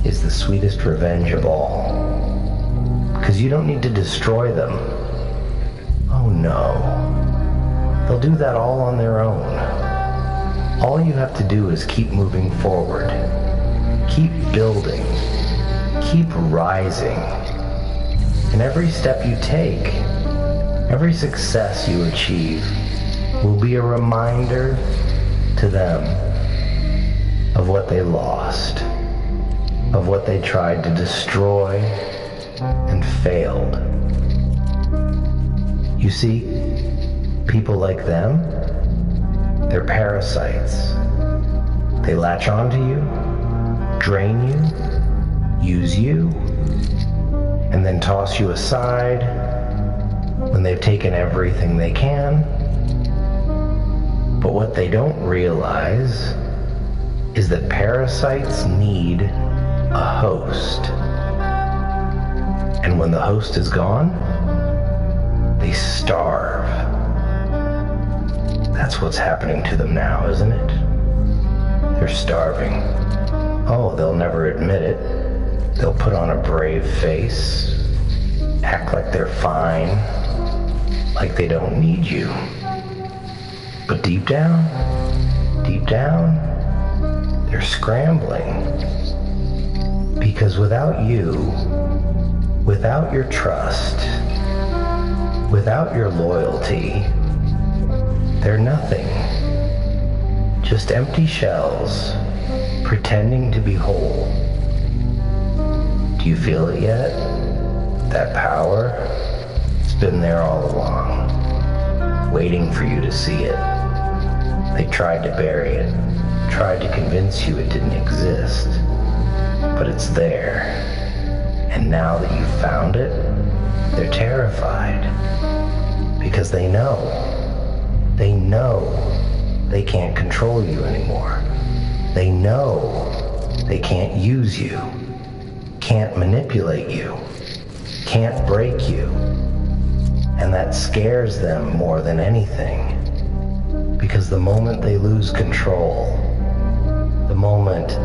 is the sweetest revenge of all. Because you don't need to destroy them. Oh no. They'll do that all on their own. All you have to do is keep moving forward. Keep building. Keep rising. And every step you take, every success you achieve, will be a reminder to them of what they lost, of what they tried to destroy and failed. You see, people like them, they're parasites. They latch onto you, drain you, use you, and then toss you aside when they've taken everything they can. But what they don't realize is that parasites need a host. And when the host is gone, they starve. That's what's happening to them now, isn't it? They're starving. Oh, they'll never admit it. They'll put on a brave face, act like they're fine, like they don't need you. But deep down, they're scrambling. Because without you, without your trust, without your loyalty, they're nothing. Just empty shells, pretending to be whole. Do you feel it yet? That power? It's been there all along, waiting for you to see it. They tried to bury it, tried to convince you it didn't exist, but it's there. And now that you've found it, they're terrified, because they know they can't control you anymore. They know they can't use you, can't manipulate you, can't break you. And that scares them more than anything. Because the moment they lose control, the moment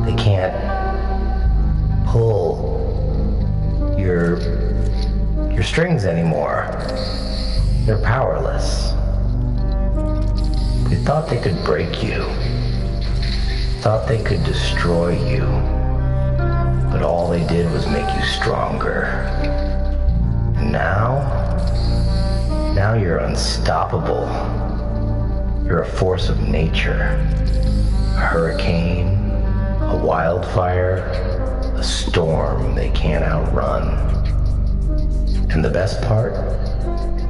they can't pull your strings anymore, they're powerless. They thought they could break you, thought they could destroy you, but all they did was make you stronger. And now you're unstoppable. You're a force of nature, a hurricane, A wildfire, a storm they can't outrun. And the best part?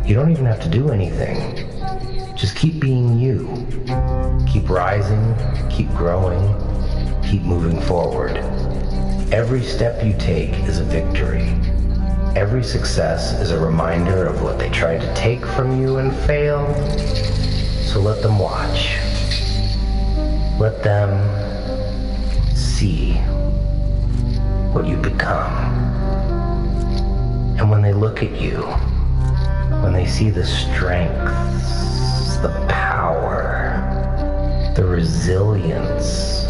You don't even have to do anything. Just keep being you. Keep rising, keep growing, keep moving forward. Every step you take is a victory. Every success is a reminder of what they tried to take from you and failed. So let them watch. Let them see what you become. And when they look at you, when they see the strength, the power, the resilience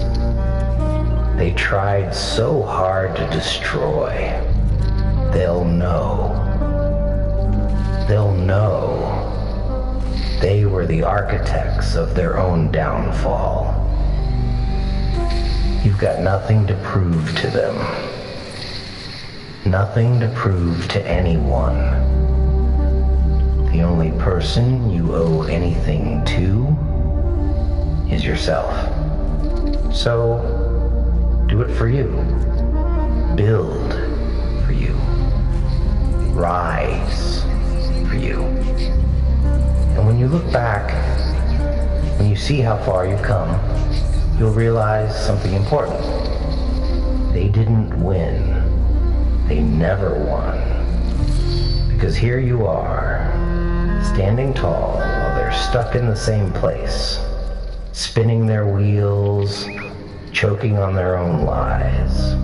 they tried so hard to destroy, they'll know. They'll know they were the architects of their own downfall. You've got nothing to prove to them. Nothing to prove to anyone. The only person you owe anything to is yourself. So, do it for you. Build for you. Rise for you. And when you look back, when you see how far you've come, you'll realize something important. They didn't win. They never won. Because here you are, standing tall while they're stuck in the same place, spinning their wheels, choking on their own lies.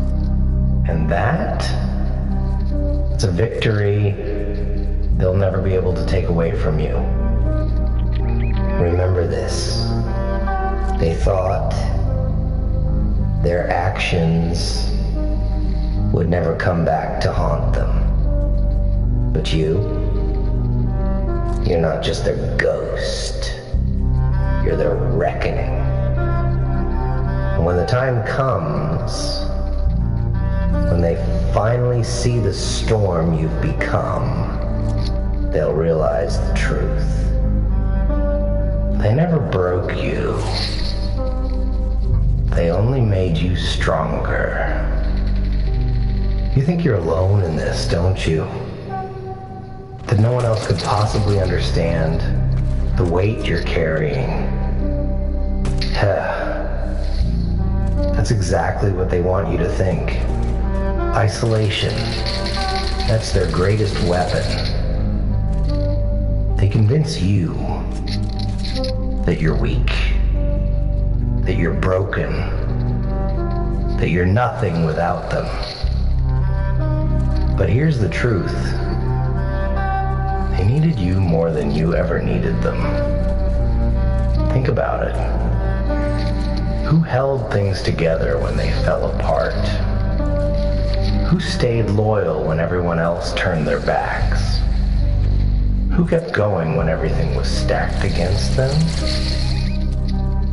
And it's a victory they'll never be able to take away from you. Remember this. They thought their actions would never come back to haunt them. But you're not just their ghost. You're their reckoning. And when the time comes, when they finally see the storm you've become, they'll realize the truth. They never broke you. They only made you stronger. You think you're alone in this, don't you? That no one else could possibly understand the weight you're carrying. That's exactly what they want you to think. Isolation. That's their greatest weapon. They convince you that you're weak, that you're broken, that you're nothing without them. But here's the truth. They needed you more than you ever needed them. Think about it. Who held things together when they fell apart? Who stayed loyal when everyone else turned their backs? Who kept going when everything was stacked against them?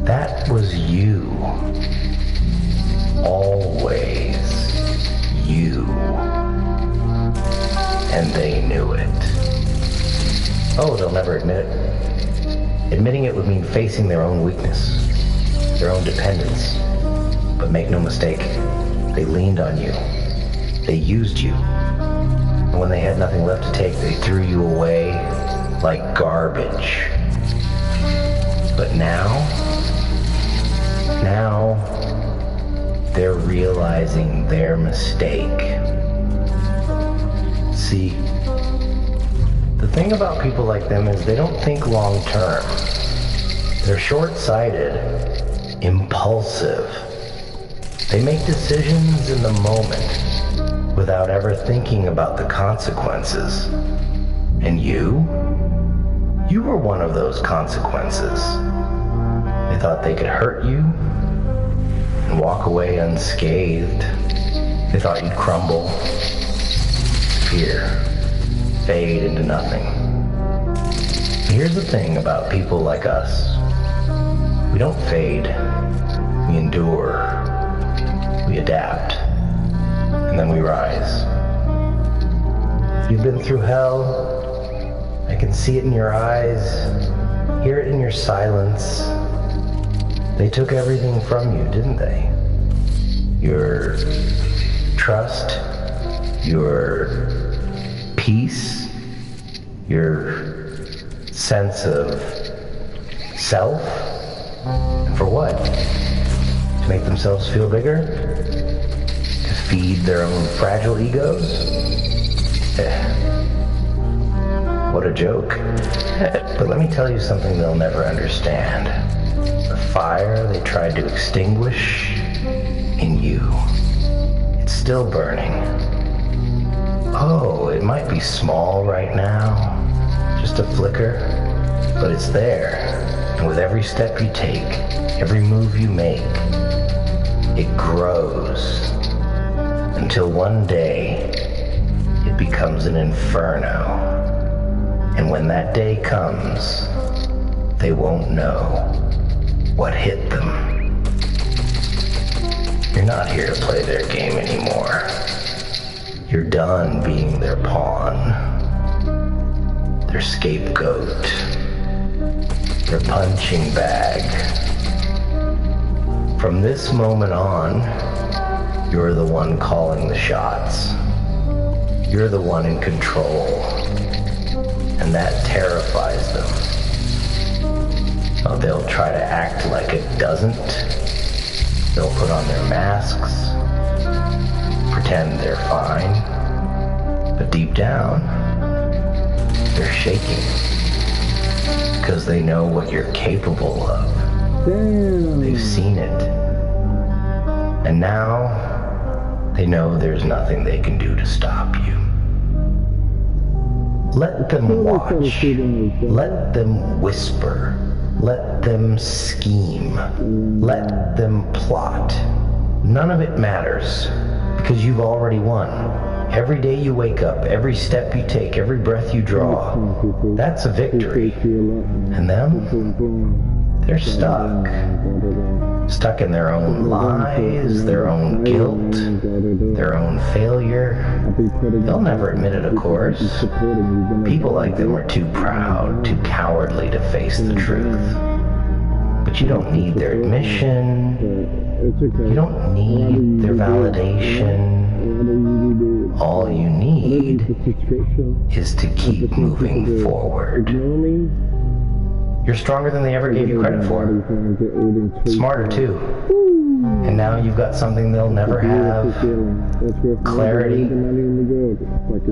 That was you. Always you. And they knew it. Oh, they'll never admit it. Admitting it would mean facing their own weakness, their own dependence. But make no mistake, they leaned on you. They used you. And when they had nothing left to take, they threw you away like garbage. But now they're realizing their mistake. See, the thing about people like them is they don't think long term. They're short-sighted, impulsive. They make decisions in the moment without ever thinking about the consequences. And you were one of those consequences. They thought they could hurt you and walk away unscathed. They thought you'd crumble, disappear, fade into nothing. Here's the thing about people like us. We don't fade. We endure. We adapt. And then we rise. If you've been through hell, I can see it in your eyes, hear it in your silence. They took everything from you, didn't they? your trust, your peace, your sense of self. And for what? To make themselves feel bigger? To feed their own fragile egos? What a joke. But let me tell you something they'll never understand. The fire they tried to extinguish in you, it's still burning. Oh, it might be small right now, just a flicker, but it's there. And with every step you take, every move you make, it grows until one day it becomes an inferno. And when that day comes, they won't know what hit them. You're not here to play their game anymore. You're done being their pawn, their scapegoat, their punching bag. From this moment on, you're the one calling the shots. You're the one in control. And that terrifies them. Oh, they'll try to act like it doesn't. They'll put on their masks, pretend they're fine, but deep down, they're shaking because they know what you're capable of. They've seen it. And now, they know there's nothing they can do to stop you. Let them watch. Let them whisper. Let them scheme. Let them plot. None of it matters because you've already won. Every day you wake up, every step you take, every breath you draw, that's a victory. And them, they're stuck. Stuck in their own lies, their own guilt, their own failure. They'll never admit it, of course. People like them are too proud, too cowardly to face the truth. But you don't need their admission. You don't need their validation. All you need is to keep moving forward. You're stronger than they ever gave you credit for. Smarter too. And now you've got something they'll never have. Clarity.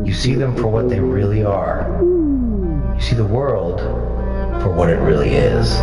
You see them for what they really are. You see the world for what it really is.